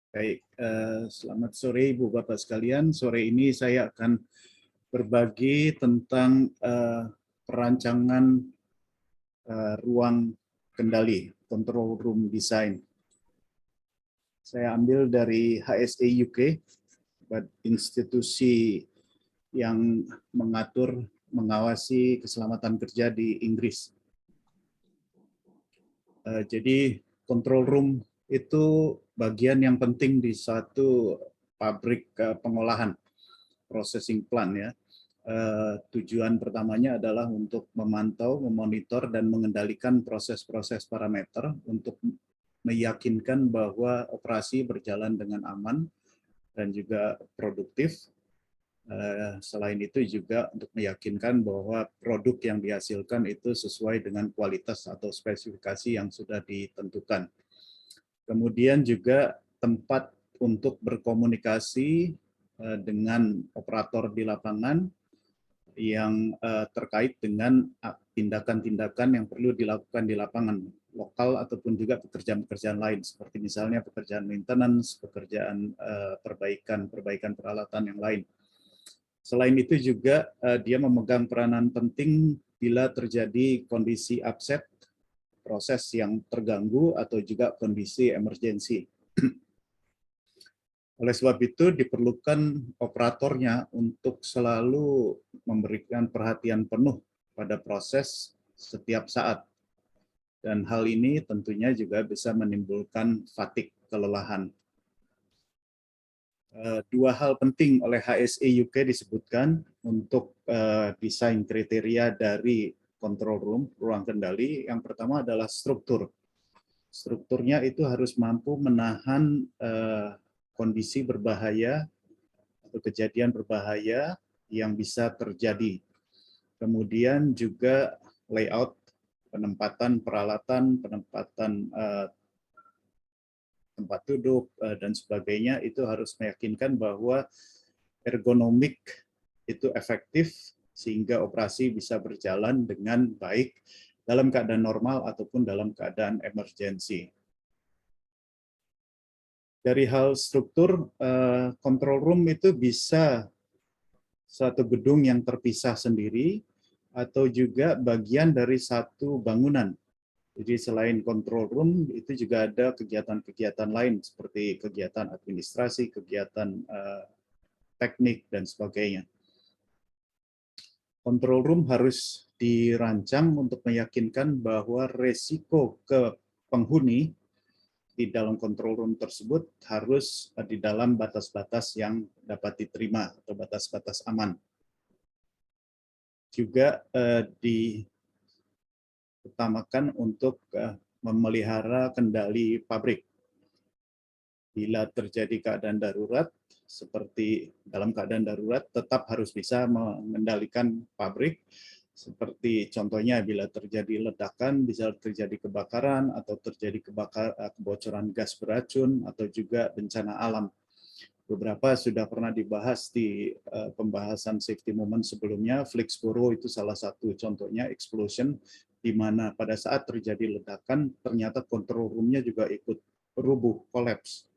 Baik, selamat sore Ibu Bapak sekalian. Sore ini saya akan berbagi tentang perancangan ruang kendali, control room design. Saya ambil dari HSE UK, institusi yang mengatur, mengawasi keselamatan kerja di Inggris. Jadi control room itu bagian yang penting di suatu pabrik pengolahan, processing plant ya. Tujuan pertamanya adalah untuk memantau, memonitor, dan mengendalikan proses-proses parameter untuk meyakinkan bahwa operasi berjalan dengan aman dan juga produktif. Selain itu juga untuk meyakinkan bahwa produk yang dihasilkan itu sesuai dengan kualitas atau spesifikasi yang sudah ditentukan. Kemudian juga tempat untuk berkomunikasi dengan operator di lapangan yang terkait dengan tindakan-tindakan yang perlu dilakukan di lapangan lokal ataupun juga pekerjaan-pekerjaan lain seperti misalnya pekerjaan maintenance, pekerjaan perbaikan peralatan yang lain. Selain itu juga dia memegang peranan penting bila terjadi kondisi upset, proses yang terganggu atau juga kondisi emergensi. Oleh sebab itu diperlukan operatornya untuk selalu memberikan perhatian penuh pada proses setiap saat. Dan hal ini tentunya juga bisa menimbulkan fatigue, kelelahan. Dua hal penting oleh HSE UK disebutkan untuk desain kriteria dari control room, ruang kendali. Yang pertama adalah struktur. Strukturnya itu harus mampu menahan kondisi berbahaya atau kejadian berbahaya yang bisa terjadi. Kemudian juga layout, penempatan peralatan, penempatan tempat duduk, dan sebagainya itu harus meyakinkan bahwa ergonomik itu efektif sehingga operasi bisa berjalan dengan baik dalam keadaan normal ataupun dalam keadaan emergensi. Dari hal struktur, control room itu bisa suatu gedung yang terpisah sendiri atau juga bagian dari satu bangunan. Jadi selain control room, itu juga ada kegiatan-kegiatan lain seperti kegiatan administrasi, kegiatan teknik, dan sebagainya. Control room harus dirancang untuk meyakinkan bahwa resiko ke penghuni di dalam control room tersebut harus di dalam batas-batas yang dapat diterima atau batas-batas aman. Juga diutamakan untuk memelihara kendali pabrik. Bila terjadi keadaan darurat, seperti dalam keadaan darurat tetap harus bisa mengendalikan pabrik, seperti contohnya bila terjadi ledakan, bisa terjadi kebakaran, atau terjadi kebocoran gas beracun, atau juga bencana alam. Beberapa sudah pernah dibahas di pembahasan safety moment sebelumnya. Flixboro itu salah satu contohnya, explosion, di mana pada saat terjadi ledakan, ternyata control room-nya juga ikut rubuh, collapse.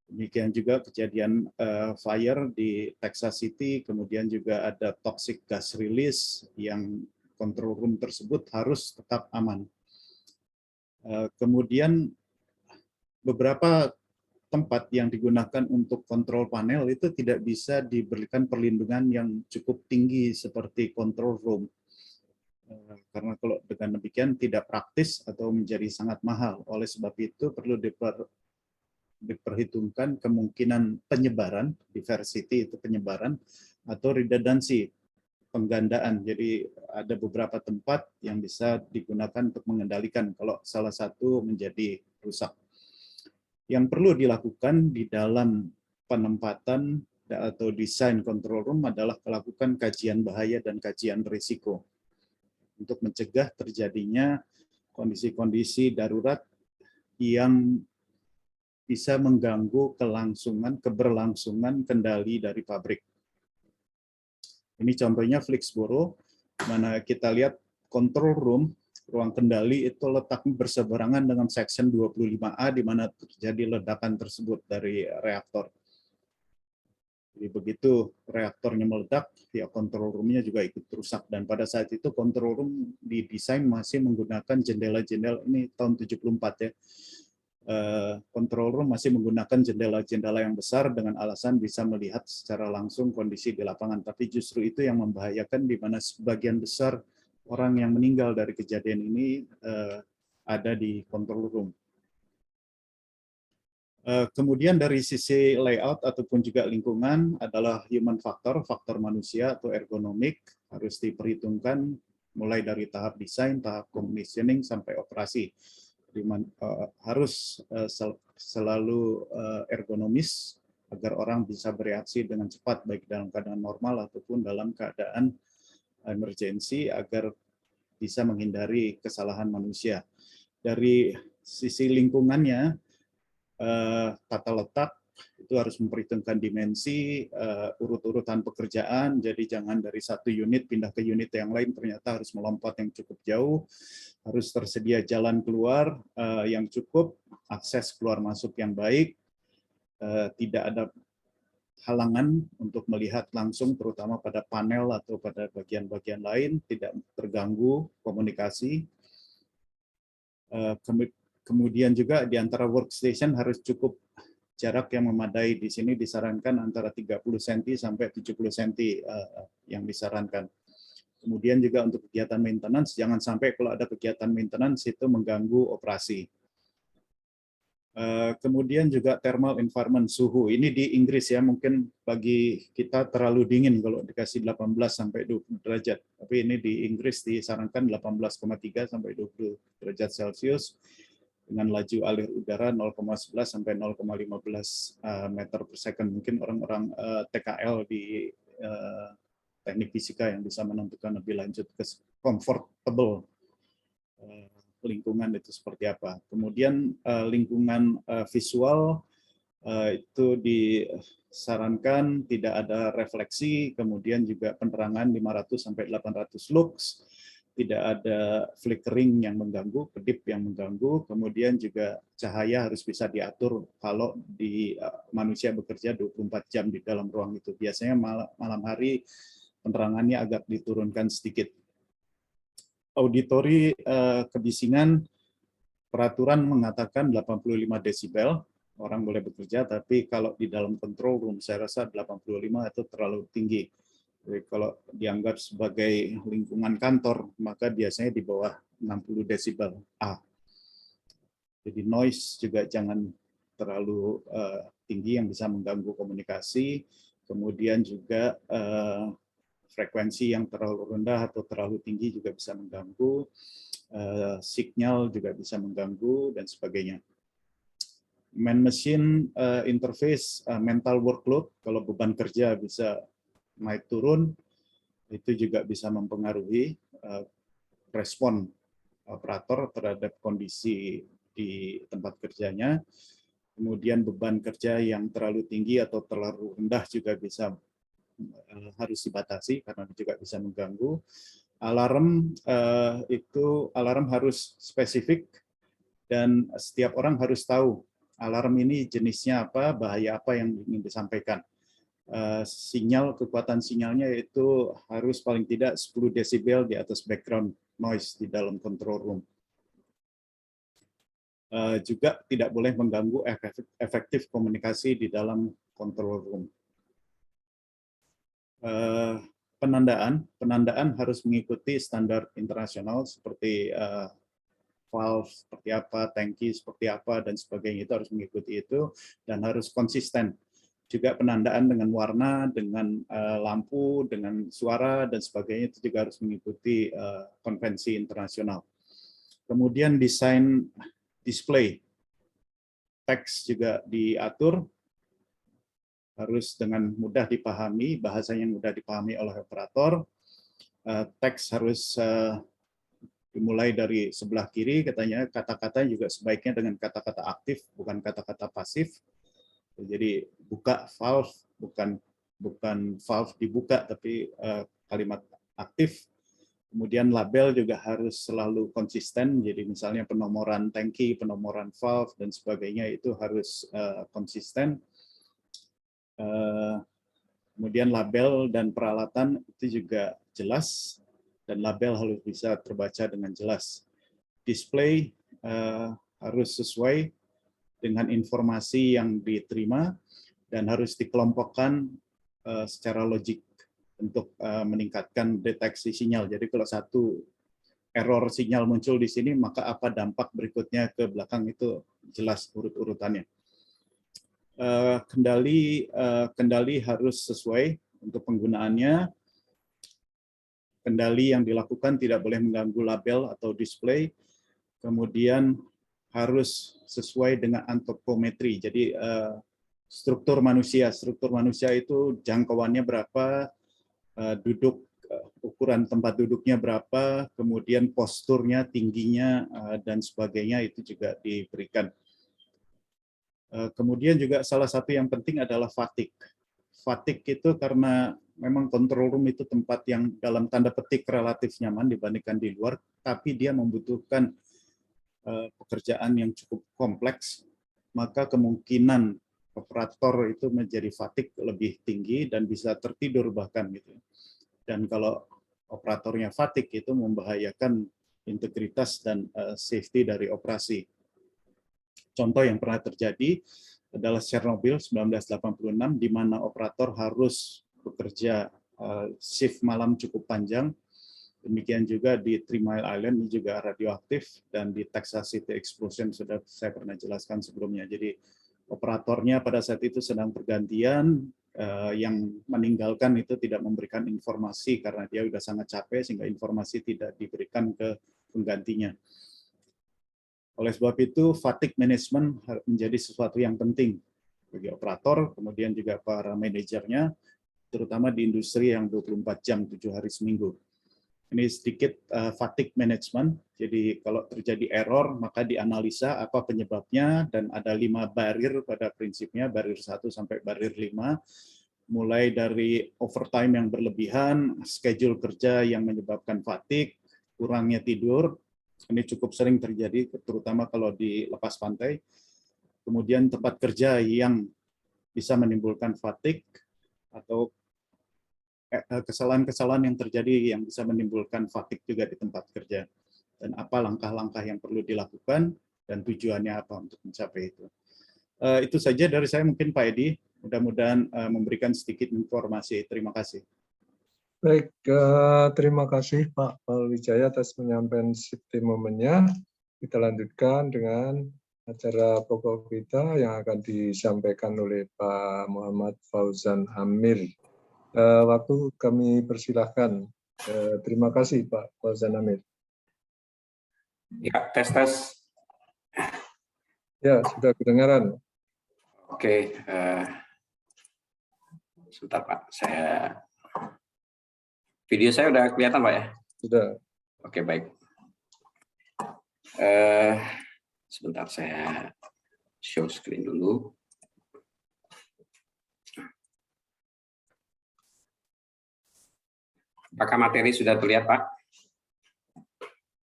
Demikian juga kejadian fire di Texas City, kemudian juga ada toxic gas release yang control room tersebut harus tetap aman. Kemudian beberapa tempat yang digunakan untuk kontrol panel itu tidak bisa diberikan perlindungan yang cukup tinggi seperti control room. Karena kalau dengan demikian tidak praktis atau menjadi sangat mahal. Oleh sebab itu perlu diperhitungkan kemungkinan penyebaran, diversity itu penyebaran, atau redundancy, penggandaan. Jadi ada beberapa tempat yang bisa digunakan untuk mengendalikan kalau salah satu menjadi rusak. Yang perlu dilakukan di dalam penempatan atau desain control room adalah melakukan kajian bahaya dan kajian risiko untuk mencegah terjadinya kondisi-kondisi darurat yang bisa mengganggu keberlangsungan kendali dari pabrik. Ini contohnya Flixboro, mana kita lihat control room ruang kendali itu letaknya berseberangan dengan section 25A di mana terjadi ledakan tersebut dari reaktor. Jadi begitu reaktornya meledak, ya control room-nya juga ikut rusak. Dan pada saat itu control room didesain masih menggunakan jendela-jendela, ini tahun 74 ya. Control room masih menggunakan jendela-jendela yang besar dengan alasan bisa melihat secara langsung kondisi di lapangan. Tapi justru itu yang membahayakan, di mana sebagian besar orang yang meninggal dari kejadian ini ada di control room. Kemudian dari sisi layout ataupun juga lingkungan adalah human factor, faktor manusia atau ergonomik, harus diperhitungkan mulai dari tahap desain, tahap commissioning, sampai operasi. Harus selalu ergonomis agar orang bisa bereaksi dengan cepat, baik dalam keadaan normal ataupun dalam keadaan emergensi, agar bisa menghindari kesalahan manusia. Dari sisi lingkungannya, tata letak itu harus memperhitungkan dimensi, urut-urutan pekerjaan, jadi jangan dari satu unit pindah ke unit yang lain, ternyata harus melompat yang cukup jauh, harus tersedia jalan keluar yang cukup, akses keluar masuk yang baik, tidak ada halangan untuk melihat langsung, terutama pada panel atau pada bagian-bagian lain, tidak terganggu komunikasi. Kemudian juga di antara workstation harus cukup jarak yang memadai. Di sini disarankan antara 30 cm sampai 70 cm yang disarankan. Kemudian juga untuk kegiatan maintenance, jangan sampai kalau ada kegiatan maintenance itu mengganggu operasi. Kemudian juga thermal environment, suhu. Ini di Inggris ya, mungkin bagi kita terlalu dingin kalau dikasih 18 sampai 20 derajat. Tapi ini di Inggris disarankan 18,3 sampai 20 derajat Celcius dengan laju alir udara 0,11 sampai 0,15 meter per second. Mungkin orang-orang TKL di teknik fisika yang bisa menentukan lebih lanjut ke comfortable lingkungan itu seperti apa. Kemudian lingkungan visual itu disarankan tidak ada refleksi, kemudian juga penerangan 500 sampai 800 lux, tidak ada flickering yang mengganggu, kedip yang mengganggu, kemudian juga cahaya harus bisa diatur kalau di manusia bekerja 24 jam di dalam ruang itu. Biasanya malam hari penerangannya agak diturunkan sedikit. Auditori kebisingan, peraturan mengatakan 85 desibel orang boleh bekerja, tapi kalau di dalam control room saya rasa 85 itu terlalu tinggi. Jadi kalau dianggap sebagai lingkungan kantor, maka biasanya di bawah 60 desibel A. Jadi noise juga jangan terlalu tinggi yang bisa mengganggu komunikasi. Kemudian juga frekuensi yang terlalu rendah atau terlalu tinggi juga bisa mengganggu, signal juga bisa mengganggu, dan sebagainya. Man-machine interface, mental workload, kalau beban kerja bisa naik turun, itu juga bisa mempengaruhi respon operator terhadap kondisi di tempat kerjanya. Kemudian beban kerja yang terlalu tinggi atau terlalu rendah juga bisa harus dibatasi karena juga bisa mengganggu. Alarm itu alarm harus spesifik dan setiap orang harus tahu alarm ini jenisnya apa, bahaya apa yang ingin disampaikan. Sinyal, kekuatan sinyalnya itu harus paling tidak 10 desibel di atas background noise di dalam control room. Juga tidak boleh mengganggu efektif komunikasi di dalam control room. Penandaan harus mengikuti standar internasional seperti valve seperti apa, tangki seperti apa, dan sebagainya, itu harus mengikuti itu dan harus konsisten. Juga penandaan dengan warna, dengan lampu, dengan suara, dan sebagainya itu juga harus mengikuti konvensi internasional. Kemudian desain display, teks juga diatur, harus dengan mudah dipahami, bahasanya mudah dipahami oleh operator. Teks harus dimulai dari sebelah kiri, katanya kata-kata juga sebaiknya dengan kata-kata aktif, bukan kata-kata pasif. Jadi buka valve, bukan valve dibuka, tapi kalimat aktif. Kemudian label juga harus selalu konsisten, jadi misalnya penomoran tangki, penomoran valve, dan sebagainya itu harus konsisten. Kemudian label dan peralatan itu juga jelas, dan label harus bisa terbaca dengan jelas. Display harus sesuai dengan informasi yang diterima, dan harus dikelompokkan secara logik untuk meningkatkan deteksi sinyal. Jadi kalau satu error sinyal muncul di sini, maka apa dampak berikutnya ke belakang itu jelas urut-urutannya. Kendali harus sesuai untuk penggunaannya. Kendali yang dilakukan tidak boleh mengganggu label atau display. Kemudian harus sesuai dengan antropometri. Jadi struktur manusia itu jangkauannya berapa, ukuran tempat duduknya berapa, kemudian posturnya, tingginya, dan sebagainya itu juga diberikan. Kemudian juga salah satu yang penting adalah fatigue. Fatigue itu karena memang control room itu tempat yang dalam tanda petik relatif nyaman dibandingkan di luar, tapi dia membutuhkan pekerjaan yang cukup kompleks, maka kemungkinan operator itu menjadi fatigue lebih tinggi dan bisa tertidur bahkan gitu. Dan kalau operatornya fatigue itu membahayakan integritas dan safety dari operasi. Contoh yang pernah terjadi adalah Chernobyl 1986, di mana operator harus bekerja shift malam cukup panjang. Demikian juga di 3 Mile Island ini juga radioaktif, dan di Texas City Explosion sudah saya pernah jelaskan sebelumnya. Jadi operatornya pada saat itu sedang pergantian, yang meninggalkan itu tidak memberikan informasi karena dia sudah sangat capek sehingga informasi tidak diberikan ke penggantinya. Oleh sebab itu, fatigue management menjadi sesuatu yang penting bagi operator, kemudian juga para manajernya, terutama di industri yang 24 jam, 7 hari seminggu. Ini sedikit fatigue management, jadi kalau terjadi error, maka dianalisa apa penyebabnya, dan ada 5 barir pada prinsipnya, barir 1 sampai barir 5, mulai dari overtime yang berlebihan, schedule kerja yang menyebabkan fatigue, kurangnya tidur. Ini cukup sering terjadi, terutama kalau di lepas pantai. Kemudian tempat kerja yang bisa menimbulkan fatigue, atau kesalahan-kesalahan yang terjadi yang bisa menimbulkan fatigue juga di tempat kerja. Dan apa langkah-langkah yang perlu dilakukan, dan tujuannya apa untuk mencapai itu. Itu saja dari saya mungkin Pak Edi. Mudah-mudahan memberikan sedikit informasi. Terima kasih. Baik, terima kasih Pak Wijaya atas penyampaian momennya. Kita lanjutkan dengan acara pokok kita yang akan disampaikan oleh Pak Muhammad Fauzan Amir. Waktu kami persilahkan. Terima kasih Pak Fauzan Amir. Ya, tes. Ya, sudah kedengaran. Oke, sebentar Pak, video saya udah kelihatan Pak ya? Sudah. Oke, baik. Sebentar saya show screen dulu. Apakah materi sudah terlihat Pak?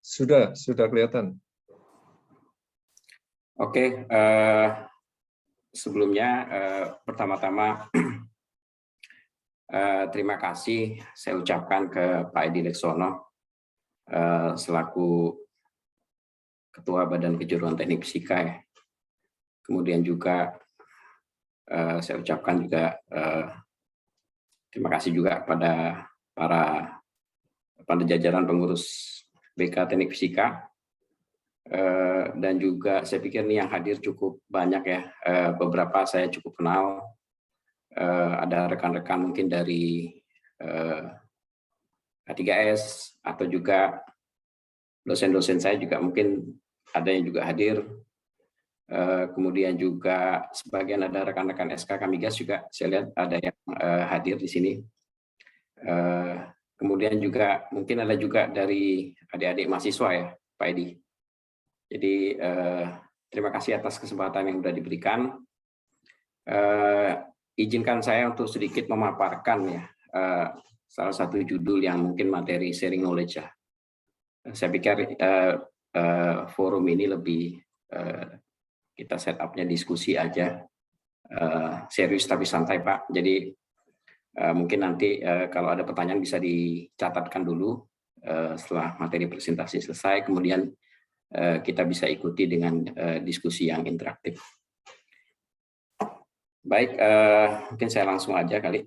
Sudah kelihatan. Oke, sebelumnya pertama-tama terima kasih saya ucapkan ke Pak Edi Leksono selaku Ketua Badan Kejuruan Teknik Fisika ya. Kemudian juga saya ucapkan juga terima kasih juga pada jajaran pengurus BK Teknik Fisika, dan juga saya pikir nih yang hadir cukup banyak ya, beberapa saya cukup kenal. Ada rekan-rekan mungkin dari K3S, atau juga dosen-dosen saya juga mungkin ada yang juga hadir. Kemudian juga sebagian ada rekan-rekan SK Kamigas juga saya lihat ada yang hadir di sini. Kemudian juga mungkin ada juga dari adik-adik mahasiswa ya Pak Edi. Jadi terima kasih atas kesempatan yang sudah diberikan. Izinkan saya untuk sedikit memaparkan ya salah satu judul yang mungkin materi sharing knowledge ya. Saya pikir forum ini lebih kita set up-nya diskusi aja, serius tapi santai Pak. Jadi mungkin nanti kalau ada pertanyaan bisa dicatatkan dulu setelah materi presentasi selesai, kemudian kita bisa ikuti dengan diskusi yang interaktif. Baik, mungkin saya langsung aja kali.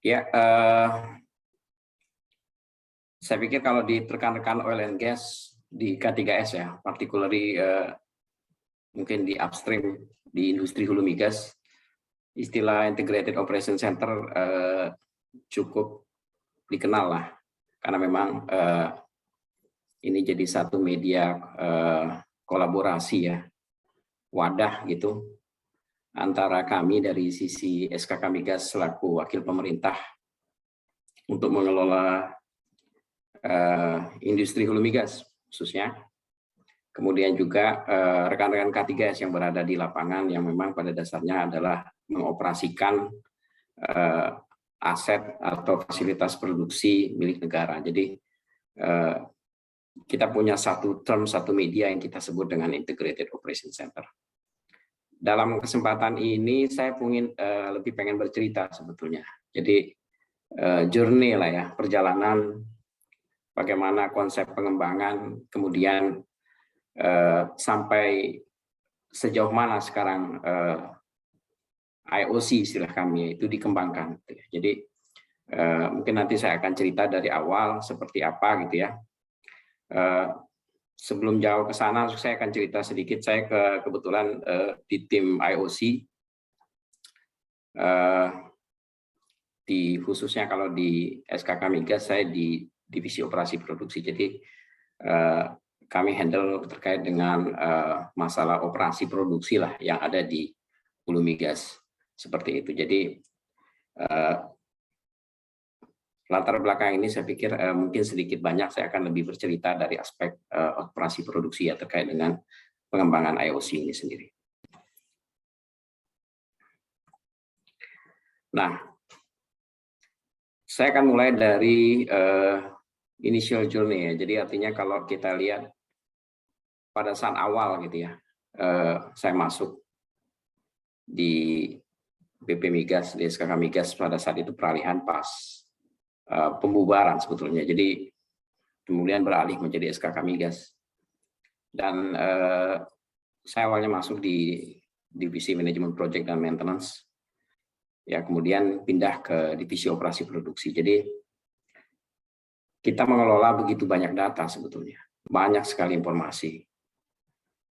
Ya, saya pikir kalau di rekan-rekan oil and gas di K3S ya, particularly mungkin di upstream di industri hulu migas, istilah Integrated Operation Center cukup dikenal lah, karena memang ini jadi satu media kolaborasi ya, wadah gitu antara kami dari sisi SKK Migas selaku wakil pemerintah untuk mengelola industri hulu migas khususnya, kemudian juga rekan-rekan K3S yang berada di lapangan yang memang pada dasarnya adalah mengoperasikan aset atau fasilitas produksi milik negara. Jadi kita punya satu media yang kita sebut dengan Integrated Operation Center. Dalam kesempatan ini saya lebih pengen bercerita sebetulnya. Jadi journey lah ya, perjalanan bagaimana konsep pengembangan, kemudian sampai sejauh mana sekarang IOC istilah kami itu dikembangkan. Jadi mungkin nanti saya akan cerita dari awal seperti apa gitu ya. Sebelum jauh ke sana, saya akan cerita sedikit. Saya kebetulan di tim IOC, khususnya kalau di SKK Migas, saya di divisi operasi produksi. Jadi kami handle terkait dengan masalah operasi produksi lah yang ada di hulu migas seperti itu. Jadi latar belakang ini saya pikir mungkin sedikit banyak saya akan lebih bercerita dari aspek operasi produksi ya terkait dengan pengembangan IOC ini sendiri. Nah, saya akan mulai dari initial journey ya. Jadi artinya kalau kita lihat pada saat awal gitu ya, saya masuk di BP Migas, di SKK Migas pada saat itu peralihan pas pembubaran sebetulnya. Jadi kemudian beralih menjadi SKK Migas. Dan saya awalnya masuk di divisi manajemen project dan maintenance. Ya, kemudian pindah ke divisi operasi produksi. Jadi kita mengelola begitu banyak data sebetulnya. Banyak sekali informasi.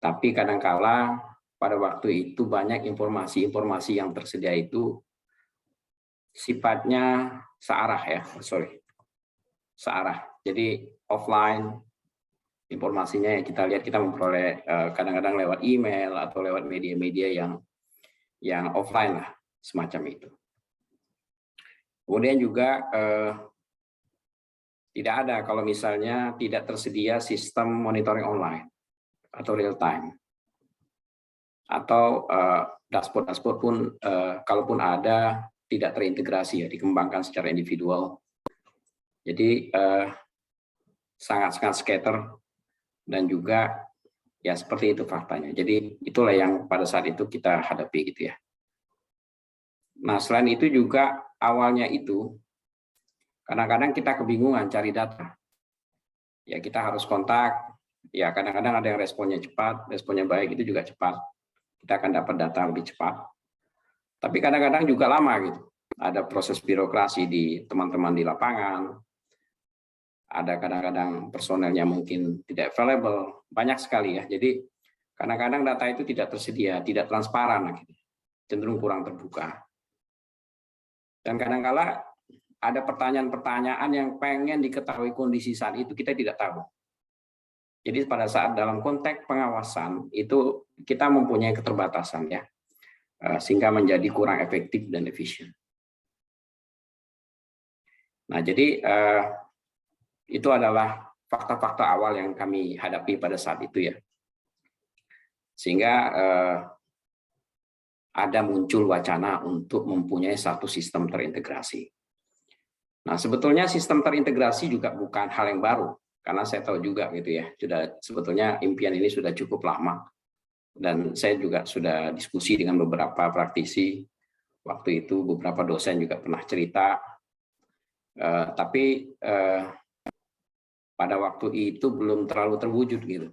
Tapi kadangkala pada waktu itu banyak informasi yang tersedia itu sifatnya searah. Jadi offline informasinya yang kita lihat, kita memperoleh kadang-kadang lewat email atau lewat media-media yang offline lah, semacam itu. Kemudian juga tidak ada kalau misalnya tidak tersedia sistem monitoring online atau real time. Atau dashboard pun kalaupun ada tidak terintegrasi ya, dikembangkan secara individual. Jadi sangat-sangat scatter dan juga ya seperti itu faktanya. Jadi itulah yang pada saat itu kita hadapi gitu ya. Nah, selain itu juga awalnya itu kadang-kadang kita kebingungan cari data. Ya kita harus kontak, ya kadang-kadang ada yang responnya cepat, responnya baik itu juga cepat. Kita akan dapat data lebih cepat. Tapi kadang-kadang juga lama gitu. Ada proses birokrasi di teman-teman di lapangan. Ada kadang-kadang personelnya mungkin tidak available. Banyak sekali ya. Jadi kadang-kadang data itu tidak tersedia, tidak transparan. Cenderung kurang terbuka. Dan kadang-kala ada pertanyaan-pertanyaan yang pengen diketahui kondisi saat itu, kita tidak tahu. Jadi pada saat dalam konteks pengawasan itu kita mempunyai keterbatasan ya, sehingga menjadi kurang efektif dan efisien. Nah jadi itu adalah fakta-fakta awal yang kami hadapi pada saat itu ya. Sehingga ada muncul wacana untuk mempunyai satu sistem terintegrasi. Nah, sebetulnya sistem terintegrasi juga bukan hal yang baru, karena saya tahu juga gitu ya, sebetulnya impian ini sudah cukup lama, dan saya juga sudah diskusi dengan beberapa praktisi. Waktu itu beberapa dosen juga pernah cerita, tapi pada waktu itu belum terlalu terwujud gitu,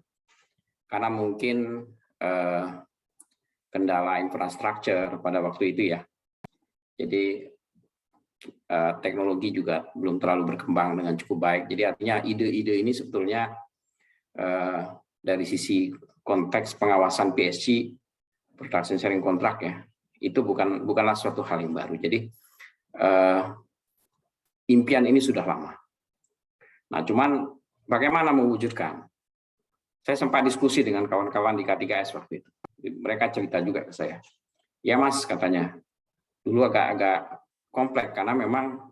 karena mungkin kendala infrastruktur pada waktu itu ya. Jadi teknologi juga belum terlalu berkembang dengan cukup baik. Jadi artinya ide-ide ini sebetulnya dari sisi konteks pengawasan PSG, production sharing contract ya, itu bukanlah suatu hal yang baru. Jadi impian ini sudah lama. Nah, cuman bagaimana mewujudkan? Saya sempat diskusi dengan kawan-kawan di K3S waktu itu. Mereka cerita juga ke saya. Ya Mas, katanya, dulu agak kompleks karena memang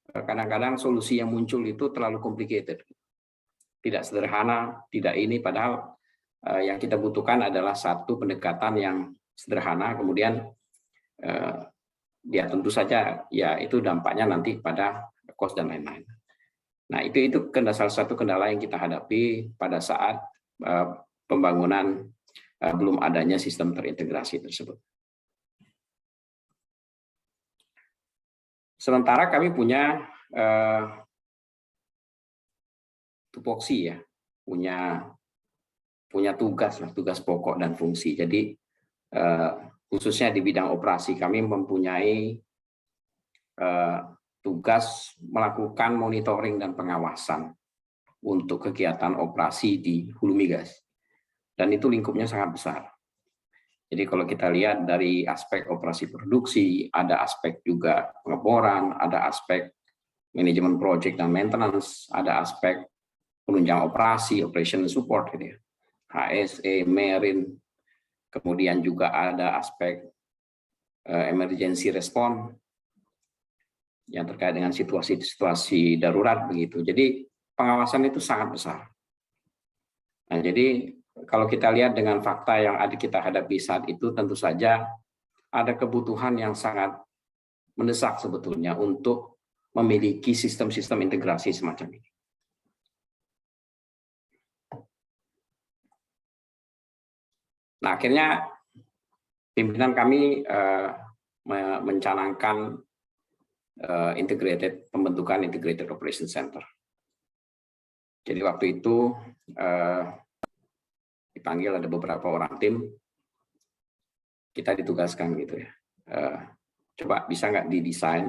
kadang-kadang solusi yang muncul itu terlalu complicated. Tidak sederhana, tidak ini, padahal yang kita butuhkan adalah satu pendekatan yang sederhana, kemudian ya tentu saja ya itu dampaknya nanti pada cost dan lain-lain. Nah, itu salah satu kendala yang kita hadapi pada saat pembangunan belum adanya sistem terintegrasi tersebut. Sementara kami punya tupoksi ya, punya tugas pokok dan fungsi. Jadi khususnya di bidang operasi kami mempunyai tugas melakukan monitoring dan pengawasan untuk kegiatan operasi di hulu migas. Dan itu lingkupnya sangat besar. Jadi kalau kita lihat dari aspek operasi produksi, ada aspek juga pengeboran, ada aspek manajemen project dan maintenance, ada aspek penunjang operasi, operation support, gitu ya. HSE, marine, kemudian juga ada aspek emergency response yang terkait dengan situasi darurat begitu. Jadi pengawasan itu sangat besar. Nah, jadi kalau kita lihat dengan fakta yang kita hadapi saat itu, tentu saja ada kebutuhan yang sangat mendesak sebetulnya untuk memiliki sistem-sistem integrasi semacam ini. Nah, akhirnya pimpinan kami mencanangkan pembentukan Integrated Operation Center. Jadi waktu itu dipanggil ada beberapa orang tim, kita ditugaskan gitu ya. Coba bisa nggak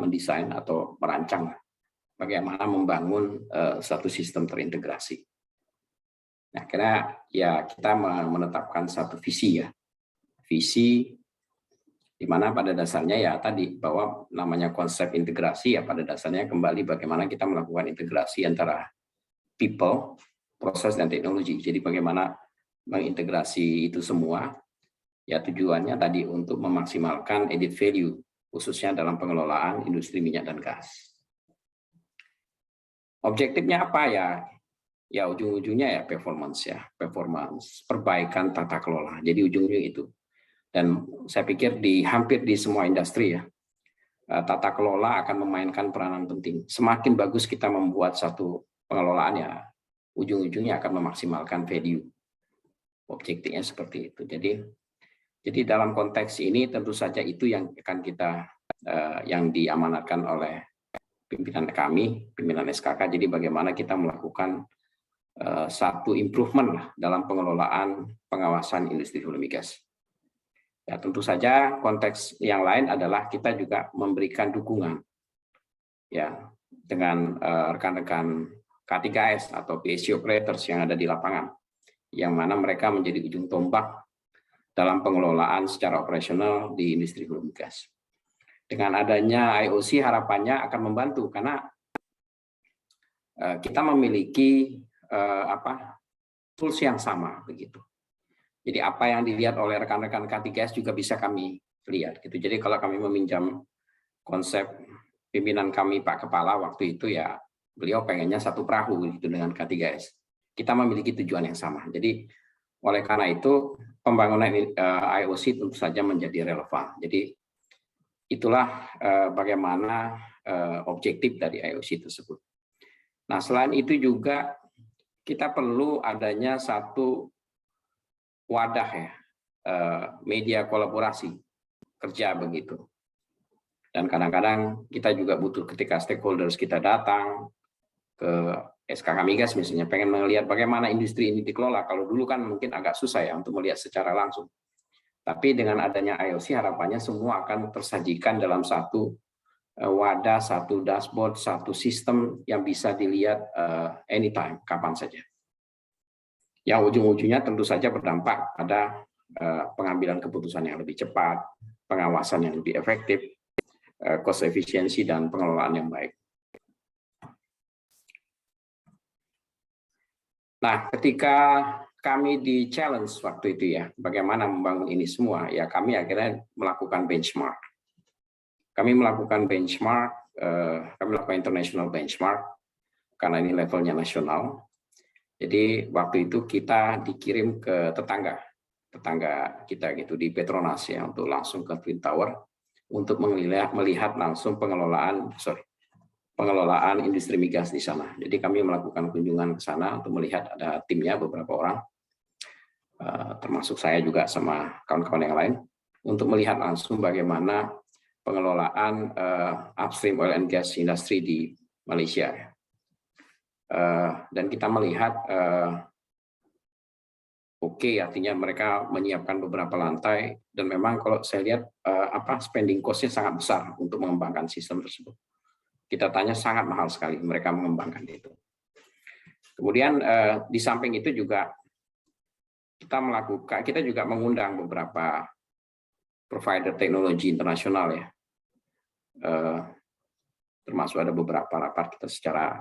mendesain atau merancang bagaimana membangun satu sistem terintegrasi. Nah, karena ya kita menetapkan satu visi ya, visi di mana pada dasarnya ya tadi bahwa namanya konsep integrasi ya pada dasarnya kembali bagaimana kita melakukan integrasi antara people, proses dan teknologi. Jadi bagaimana mengintegrasi itu semua ya tujuannya tadi untuk memaksimalkan added value khususnya dalam pengelolaan industri minyak dan gas. Objektifnya apa ya? Ya ujung-ujungnya ya performance, perbaikan tata kelola. Jadi ujungnya itu. Dan saya pikir hampir di semua industri ya, tata kelola akan memainkan peranan penting. Semakin bagus kita membuat satu pengelolaan ya, ujung-ujungnya akan memaksimalkan value. Objektifnya seperti itu. Jadi dalam konteks ini tentu saja itu yang akan kita yang diamanatkan oleh pimpinan kami, pimpinan SKK. Jadi bagaimana kita melakukan satu improvement lah dalam pengelolaan pengawasan industri hulu migas. Ya tentu saja konteks yang lain adalah kita juga memberikan dukungan ya dengan rekan-rekan K3S atau PSC operators yang ada di lapangan, yang mana mereka menjadi ujung tombak dalam pengelolaan secara operasional di industri hulu migas. Dengan adanya IOC harapannya akan membantu karena kita memiliki tools yang sama begitu. Jadi apa yang dilihat oleh rekan-rekan K3S juga bisa kami lihat gitu. Jadi kalau kami meminjam konsep pimpinan kami Pak Kepala waktu itu ya beliau pengennya satu perahu gitu dengan K3S. Kita memiliki tujuan yang sama. Jadi Oleh karena itu, pembangunan IOC tentu saja menjadi relevan. Jadi itulah bagaimana objektif dari IOC tersebut. Nah, selain itu juga kita perlu adanya satu wadah ya, media kolaborasi kerja begitu. Dan kadang-kadang kita juga butuh ketika stakeholders kita datang ke SKK Migas misalnya, pengen melihat bagaimana industri ini dikelola. Kalau dulu kan mungkin agak susah ya untuk melihat secara langsung. Tapi dengan adanya IOC harapannya semua akan tersajikan dalam satu wadah, satu dashboard, satu sistem yang bisa dilihat anytime, kapan saja. Yang ujung-ujungnya tentu saja berdampak pada pengambilan keputusan yang lebih cepat, pengawasan yang lebih efektif, cost efisiensi, dan pengelolaan yang baik. Nah, ketika kami di challenge waktu itu ya, bagaimana membangun ini semua, ya kami akhirnya melakukan benchmark. Kami melakukan benchmark, kami melakukan international benchmark, karena ini levelnya nasional. Jadi waktu itu kita dikirim ke tetangga kita gitu di Petronas ya, untuk langsung ke Twin Tower, untuk melihat langsung pengelolaan industri migas di sana. Jadi kami melakukan kunjungan ke sana untuk melihat, ada timnya beberapa orang, termasuk saya juga sama kawan-kawan yang lain, untuk melihat langsung bagaimana pengelolaan upstream oil and gas industry di Malaysia. Dan kita melihat artinya mereka menyiapkan beberapa lantai, dan memang kalau saya lihat spending cost-nya sangat besar untuk mengembangkan sistem tersebut. Kita tanya sangat mahal sekali mereka mengembangkan itu. Kemudian di samping itu juga kita juga mengundang beberapa provider teknologi internasional ya, termasuk ada beberapa rapat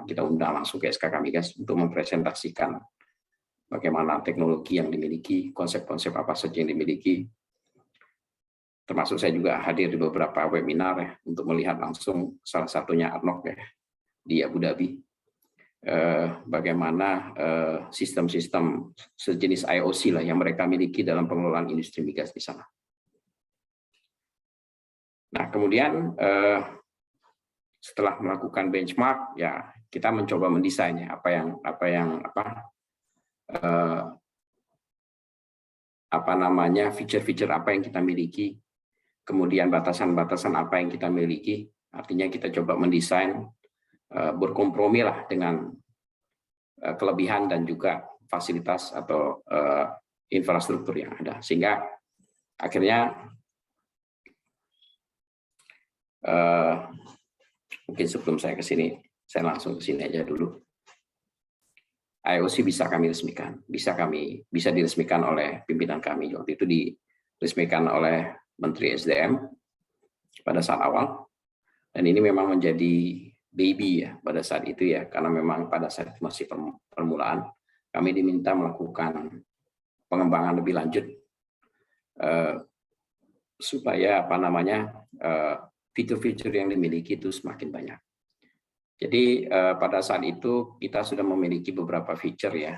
kita undang langsung ke SKK Migas untuk mempresentasikan bagaimana teknologi yang dimiliki, konsep-konsep apa saja yang dimiliki. Termasuk saya juga hadir di beberapa webinar ya, untuk melihat langsung, salah satunya ADNOC ya, di Abu Dhabi, bagaimana sistem-sistem sejenis IOC lah yang mereka miliki dalam pengelolaan industri migas di sana. Nah, kemudian setelah melakukan benchmark, ya kita mencoba mendesainnya fitur-fitur apa yang kita miliki, kemudian batasan-batasan apa yang kita miliki. Artinya kita coba mendesain, berkompromi lah dengan kelebihan dan juga fasilitas atau infrastruktur yang ada, sehingga akhirnya mungkin sebelum saya ke sini, saya langsung ke sini aja dulu. IOC bisa kami resmikan, bisa diresmikan oleh pimpinan kami. Waktu itu diresmikan oleh Menteri SDM pada saat awal, dan ini memang menjadi baby ya pada saat itu ya, karena memang pada saat itu masih permulaan. Kami diminta melakukan pengembangan lebih lanjut supaya fitur-fitur yang dimiliki itu semakin banyak. Jadi pada saat itu kita sudah memiliki beberapa feature ya,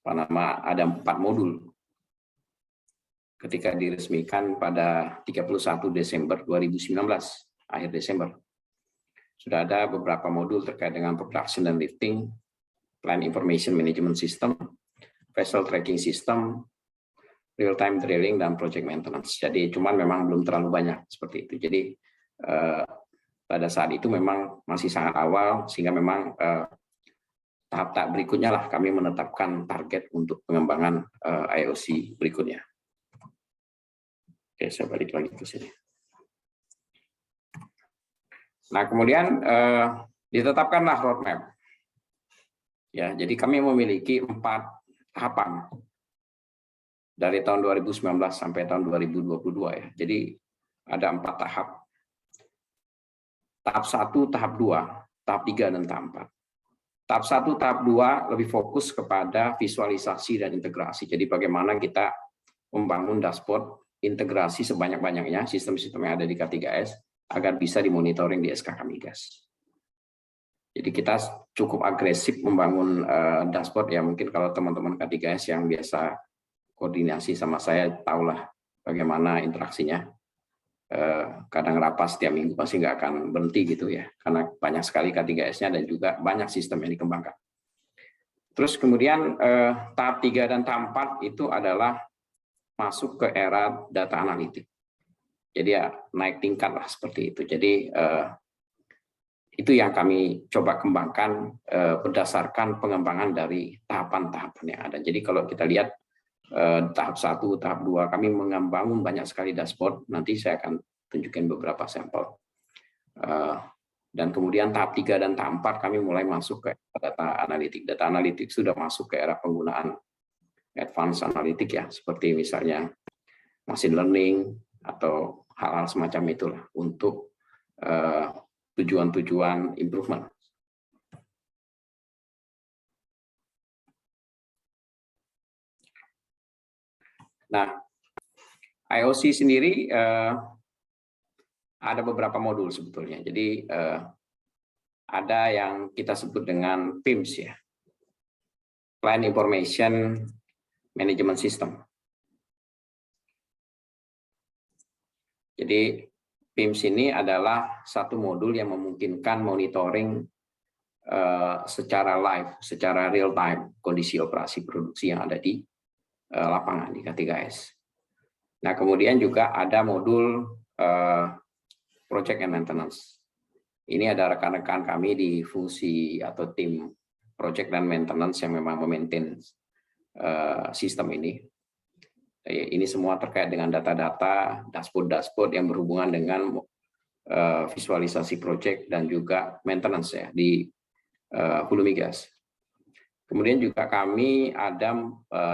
ada 4 modul. Ketika diresmikan pada 31 Desember 2019, akhir Desember, sudah ada beberapa modul terkait dengan production and lifting, plan information management system, vessel tracking system, real-time drilling, dan project maintenance. Jadi cuman memang belum terlalu banyak seperti itu. Jadi pada saat itu memang masih sangat awal, sehingga memang tahap-tahap berikutnya lah kami menetapkan target untuk pengembangan IOC berikutnya. Oke, saya balik lagi ke sini. Nah, kemudian ditetapkanlah roadmap. Ya, jadi kami memiliki 4 tahapan dari tahun 2019 sampai tahun 2022 ya. Jadi ada 4 tahap. Tahap 1, tahap 2, tahap 3, dan tahap 4. Tahap 1, tahap 2 lebih fokus kepada visualisasi dan integrasi. Jadi bagaimana kita membangun dashboard, integrasi sebanyak-banyaknya sistem-sistem yang ada di K3S agar bisa dimonitoring di SKK Migas. Jadi kita cukup agresif membangun dashboard ya, mungkin kalau teman-teman K3S yang biasa koordinasi sama saya tahulah bagaimana interaksinya. Kadang rapat setiap minggu pasti nggak akan berhenti gitu ya, karena banyak sekali K3S-nya dan juga banyak sistem yang dikembangkan. Terus kemudian tahap 3 dan tahap 4 itu adalah masuk ke era data analitik. Jadi ya naik tingkat lah seperti itu. Jadi itu yang kami coba kembangkan berdasarkan pengembangan dari tahapan-tahapan yang ada. Jadi kalau kita lihat tahap 1, tahap 2 kami membangun banyak sekali dashboard. Nanti saya akan tunjukkan beberapa sampel. Dan kemudian tahap 3 dan tahap 4 kami mulai masuk ke data analitik. Data analitik sudah masuk ke era penggunaan advanced analitik ya, seperti misalnya machine learning atau hal-hal semacam itulah untuk tujuan-tujuan improvement. Nah, IOC sendiri ada beberapa modul sebetulnya. Jadi ada yang kita sebut dengan PIMS ya, Plan Information Management System. Jadi PIMS ini adalah satu modul yang memungkinkan monitoring secara live, secara real time kondisi operasi produksi yang ada di lapangan di K3S. Nah, kemudian juga ada modul Project and Maintenance. Ini ada rekan-rekan kami di fungsi atau tim Project dan Maintenance yang memang memaintain sistem ini. Ini semua terkait dengan data-data, dashboard-dashboard yang berhubungan dengan visualisasi project dan juga maintenance ya di hulu migas. Kemudian juga kami ada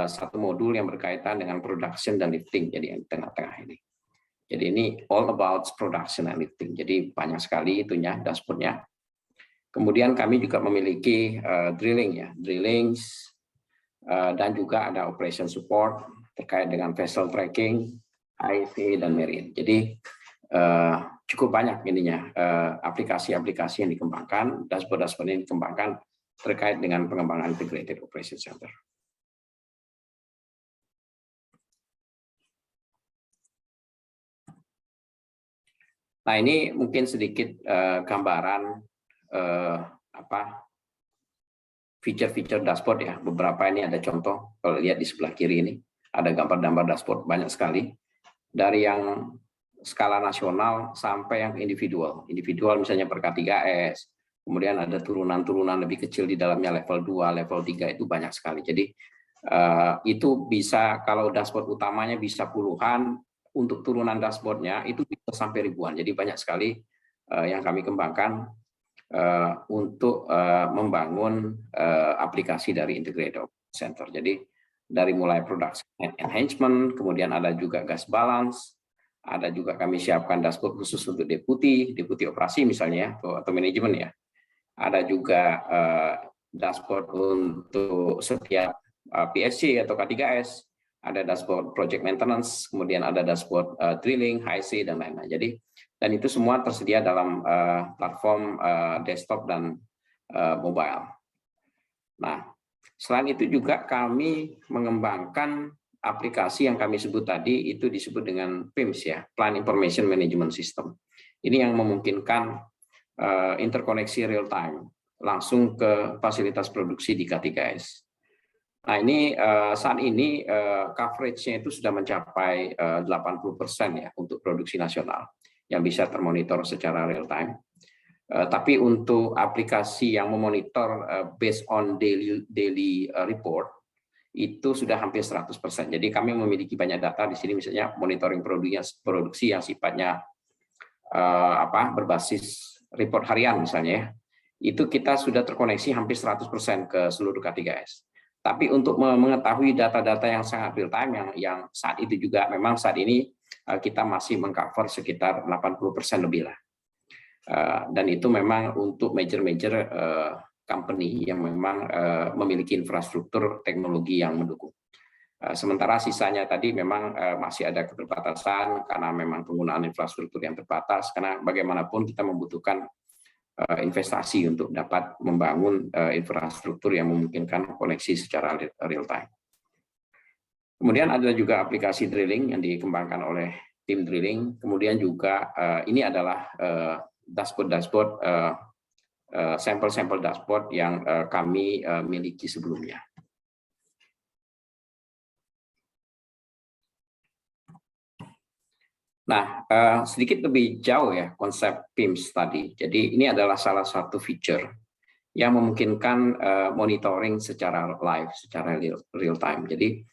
satu modul yang berkaitan dengan production dan lifting, jadi yang tengah-tengah ini. Jadi ini all about production and lifting. Jadi banyak sekali itunya dashboardnya. Kemudian kami juga memiliki drilling ya, drillings dan juga ada operation support terkait dengan vessel tracking, HIV dan marine. Jadi cukup banyak ininya aplikasi-aplikasi yang dikembangkan, dashboard-dashboard yang dikembangkan terkait dengan pengembangan Integrated Operation Center. Nah, ini mungkin sedikit gambaran feature-feature dashboard ya. Beberapa ini ada contoh, kalau lihat di sebelah kiri ini ada gambar-gambar dashboard banyak sekali, dari yang skala nasional sampai yang individual. Individual misalnya per K3S, kemudian ada turunan-turunan lebih kecil di dalamnya level 2, level 3 itu banyak sekali. Jadi itu bisa, kalau dashboard utamanya bisa puluhan, untuk turunan dashboardnya itu bisa sampai ribuan. Jadi banyak sekali yang kami kembangkan untuk membangun aplikasi dari Integrated Center. Jadi dari mulai production enhancement, kemudian ada juga gas balance, ada juga kami siapkan dashboard khusus untuk deputi operasi misalnya atau manajemen ya. Ada juga dashboard untuk setiap PSC atau K3S, ada dashboard project maintenance, kemudian ada dashboard drilling, HIC dan lain-lain. Jadi dan itu semua tersedia dalam platform desktop dan mobile. Nah, selain itu juga kami mengembangkan aplikasi yang kami sebut tadi, itu disebut dengan PIMS ya, Plan Information Management System. Ini yang memungkinkan interkoneksi real time langsung ke fasilitas produksi di K3S. Nah, ini saat ini coverage-nya itu sudah mencapai 80% ya untuk produksi nasional yang bisa termonitor secara real time. Tapi untuk aplikasi yang memonitor based on daily report itu sudah hampir 100%. Jadi kami memiliki banyak data di sini, misalnya monitoring produksi yang sifatnya berbasis report harian misalnya ya. Itu kita sudah terkoneksi hampir 100% ke seluruh K3S. Tapi untuk mengetahui data-data yang sangat real time yang saat itu juga memang saat ini kita masih mengcover sekitar 80% lebih lah. Dan itu memang untuk major company yang memang memiliki infrastruktur teknologi yang mendukung. Sementara sisanya tadi memang masih ada keterbatasan karena memang penggunaan infrastruktur yang terbatas, karena bagaimanapun kita membutuhkan investasi untuk dapat membangun infrastruktur yang memungkinkan koneksi secara real time. Kemudian ada juga aplikasi drilling yang dikembangkan oleh tim drilling. Kemudian juga ini adalah dashboard sampel-sampel dashboard yang kami miliki sebelumnya. Nah, sedikit lebih jauh ya konsep PIMS tadi. Jadi ini adalah salah satu feature yang memungkinkan monitoring secara live, secara real time. Jadi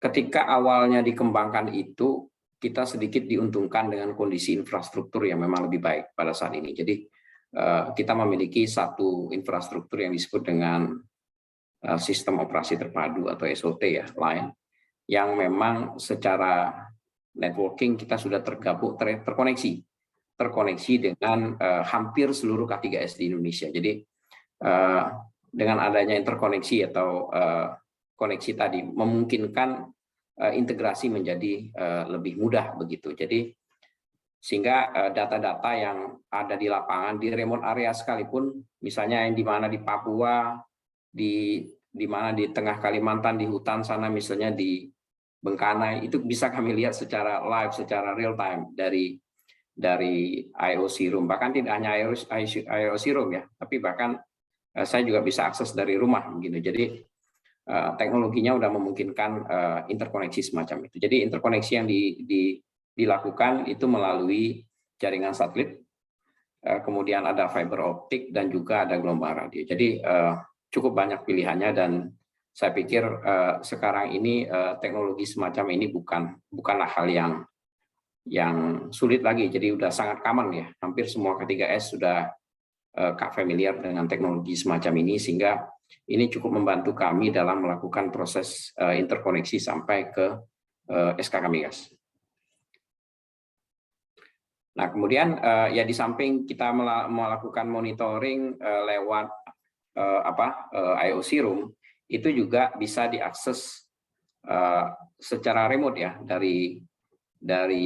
ketika awalnya dikembangkan itu, kita sedikit diuntungkan dengan kondisi infrastruktur yang memang lebih baik pada saat ini. Jadi kita memiliki satu infrastruktur yang disebut dengan sistem operasi terpadu atau SOT ya, line, yang memang secara networking kita sudah terkoneksi dengan hampir seluruh K3S di Indonesia. Jadi dengan adanya interkoneksi atau koneksi tadi memungkinkan integrasi menjadi lebih mudah begitu. Jadi sehingga data-data yang ada di lapangan di remote area sekalipun, misalnya yang di mana di Papua, di mana di tengah Kalimantan, di hutan sana misalnya di Bengkana, itu bisa kami lihat secara live, secara real time dari IOC Room. Bahkan tidak hanya IOC Room ya, tapi bahkan saya juga bisa akses dari rumah begitu. Jadi teknologinya sudah memungkinkan interkoneksi semacam itu. Jadi interkoneksi yang dilakukan itu melalui jaringan satelit, kemudian ada fiber optik dan juga ada gelombang radio. Jadi cukup banyak pilihannya dan saya pikir sekarang ini teknologi semacam ini bukanlah hal yang sulit lagi. Jadi sudah sangat common ya. Hampir semua K3S sudah familiar dengan teknologi semacam ini, sehingga ini cukup membantu kami dalam melakukan proses interkoneksi sampai ke SKK Migas. Nah, kemudian ya di samping kita melakukan monitoring lewat IOC Room, itu juga bisa diakses secara remote ya, dari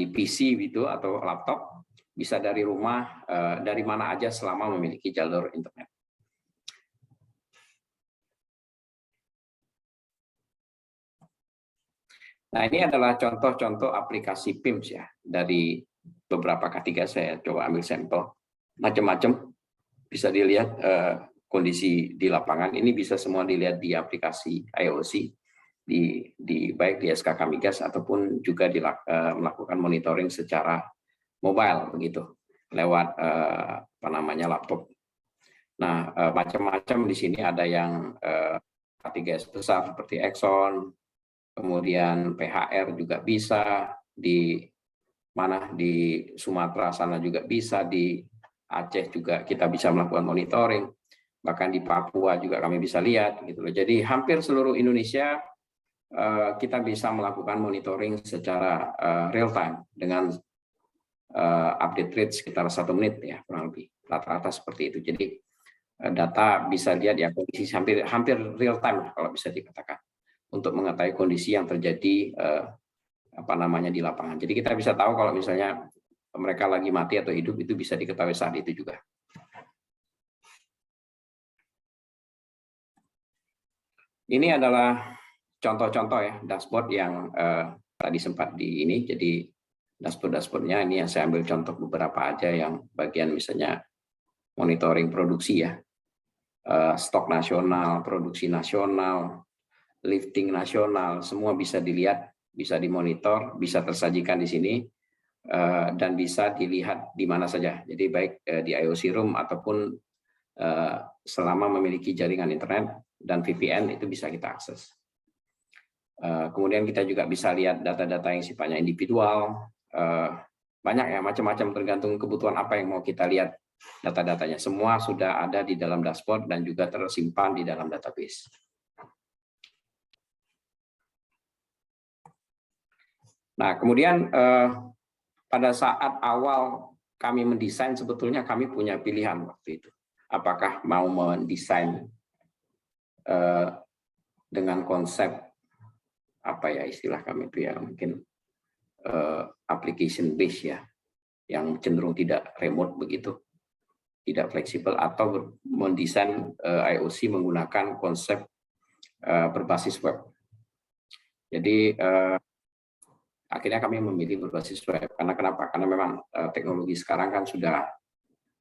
PC gitu atau laptop, bisa dari rumah, dari mana aja selama memiliki jalur internet. Nah, ini adalah contoh-contoh aplikasi PIMS ya, dari beberapa K3 saya coba ambil sampel, macam-macam bisa dilihat kondisi di lapangan. Ini bisa semua dilihat di aplikasi IOC, baik di SKK Migas ataupun juga melakukan monitoring secara mobile begitu, lewat laptop. Nah, macam-macam di sini, ada yang K3S besar seperti Exxon, kemudian PHR juga bisa, di Sumatera sana juga bisa, di Aceh juga kita bisa melakukan monitoring, bahkan di Papua juga kami bisa lihat gitu loh. Jadi hampir seluruh Indonesia kita bisa melakukan monitoring secara real time dengan update rate sekitar 1 menit ya, kurang lebih rata-rata seperti itu. Jadi data bisa lihat ya, kondisi hampir real time kalau bisa dikatakan, untuk mengetahui kondisi yang terjadi di lapangan. Jadi kita bisa tahu kalau misalnya mereka lagi mati atau hidup, itu bisa diketahui saat itu juga. Ini adalah contoh-contoh ya dashboard yang tadi sempat jadi dashboard-dashboardnya ini yang saya ambil contoh beberapa aja, yang bagian misalnya monitoring produksi ya, stok nasional, produksi nasional, lifting nasional, semua bisa dilihat, bisa dimonitor, bisa tersajikan di sini, dan bisa dilihat di mana saja. Jadi baik di IOC Room ataupun selama memiliki jaringan internet dan VPN, itu bisa kita akses. Kemudian kita juga bisa lihat data-data yang sifatnya individual, banyak ya, macam-macam tergantung kebutuhan apa yang mau kita lihat data-datanya. Semua sudah ada di dalam dashboard dan juga tersimpan di dalam database. Nah, kemudian pada saat awal kami mendesain, sebetulnya kami punya pilihan waktu itu. Apakah mau mendesain dengan konsep apa ya istilah kami itu ya, mungkin application base ya, yang cenderung tidak remote begitu, tidak fleksibel, atau mendesain IOC menggunakan konsep berbasis web. Jadi akhirnya kami memilih berbasis web karena kenapa? Karena memang teknologi sekarang kan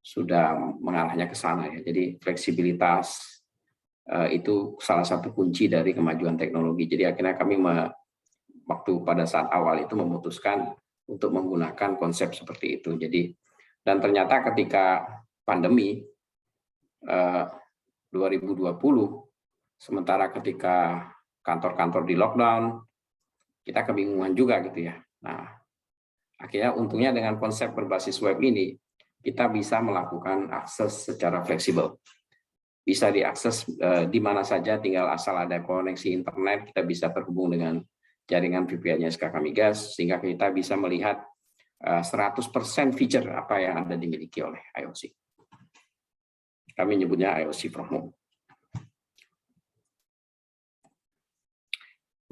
sudah mengarahnya ke sana ya. Jadi fleksibilitas itu salah satu kunci dari kemajuan teknologi. Jadi akhirnya kami waktu pada saat awal itu memutuskan untuk menggunakan konsep seperti itu. Jadi dan ternyata ketika pandemi 2020, sementara ketika kantor-kantor di lockdown, kita kebingungan juga gitu ya. Nah, akhirnya untungnya dengan konsep berbasis web ini, kita bisa melakukan akses secara fleksibel. Bisa diakses di mana saja, tinggal asal ada koneksi internet, kita bisa terhubung dengan jaringan VPN-nya SKK Migas, sehingga kita bisa melihat 100% feature apa yang ada dimiliki oleh IOC. Kami nyebutnya IOC from home.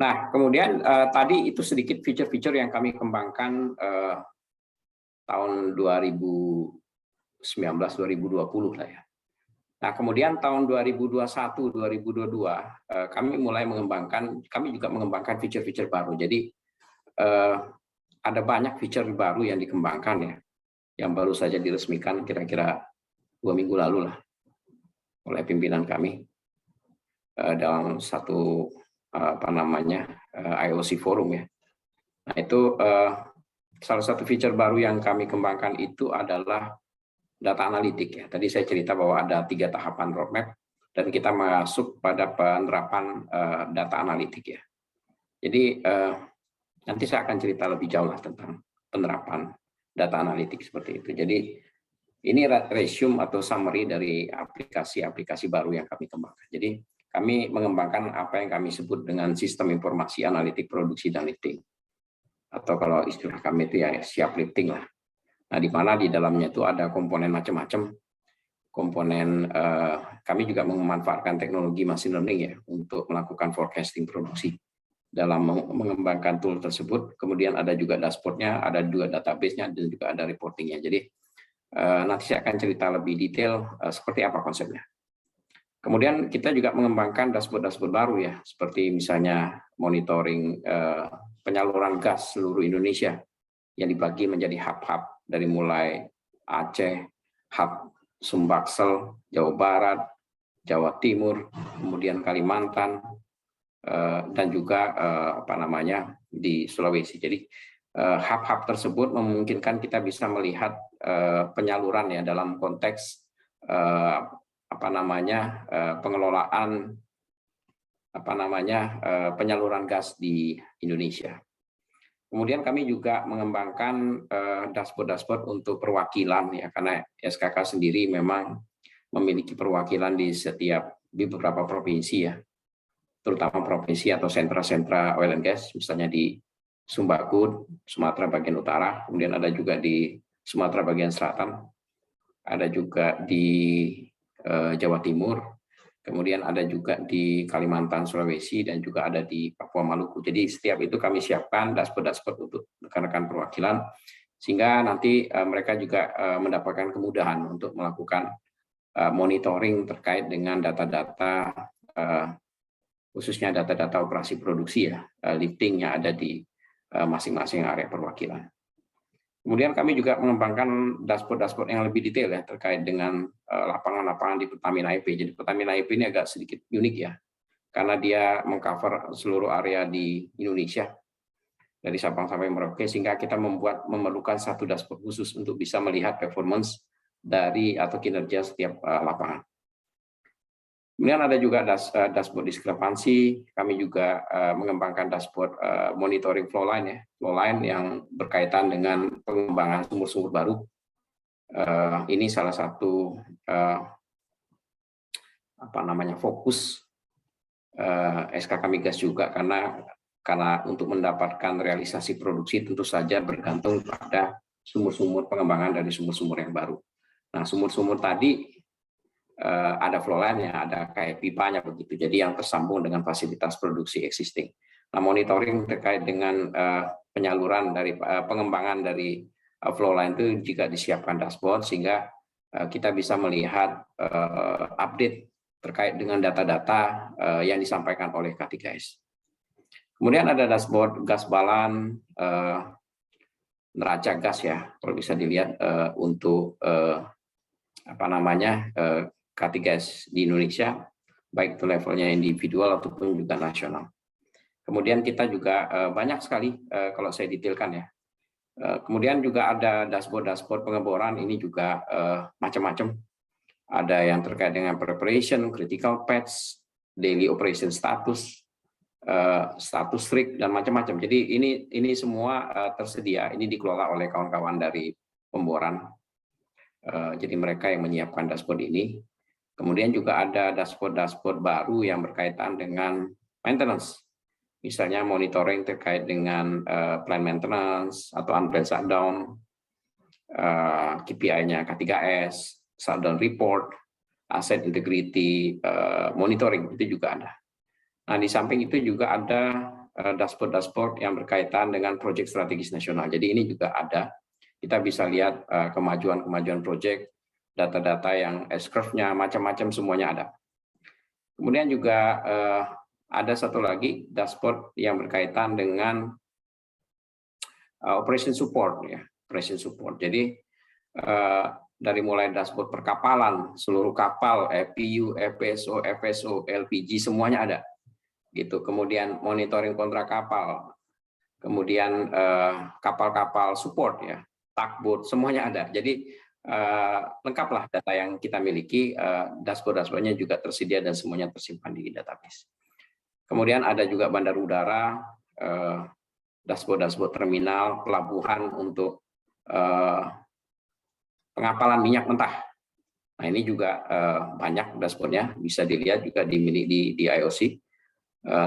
Nah, kemudian tadi itu sedikit feature-feature yang kami kembangkan tahun 2019-2020 lah ya. Nah, kemudian tahun 2021-2022 kami mulai kami juga mengembangkan feature-feature baru. Jadi ada banyak feature baru yang dikembangkan ya, yang baru saja diresmikan kira-kira 2 minggu lalu lah oleh pimpinan kami dalam satu IOC forum ya. Nah, itu salah satu feature baru yang kami kembangkan itu adalah data analitik ya. Tadi saya cerita bahwa ada 3 tahapan roadmap dan kita masuk pada penerapan data analitik ya. Jadi nanti saya akan cerita lebih jauh lah tentang penerapan data analitik seperti itu. Jadi ini resume atau summary dari aplikasi-aplikasi baru yang kami kembangkan. Jadi kami mengembangkan apa yang kami sebut dengan sistem informasi analitik produksi dan lifting. Atau kalau istilah kami itu ya siap lifting lah. Nah, di mana di dalamnya itu ada komponen macam-macam. Komponen kami juga memanfaatkan teknologi machine learning ya untuk melakukan forecasting produksi. Dalam mengembangkan tool tersebut, kemudian ada juga dashboard-nya, ada juga database-nya, dan juga ada reporting-nya. Jadi nanti saya akan cerita lebih detail seperti apa konsepnya. Kemudian kita juga mengembangkan dashboard-dashboard baru ya, seperti misalnya monitoring penyaluran gas seluruh Indonesia yang dibagi menjadi hub-hub dari mulai Aceh, hub Sumbaksel, Jawa Barat, Jawa Timur, kemudian Kalimantan, dan juga di Sulawesi. Jadi hub-hub tersebut memungkinkan kita bisa melihat penyaluran ya dalam konteks pengelolaan penyaluran gas di Indonesia. Kemudian kami juga mengembangkan dashboard-dashboard untuk perwakilan ya, karena SKK sendiri memang memiliki perwakilan di beberapa provinsi ya, terutama provinsi atau sentra-sentra oil and gas, misalnya di Sumbakud, Sumatera bagian utara, kemudian ada juga di Sumatera bagian selatan, ada juga di Jawa Timur, kemudian ada juga di Kalimantan, Sulawesi, dan juga ada di Papua Maluku. Jadi setiap itu kami siapkan dashboard-dashboard untuk rekan-rekan perwakilan, sehingga nanti mereka juga mendapatkan kemudahan untuk melakukan monitoring terkait dengan data-data, khususnya data-data operasi produksi ya, lifting yang ada di masing-masing area perwakilan. Kemudian kami juga mengembangkan dashboard-dashboard yang lebih detail ya terkait dengan lapangan-lapangan di Pertamina EP. Jadi Pertamina EP ini agak sedikit unik ya, karena dia mengcover seluruh area di Indonesia dari Sabang sampai Merauke, sehingga kita memerlukan satu dashboard khusus untuk bisa melihat performance dari atau kinerja setiap lapangan. Kemudian ada juga dashboard diskrepansi. Kami juga mengembangkan dashboard monitoring flow line ya, flow line yang berkaitan dengan pengembangan sumur-sumur baru. Ini salah satu fokus SKK Migas juga, karena untuk mendapatkan realisasi produksi tentu saja bergantung pada sumur-sumur pengembangan dari sumur-sumur yang baru. Nah, sumur-sumur tadi ada flow line-nya, ada kayak pipanya begitu. Jadi yang tersambung dengan fasilitas produksi existing. Nah, monitoring terkait dengan penyaluran dari pengembangan dari flow line itu jika disiapkan dashboard sehingga kita bisa melihat update terkait dengan data-data yang disampaikan oleh K3S. Kemudian ada dashboard gas balan, neraca gas ya, kalau bisa dilihat untuk K3S di Indonesia, baik itu levelnya individual ataupun juga nasional. Kemudian kita juga banyak sekali kalau saya detailkan ya. Kemudian juga ada dashboard pengeboran, ini juga macam-macam. Ada yang terkait dengan preparation, critical paths, daily operation status, status rig, dan macam-macam. Jadi ini semua tersedia, ini dikelola oleh kawan-kawan dari pemboran. Jadi mereka yang menyiapkan dashboard ini. Kemudian juga ada dashboard baru yang berkaitan dengan maintenance. Misalnya monitoring terkait dengan plan maintenance atau unplanned shutdown, KPI-nya K3S, shutdown report, asset integrity, monitoring, itu juga ada. Nah, di samping itu juga ada dashboard yang berkaitan dengan proyek strategis nasional. Jadi ini juga ada. Kita bisa lihat kemajuan proyek, data-data yang S-curve-nya, macam-macam semuanya ada. Kemudian juga ada satu lagi dashboard yang berkaitan dengan operation support ya, operation support. Jadi dari mulai dashboard perkapalan, seluruh kapal, FPU, FPSO, FSO, LPG semuanya ada. Gitu. Kemudian monitoring kontrak kapal. Kemudian kapal-kapal support ya, tugboat semuanya ada. Jadi lengkaplah data yang kita miliki, dashboard-dashboardnya juga tersedia dan semuanya tersimpan di database. Kemudian ada juga bandar udara, dashboard terminal, pelabuhan untuk pengapalan minyak mentah. Nah ini juga banyak dashboardnya, bisa dilihat juga di IOC.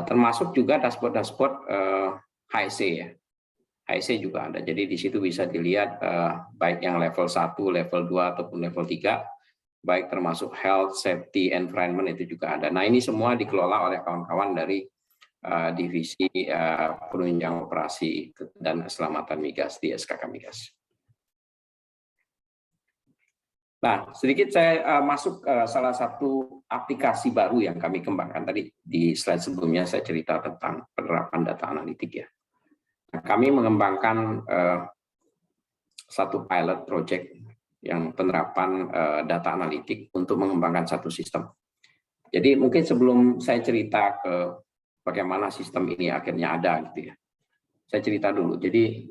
Termasuk juga dashboard HSE ya. HSE juga ada. Jadi di situ bisa dilihat baik yang level 1, level 2 ataupun level 3. Baik termasuk health, safety, environment itu juga ada. Nah ini semua dikelola oleh kawan-kawan dari divisi penunjang operasi dan keselamatan migas di SKK Migas. Nah sedikit saya masuk salah satu aplikasi baru yang kami kembangkan. Tadi di slide sebelumnya saya cerita tentang penerapan data analitik ya. Nah, kami mengembangkan satu pilot project yang penerapan data analitik untuk mengembangkan satu sistem. Jadi mungkin sebelum saya cerita ke bagaimana sistem ini akhirnya ada gitu ya. Saya cerita dulu. Jadi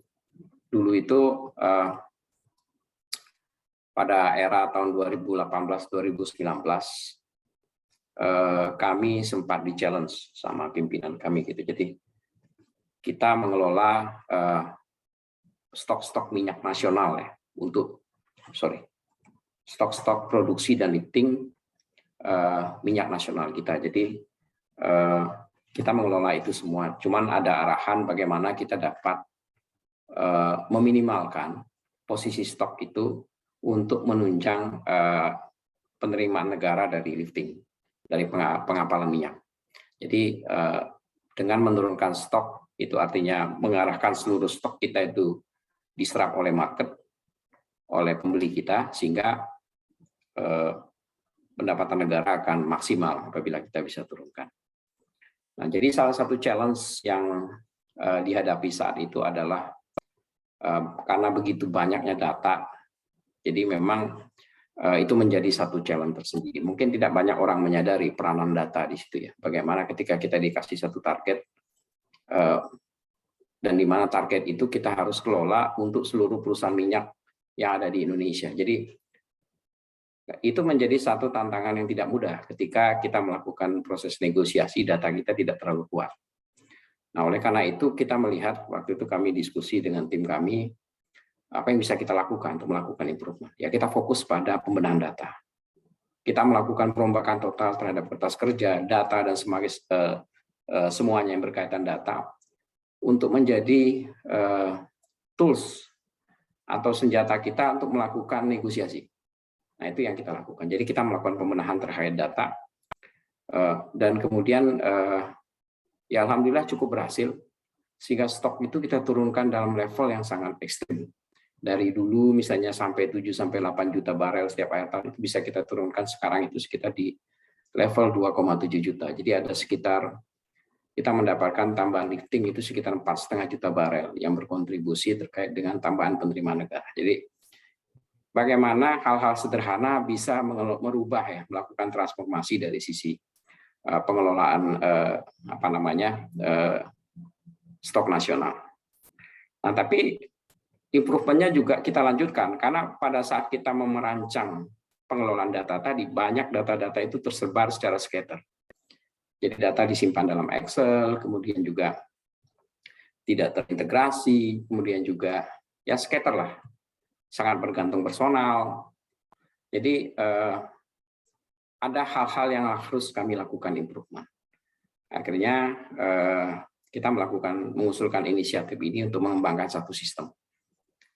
dulu itu pada era tahun 2018-2019 kami sempat di-challenge sama pimpinan kami gitu. Jadi kita mengelola stok-stok minyak nasional ya untuk stok produksi dan lifting minyak nasional kita. Jadi kita mengelola itu semua. Cuman ada arahan bagaimana kita dapat meminimalkan posisi stok itu untuk menunjang penerimaan negara dari lifting, dari pengapalan minyak. Jadi dengan menurunkan stok itu artinya mengarahkan seluruh stok kita itu diserap oleh market, oleh pembeli kita, sehingga pendapatan negara akan maksimal apabila kita bisa turunkan. Nah, jadi salah satu challenge yang dihadapi saat itu adalah karena begitu banyaknya data, jadi memang itu menjadi satu challenge tersendiri. Mungkin tidak banyak orang menyadari peranan data di situ ya. Bagaimana ketika kita dikasih satu target dan di mana target itu kita harus kelola untuk seluruh perusahaan minyak yang ada di Indonesia. Jadi itu menjadi satu tantangan yang tidak mudah ketika kita melakukan proses negosiasi, data kita tidak terlalu kuat. Nah, oleh karena itu kita melihat waktu itu kami diskusi dengan tim kami, apa yang bisa kita lakukan untuk melakukan improvement. Ya kita fokus pada pembenahan data. Kita melakukan perombakan total terhadap kertas kerja, data dan semuanya yang berkaitan data untuk menjadi tools atau senjata kita untuk melakukan negosiasi. Nah itu yang kita lakukan. Jadi kita melakukan pembenahan terkait data dan kemudian ya alhamdulillah cukup berhasil sehingga stok itu kita turunkan dalam level yang sangat ekstrim. dari dulu misalnya sampai 7 sampai 8 juta barel setiap akhir tahun itu bisa kita turunkan sekarang itu sekitar di level 2,7 juta. Jadi ada sekitar kita mendapatkan tambahan lifting itu sekitar 4,5 juta barel yang berkontribusi terkait dengan tambahan penerimaan negara. Jadi bagaimana hal-hal sederhana bisa merubah ya, melakukan transformasi dari sisi pengelolaan stok nasional. Nah, tapi improve-nya juga kita lanjutkan karena pada saat kita merancang pengelolaan data tadi, banyak data-data itu tersebar secara scatter. Jadi data disimpan dalam Excel, kemudian juga tidak terintegrasi, kemudian juga ya scatter lah, sangat bergantung personal. Jadi ada hal-hal yang harus kami lakukan improvement. Akhirnya kita mengusulkan inisiatif ini untuk mengembangkan satu sistem.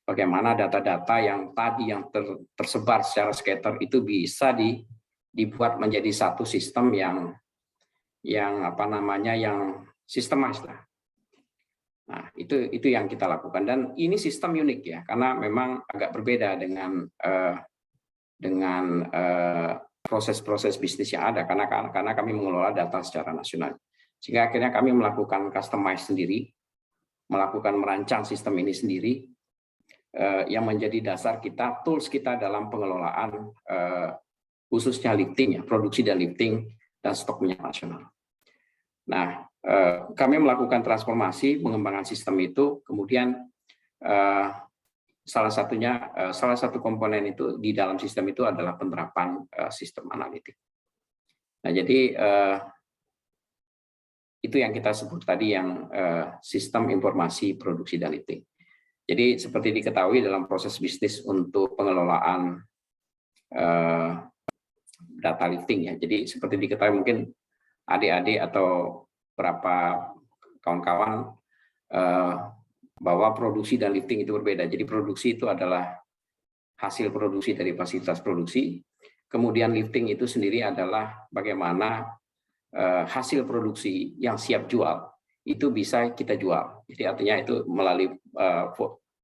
Bagaimana data-data yang tadi yang tersebar secara scatter itu bisa dibuat menjadi satu sistem yang sistematis lah. Nah, itu yang kita lakukan dan ini sistem unik ya karena memang agak berbeda dengan proses-proses bisnis yang ada karena kami mengelola data secara nasional. Sehingga akhirnya kami melakukan customize sendiri, merancang sistem ini sendiri yang menjadi dasar kita, tools kita dalam pengelolaan khususnya lifting ya, produksi dan lifting dan stok minyak nasional. Nah, kami melakukan transformasi, mengembangkan sistem itu, kemudian salah satu komponen itu di dalam sistem itu adalah penerapan sistem analitik. Nah, jadi itu yang kita sebut tadi yang sistem informasi produksi dan lifting. Jadi seperti diketahui dalam proses bisnis untuk pengelolaan data lifting ya. Jadi seperti diketahui mungkin adik-adik atau beberapa kawan-kawan bahwa produksi dan lifting itu berbeda. Jadi produksi itu adalah hasil produksi dari fasilitas produksi. Kemudian lifting itu sendiri adalah bagaimana hasil produksi yang siap jual itu bisa kita jual. Jadi artinya itu melalui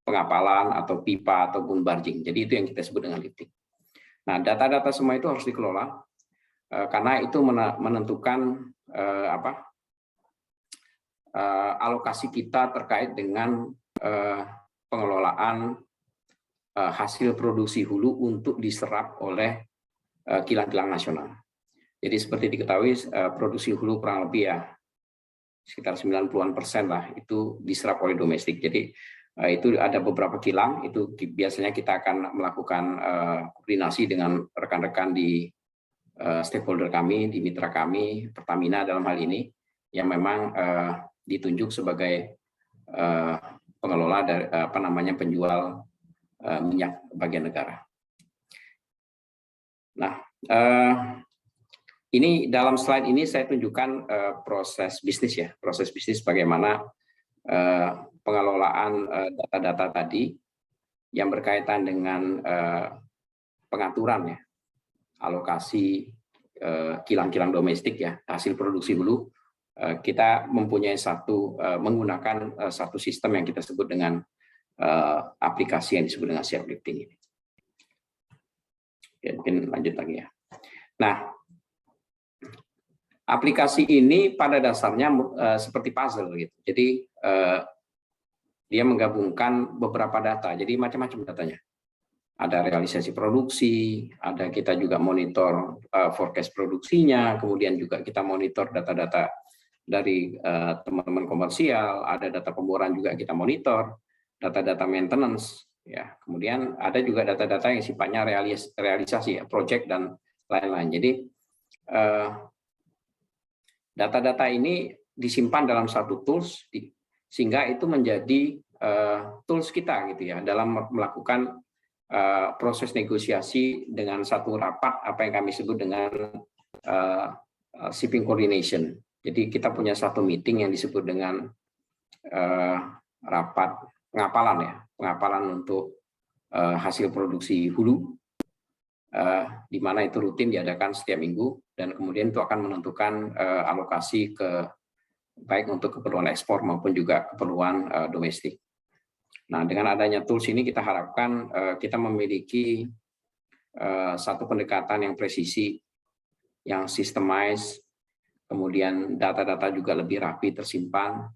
pengapalan atau pipa ataupun barging. Jadi itu yang kita sebut dengan lifting. Nah, data-data semua itu harus dikelola karena itu menentukan alokasi kita terkait dengan pengelolaan hasil produksi hulu untuk diserap oleh kilang-kilang nasional. Jadi seperti diketahui produksi hulu kurang lebih ya sekitar 90% lah itu diserap oleh domestik. Jadi itu ada beberapa kilang itu biasanya kita akan melakukan koordinasi dengan rekan-rekan di stakeholder kami, di mitra kami, Pertamina dalam hal ini yang memang ditunjuk sebagai pengelola dari penjual minyak bagian negara. Nah, ini dalam slide ini saya tunjukkan proses bisnis ya, proses bisnis bagaimana pengelolaan data-data tadi yang berkaitan dengan pengaturan ya, alokasi kilang-kilang domestik ya, hasil produksi hulu. Kita mempunyai menggunakan satu sistem yang kita sebut dengan aplikasi yang disebut dengan Siap Lifting ini. Oke, mungkin lanjut lagi ya. Nah, aplikasi ini pada dasarnya seperti puzzle gitu. Jadi dia menggabungkan beberapa data. Jadi macam-macam datanya. Ada realisasi produksi, ada kita juga monitor forecast produksinya, kemudian juga kita monitor data-data dari teman-teman komersial, ada data pemboran juga kita monitor, data-data maintenance, ya. Kemudian ada juga data-data yang sifatnya realisasi, ya, project dan lain-lain. Jadi data-data ini disimpan dalam satu tools, sehingga itu menjadi tools kita gitu ya dalam melakukan proses negosiasi dengan satu rapat apa yang kami sebut dengan shipping coordination. Jadi kita punya satu meeting yang disebut dengan rapat pengapalan ya, pengapalan untuk hasil produksi hulu, di mana itu rutin diadakan setiap minggu dan kemudian itu akan menentukan alokasi baik untuk keperluan ekspor maupun juga keperluan domestik. Nah, dengan adanya tools ini kita harapkan kita memiliki satu pendekatan yang presisi, yang sistemized, kemudian data-data juga lebih rapi tersimpan,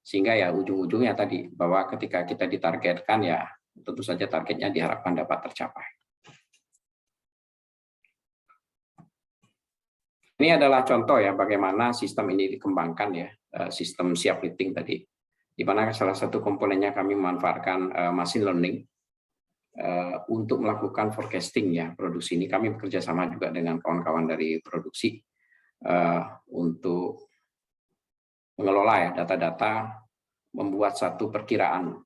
sehingga ya ujung-ujungnya tadi bahwa ketika kita ditargetkan ya tentu saja targetnya diharapkan dapat tercapai. Ini adalah contoh ya bagaimana sistem ini dikembangkan ya, sistem siap lifting tadi, di mana salah satu komponennya kami memanfaatkan machine learning untuk melakukan forecasting ya produksi ini. Kami bekerja sama juga dengan kawan-kawan dari produksi untuk mengelola ya data-data, membuat satu perkiraan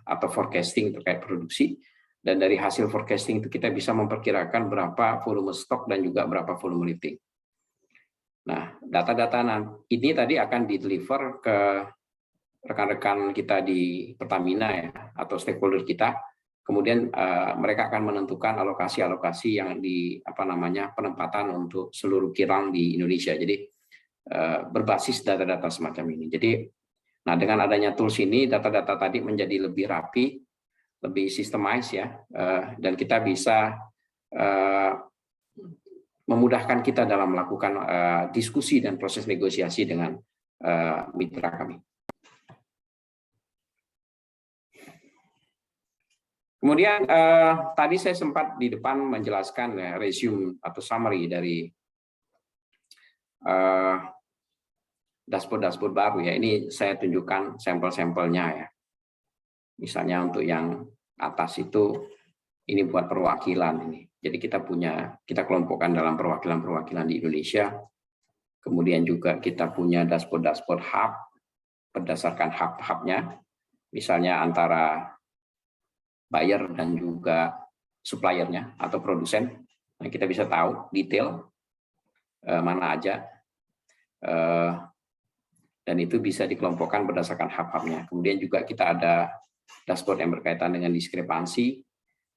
atau forecasting terkait produksi. Dan dari hasil forecasting itu kita bisa memperkirakan berapa volume stok dan juga berapa volume lifting. Nah, data-data ini tadi akan di-deliver ke rekan-rekan kita di Pertamina ya, atau stakeholder kita. Kemudian mereka akan menentukan alokasi-alokasi yang penempatan untuk seluruh kilang di Indonesia. Jadi berbasis data-data semacam ini. Jadi, nah dengan adanya tools ini, data-data tadi menjadi lebih rapi, lebih sistemized ya, dan kita bisa memudahkan kita dalam melakukan diskusi dan proses negosiasi dengan mitra kami. Kemudian tadi saya sempat di depan menjelaskan ya, resume atau summary dari dashboard baru ya. Ini saya tunjukkan sampel-sampelnya ya. Misalnya untuk yang atas itu ini buat perwakilan ini. Jadi kita kelompokkan dalam perwakilan-perwakilan di Indonesia. Kemudian juga kita punya dashboard hub berdasarkan hub-hubnya. Misalnya antara buyer dan juga suppliernya atau produsen. Nah, kita bisa tahu detail mana aja. Dan itu bisa dikelompokkan berdasarkan hub-hubnya. Kemudian juga kita ada dashboard yang berkaitan dengan diskrepansi,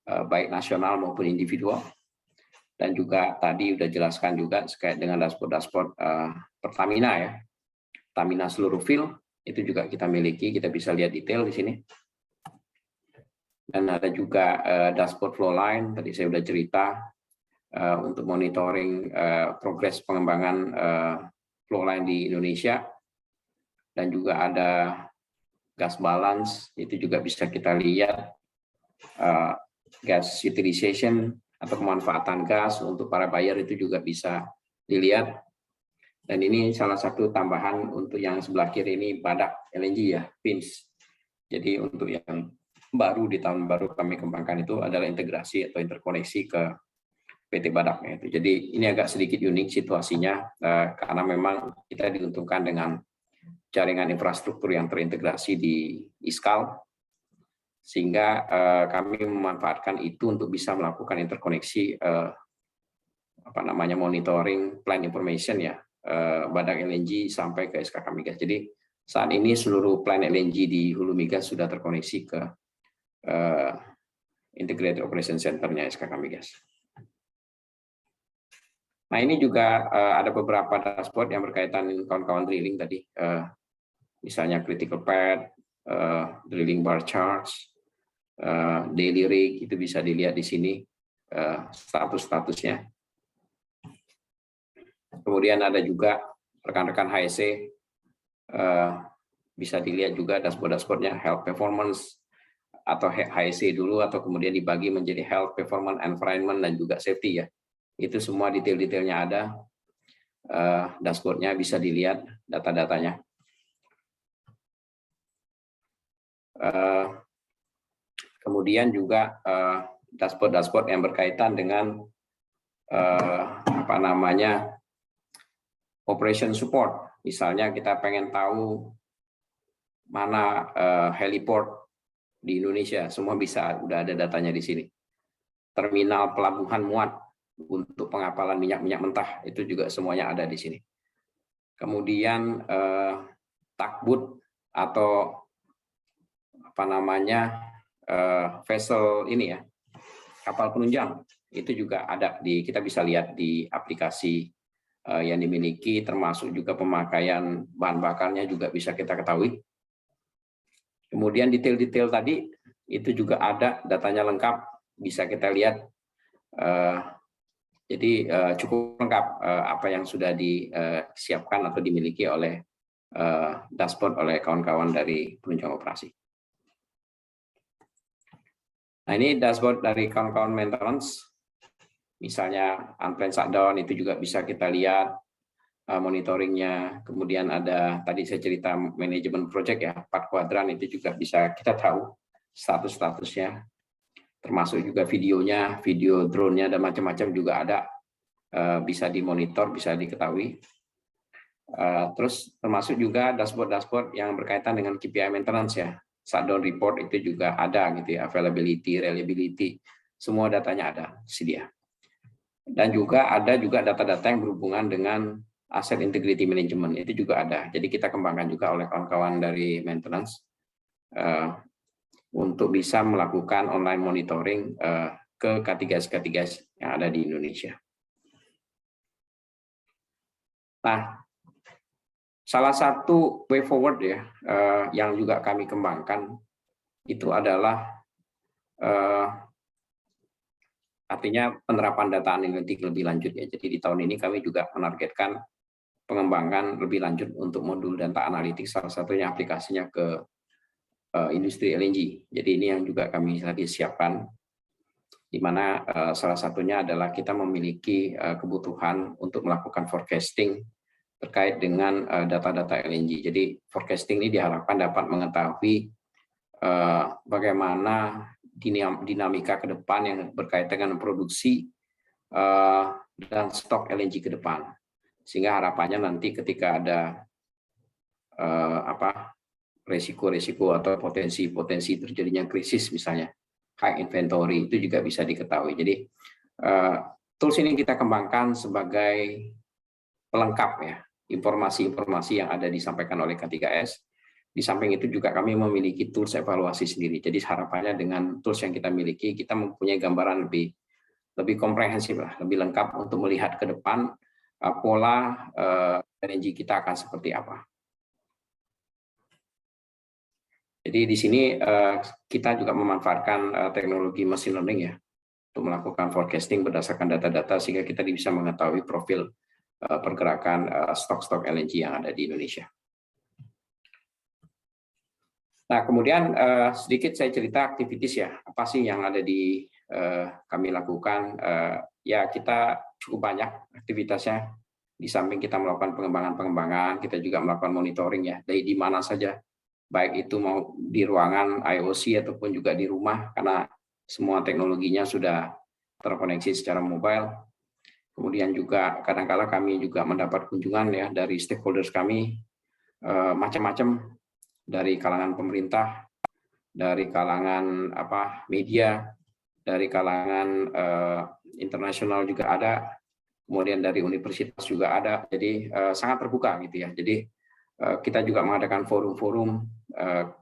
baik nasional maupun individual. Dan juga tadi sudah jelaskan juga terkait dengan dashboard Pertamina ya. Pertamina seluruh field, itu juga kita miliki, kita bisa lihat detail di sini. Dan ada juga dashboard flow line, tadi saya sudah cerita, untuk monitoring progres pengembangan flow line di Indonesia. Dan juga ada gas balance, itu juga bisa kita lihat gas utilization atau pemanfaatan gas untuk para buyer itu juga bisa dilihat. Dan ini salah satu tambahan untuk yang sebelah kiri ini Badak LNG ya, PINS. Jadi untuk yang baru di tahun baru kami kembangkan itu adalah integrasi atau interkoneksi ke PT Badak. Jadi ini agak sedikit unik situasinya karena memang kita diuntungkan dengan jaringan infrastruktur yang terintegrasi di ISKAL, sehingga kami memanfaatkan itu untuk bisa melakukan interkoneksi monitoring plan information ya, Badak LNG sampai ke SKK Migas. Jadi saat ini seluruh plan LNG di Hulu Migas sudah terkoneksi ke Integrated Operation Center-nya SKK Migas. Nah, ini juga ada beberapa dashboard yang berkaitan dengan kawan-kawan drilling tadi. Misalnya critical path, drilling bar charts, daily rig, itu bisa dilihat di sini status-statusnya. Kemudian ada juga rekan-rekan HSE, bisa dilihat juga dashboard-dashboardnya, health performance atau HSE dulu, atau kemudian dibagi menjadi health, performance, environment, dan juga safety ya. Itu semua detail-detailnya ada, dashboardnya bisa dilihat data-datanya. Kemudian juga dashboard yang berkaitan dengan operation support. Misalnya kita pengen tahu mana heliport di Indonesia, semua bisa, udah ada datanya di sini. Terminal pelabuhan muat untuk pengapalan minyak mentah, itu juga semuanya ada di sini. Kemudian takbut atau vessel ini ya, kapal penunjang, itu juga ada kita bisa lihat di aplikasi yang dimiliki, termasuk juga pemakaian bahan bakarnya juga bisa kita ketahui. Kemudian detail-detail tadi itu juga ada, datanya lengkap, bisa kita lihat. Jadi cukup lengkap apa yang sudah disiapkan atau dimiliki oleh dashboard oleh kawan-kawan dari penunjang operasi. Nah, ini dashboard dari kawan-kawan maintenance. Misalnya unplanned shutdown itu juga bisa kita lihat monitoringnya. Kemudian ada tadi saya cerita manajemen project ya, 4 kuadran itu juga bisa kita tahu status-statusnya. Termasuk juga videonya, video drone-nya dan macam-macam juga ada, bisa dimonitor, bisa diketahui. Terus termasuk juga dashboard-dashboard yang berkaitan dengan KPI maintenance ya, shutdown report itu juga ada gitu ya, availability, reliability, semua datanya ada, sedia. Dan juga ada juga data-data yang berhubungan dengan asset integrity management, itu juga ada. Jadi kita kembangkan juga oleh kawan-kawan dari maintenance untuk bisa melakukan online monitoring ke K3S yang ada di Indonesia. Nah, salah satu way forward ya yang juga kami kembangkan itu adalah artinya penerapan data analitik lebih lanjut ya. Jadi di tahun ini kami juga menargetkan pengembangan lebih lanjut untuk modul data analitik, salah satunya aplikasinya ke industri LNG. Jadi ini yang juga kami tadi siapkan, di mana salah satunya adalah kita memiliki kebutuhan untuk melakukan forecasting terkait dengan data-data LNG. Jadi forecasting ini diharapkan dapat mengetahui bagaimana dinamika ke depan yang berkaitan dengan produksi dan stok LNG ke depan. Sehingga harapannya nanti ketika ada resiko-resiko atau potensi terjadinya krisis misalnya high inventory itu juga bisa diketahui. Jadi tools ini kita kembangkan sebagai pelengkap ya informasi-informasi yang ada disampaikan oleh K3S. Di samping itu juga kami memiliki tools evaluasi sendiri. Jadi harapannya dengan tools yang kita miliki kita mempunyai gambaran lebih komprehensif lah, lebih lengkap untuk melihat ke depan pola LNG kita akan seperti apa. Jadi di sini kita juga memanfaatkan teknologi machine learning ya untuk melakukan forecasting berdasarkan data-data sehingga kita bisa mengetahui profil pergerakan stok-stok LNG yang ada di Indonesia. Nah, kemudian sedikit saya cerita aktivitas ya, apa sih yang ada di kami lakukan. Ya kita cukup banyak aktivitasnya. Di samping kita melakukan pengembangan, kita juga melakukan monitoring ya, dari di mana saja. Baik itu mau di ruangan IOC ataupun juga di rumah, karena semua teknologinya sudah terkoneksi secara mobile. Kemudian juga kadang-kala kami juga mendapat kunjungan ya dari stakeholders kami, macam-macam, dari kalangan pemerintah, dari kalangan media, dari kalangan internasional juga ada, kemudian dari universitas juga ada. Jadi sangat terbuka gitu ya. Jadi kita juga mengadakan forum-forum,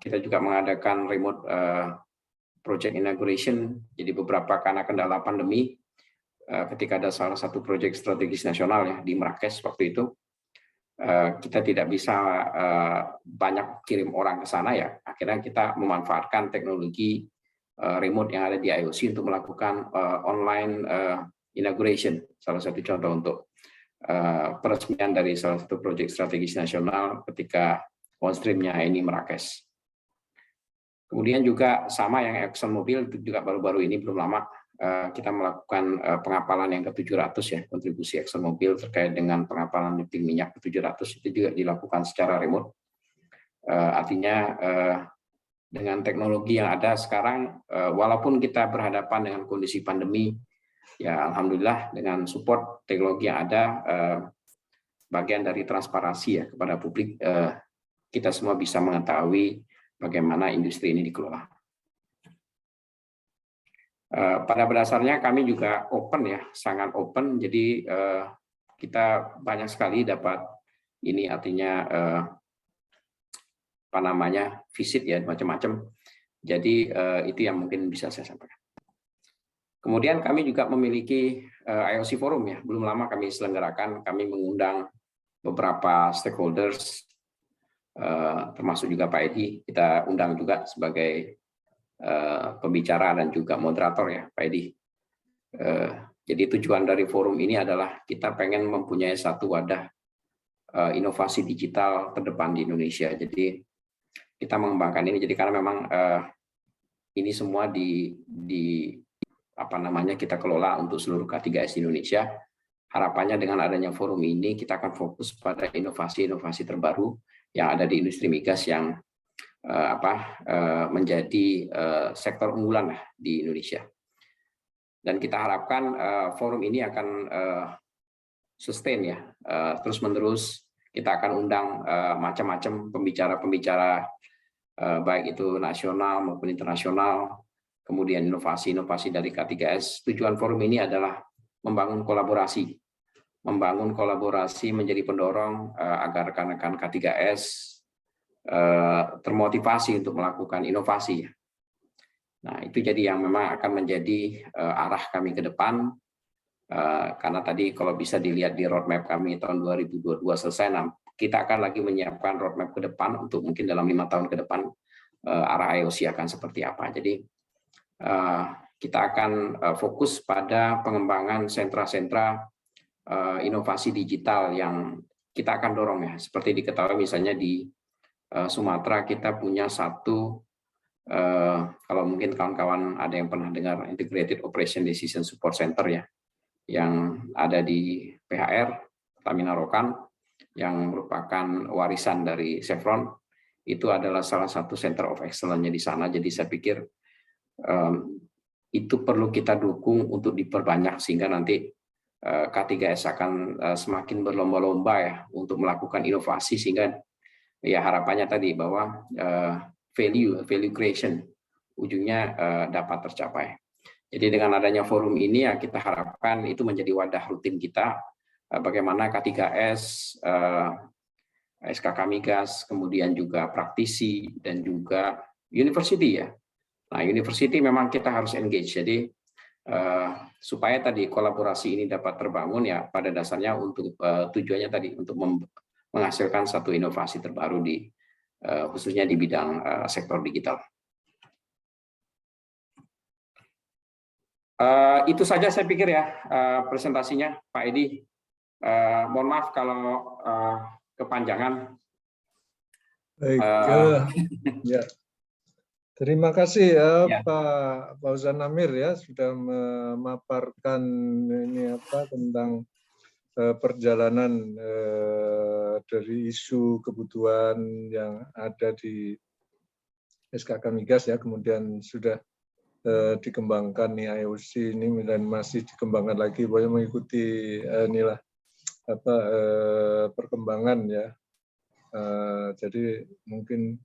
kita juga mengadakan remote project inauguration. Jadi beberapa karena kendala pandemi, ketika ada salah satu proyek strategis nasional ya di Marrakesh waktu itu, kita tidak bisa banyak kirim orang ke sana ya. Akhirnya kita memanfaatkan teknologi remote yang ada di IOC untuk melakukan online inauguration. Salah satu contoh untuk peresmian dari salah satu proyek strategis nasional ketika on stream-nya ini Marrakesh. Kemudian juga sama yang ExxonMobil itu juga baru-baru ini belum lama kita melakukan pengapalan yang ke-700 ya, kontribusi ExxonMobil terkait dengan pengapalan lifting minyak ke-700 itu juga dilakukan secara remote. Artinya dengan teknologi yang ada sekarang, walaupun kita berhadapan dengan kondisi pandemi, ya alhamdulillah dengan support teknologi yang ada, bagian dari transparansi ya kepada publik, kita semua bisa mengetahui bagaimana industri ini dikelola. Pada dasarnya kami juga open ya, sangat open. Jadi kita banyak sekali dapat ini artinya visit ya macam-macam. Jadi itu yang mungkin bisa saya sampaikan. Kemudian kami juga memiliki IOC Forum ya. Belum lama kami selenggarakan, kami mengundang beberapa stakeholders termasuk juga Pak Edi, kita undang juga sebagai pembicara dan juga moderator ya Pak Edi. Jadi tujuan dari forum ini adalah kita pengen mempunyai satu wadah inovasi digital terdepan di Indonesia. Jadi kita mengembangkan ini. Jadi karena memang ini semua kita kelola untuk seluruh K3S di Indonesia. Harapannya dengan adanya forum ini kita akan fokus pada inovasi-inovasi terbaru yang ada di industri migas yang menjadi sektor unggulan lah di Indonesia. Dan kita harapkan forum ini akan sustain ya, terus-menerus. Kita akan undang macam-macam pembicara-pembicara baik itu nasional maupun internasional, kemudian inovasi-inovasi dari K3S. Tujuan forum ini adalah membangun kolaborasi menjadi pendorong agar rekan-rekan K3S termotivasi untuk melakukan inovasi. Nah, itu jadi yang memang akan menjadi arah kami ke depan, karena tadi kalau bisa dilihat di roadmap kami tahun 2022 selesai, kita akan lagi menyiapkan roadmap ke depan untuk mungkin dalam 5 tahun ke depan arah IOC akan seperti apa. Jadi kita akan fokus pada pengembangan sentra-sentra inovasi digital yang kita akan dorong ya. Seperti diketahui misalnya di Sumatera kita punya satu, kalau mungkin kawan-kawan ada yang pernah dengar, Integrated Operation Decision Support Center ya, yang ada di PHR, Pertamina Rokan, yang merupakan warisan dari Chevron. Itu adalah salah satu Center of Excellence-nya di sana. Jadi saya pikir itu perlu kita dukung untuk diperbanyak sehingga nanti K3S akan semakin berlomba-lomba ya untuk melakukan inovasi, sehingga ya harapannya tadi bahwa value creation ujungnya dapat tercapai. Jadi dengan adanya forum ini ya kita harapkan itu menjadi wadah rutin kita, bagaimana K3S, SKK Migas, kemudian juga praktisi dan juga university ya. Nah, university memang kita harus engage. Jadi supaya tadi kolaborasi ini dapat terbangun ya pada dasarnya untuk tujuannya tadi untuk menghasilkan satu inovasi terbaru di khususnya di bidang sektor digital. Itu saja saya pikir ya presentasinya Pak Edi. Mohon maaf kalau kepanjangan. Baik, ya. Terima kasih ya, Pak Fauzan Amir ya sudah memaparkan ini tentang perjalanan dari isu kebutuhan yang ada di SKK Migas ya, kemudian sudah dikembangkan nih IOC ini dan masih dikembangkan lagi, boleh mengikuti inilah perkembangan ya. Jadi mungkin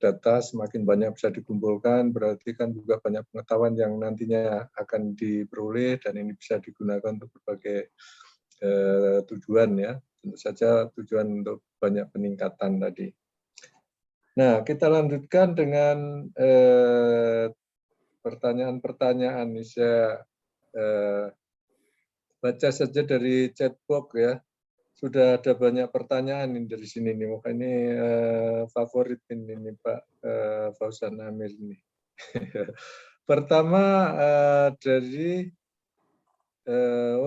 data semakin banyak bisa dikumpulkan, berarti kan juga banyak pengetahuan yang nantinya akan diperoleh dan ini bisa digunakan untuk berbagai tujuan ya, tentu saja tujuan untuk banyak peningkatan tadi. Nah, kita lanjutkan dengan pertanyaan-pertanyaan. Saya baca saja dari chatbox ya. Sudah ada banyak pertanyaan ini dari sini nih, makanya ini favorit ini Pak Fauzan Amir ini. Pertama dari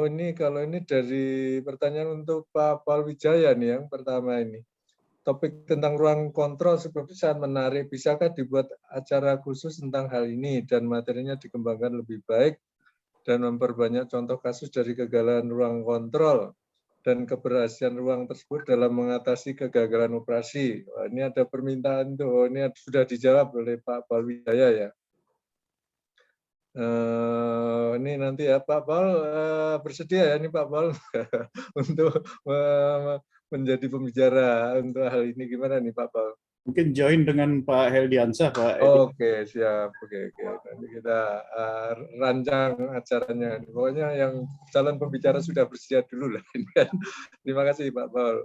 ini kalau ini dari pertanyaan untuk Pak Palwijaya nih yang pertama ini. Topik tentang ruang kontrol seperti sangat menarik. Bisakah dibuat acara khusus tentang hal ini dan materinya dikembangkan lebih baik dan memperbanyak contoh kasus dari kegagalan ruang kontrol dan keberhasilan ruang tersebut dalam mengatasi kegagalan operasi. Wah, ini ada permintaan tuh, ini sudah dijawab oleh Pak Palwijaya ya. Ini nanti ya Pak Paul bersedia ya ini Pak Paul untuk menjadi pembicara untuk hal ini, gimana nih Pak Paul? Mungkin join dengan Pak Heldiansah, Pak Edi. Oke, siap. Oke. Nanti kita rancang acaranya. Pokoknya yang calon pembicara sudah bersedia dulu lah. Terima kasih Pak Paul.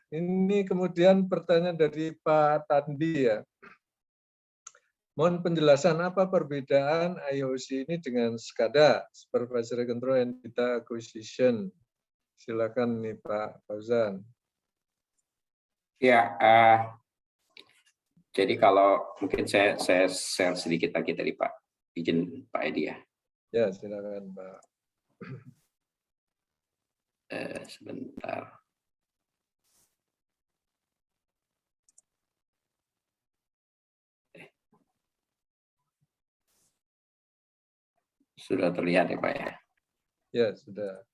Ini kemudian pertanyaan dari Pak Tandi ya. Mohon penjelasan apa perbedaan IOC ini dengan SCADA, Supervisory Control and Data Acquisition. Silakan nih Pak Fauzan. Ya, jadi kalau mungkin saya share sedikit lagi tadi Pak, izin Pak Edi ya. Ya, silakan Pak. Sebentar. Sudah terlihat ya Pak ya? Ya, sudah.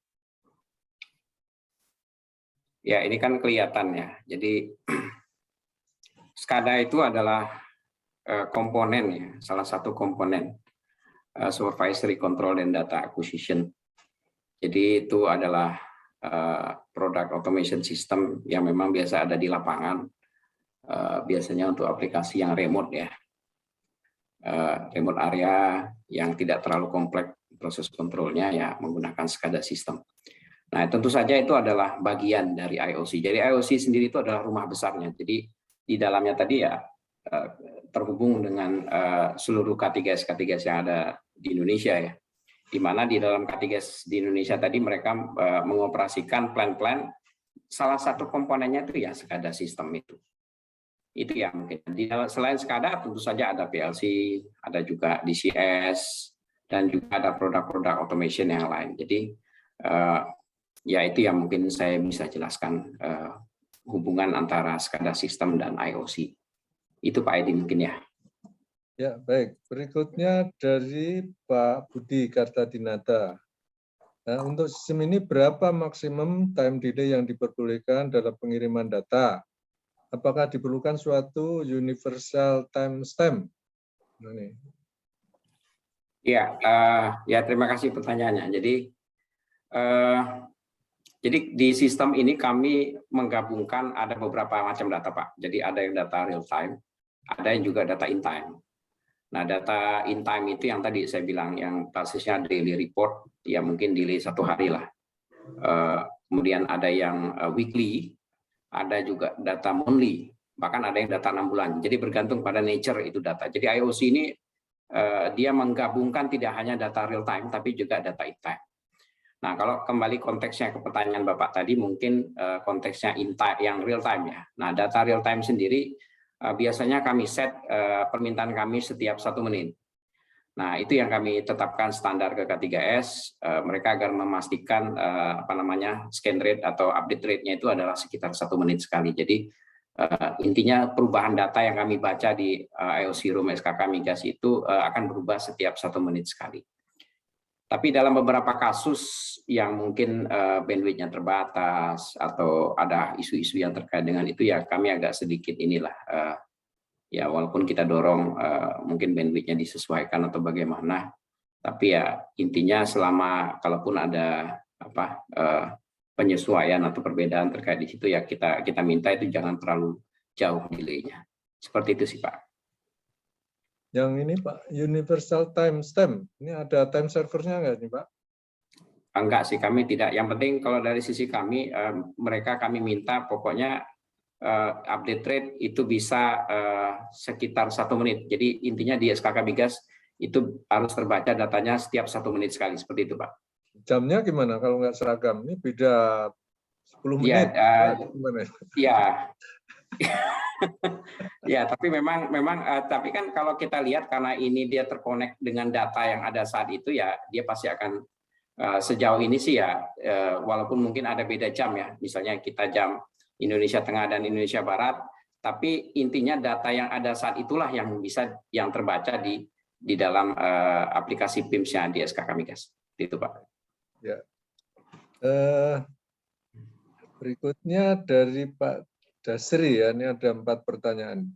Ya, ini kan kelihatan ya. Jadi SCADA itu adalah komponen ya, salah satu komponen supervisory control dan data acquisition. Jadi itu adalah product automation system yang memang biasa ada di lapangan, biasanya untuk aplikasi yang remote ya, remote area yang tidak terlalu kompleks proses kontrolnya ya menggunakan SCADA system. Nah tentu saja itu adalah bagian dari IOC. Jadi IOC sendiri itu adalah rumah besarnya. Jadi di dalamnya tadi ya terhubung dengan seluruh K3S yang ada di Indonesia ya. Di mana di dalam K3S di Indonesia tadi mereka mengoperasikan plan-plan, salah satu komponennya itu ya SCADA system itu. Itu ya mungkin. Selain SCADA tentu saja ada PLC, ada juga DCS, dan juga ada produk-produk automation yang lain. Jadi ya itu yang mungkin saya bisa jelaskan hubungan antara SCADA system dan IOC. Itu Pak Edi mungkin ya. Ya, baik. Berikutnya dari Pak Budi Kartadinata. Nah, untuk sistem ini berapa maksimum time delay yang diperbolehkan dalam pengiriman data? Apakah diperlukan suatu universal timestamp? Ini. Ya, ya terima kasih pertanyaannya. Jadi di sistem ini kami menggabungkan ada beberapa macam data Pak. Jadi ada yang data real time, ada yang juga data in time. Nah data in time itu yang tadi saya bilang yang basisnya daily report, ya mungkin delay 1 hari lah. Kemudian ada yang weekly, ada juga data monthly, bahkan ada yang data 6 bulan. Jadi bergantung pada nature itu data. Jadi IOC ini dia menggabungkan tidak hanya data real time, tapi juga data in time. Nah, kalau kembali konteksnya ke pertanyaan Bapak tadi, mungkin konteksnya yang real time ya. Nah, data real time sendiri biasanya kami set permintaan kami setiap 1 menit. Nah, itu yang kami tetapkan standar ke K3S. Mereka agar memastikan scan rate atau update rate-nya itu adalah sekitar 1 menit sekali. Jadi intinya perubahan data yang kami baca di IOC Room SKK Migas itu akan berubah setiap 1 menit sekali. Tapi dalam beberapa kasus yang mungkin bandwidth-nya terbatas atau ada isu-isu yang terkait dengan itu ya kami agak sedikit inilah ya walaupun kita dorong mungkin bandwidth-nya disesuaikan atau bagaimana, tapi ya intinya selama kalaupun ada penyesuaian atau perbedaan terkait di situ ya kita minta itu jangan terlalu jauh delay-nya. Seperti itu sih Pak. Yang ini Pak, universal timestamp, ini ada time servernya nggak nih Pak? Enggak sih, kami tidak. Yang penting kalau dari sisi kami, kami minta pokoknya update rate itu bisa sekitar 1 menit. Jadi intinya di SKK Migas itu harus terbaca datanya setiap 1 menit sekali, seperti itu Pak. Jamnya gimana kalau nggak seragam? Ini beda 10 menit. Iya. Ya, tapi memang tapi kan kalau kita lihat karena ini dia terkonek dengan data yang ada saat itu ya dia pasti akan sejauh ini sih ya walaupun mungkin ada beda jam ya, misalnya kita jam Indonesia Tengah dan Indonesia Barat, tapi intinya data yang ada saat itulah yang terbaca di dalam aplikasi PIMS-nya di SKK Migas. Itu Pak. Ya. Berikutnya dari Pak Dasri ya, ini ada 4 pertanyaan.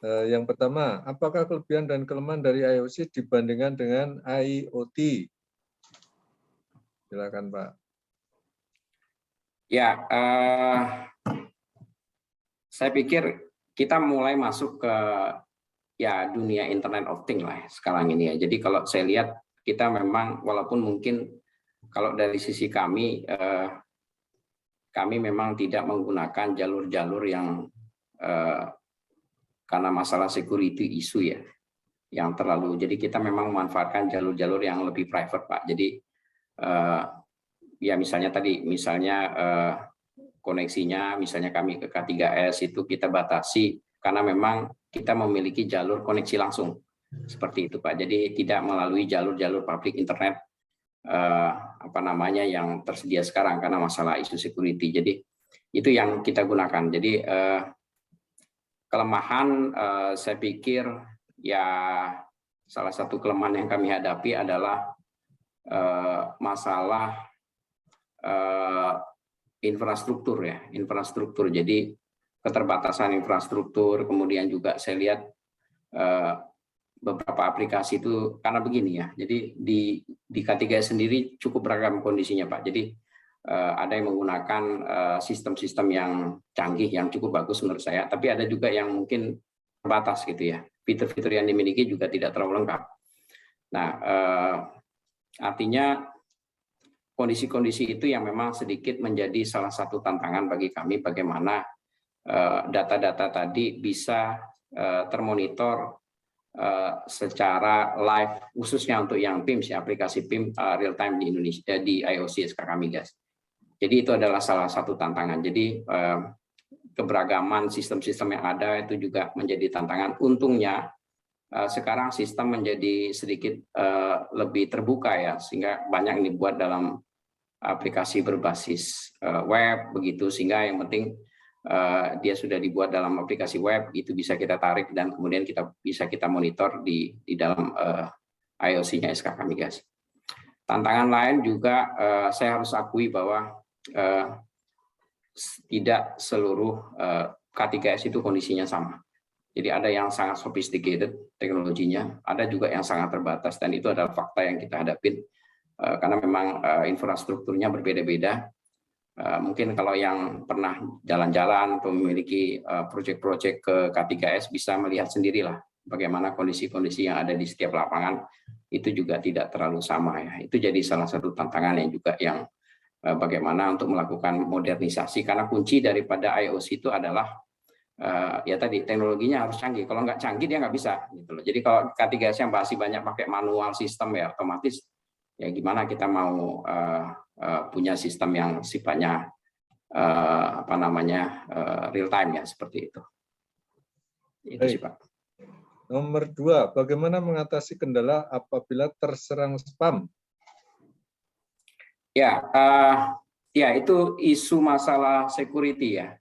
Yang pertama, apakah kelebihan dan kelemahan dari IOC dibandingkan dengan IoT? Silakan Pak. Ya, saya pikir kita mulai masuk ke ya dunia Internet of Things lah sekarang ini ya. Jadi kalau saya lihat kita memang walaupun mungkin kalau dari sisi kami memang tidak menggunakan jalur-jalur yang karena masalah security isu ya yang terlalu. Jadi kita memang memanfaatkan jalur-jalur yang lebih private Pak. Jadi ya misalnya koneksinya, misalnya kami ke K3S itu kita batasi karena memang kita memiliki jalur koneksi langsung seperti itu Pak. Jadi tidak melalui jalur-jalur public internet yang tersedia sekarang karena masalah isu security. Jadi itu yang kita gunakan. Jadi kelemahan saya pikir ya salah satu kelemahan yang kami hadapi adalah masalah infrastruktur ya, infrastruktur. Jadi keterbatasan infrastruktur, kemudian juga saya lihat beberapa aplikasi itu karena begini ya. Jadi di K3S sendiri cukup beragam kondisinya Pak. Jadi ada yang menggunakan sistem-sistem yang canggih yang cukup bagus menurut saya, tapi ada juga yang mungkin terbatas gitu ya. Fitur-fitur yang dimiliki juga tidak terlalu lengkap. Nah, artinya kondisi-kondisi itu yang memang sedikit menjadi salah satu tantangan bagi kami bagaimana data-data tadi bisa termonitor secara live, khususnya untuk yang PIMS, ya, aplikasi PIM real time di Indonesia, di IOC SK Kamigas. Jadi itu adalah salah satu tantangan. Jadi keberagaman sistem-sistem yang ada itu juga menjadi tantangan. Untungnya sekarang sistem menjadi sedikit lebih terbuka ya, sehingga banyak yang dibuat dalam aplikasi berbasis web begitu, sehingga yang penting dia sudah dibuat dalam aplikasi web, itu bisa kita tarik dan kemudian bisa kita monitor di dalam IOC-nya SK Kamigas. Tantangan lain juga saya harus akui bahwa tidak seluruh K3S itu kondisinya sama. Jadi ada yang sangat sophisticated teknologinya, ada juga yang sangat terbatas, dan itu adalah fakta yang kita hadapin karena memang infrastrukturnya berbeda-beda. Mungkin kalau yang pernah jalan-jalan atau memiliki proyek-proyek ke K3S bisa melihat sendirilah bagaimana kondisi-kondisi yang ada di setiap lapangan itu juga tidak terlalu sama ya. Itu jadi salah satu tantangan yang juga yang bagaimana untuk melakukan modernisasi, karena kunci daripada IOC itu adalah ya tadi teknologinya harus canggih. Kalau nggak canggih dia nggak bisa gitu loh. Jadi kalau K3S yang masih banyak pakai manual sistem ya otomatis ya gimana kita mau punya sistem yang sifatnya real time ya seperti itu. Itu sih Pak. Nomor 2, bagaimana mengatasi kendala apabila terserang spam? Ya, ya itu isu masalah security ya.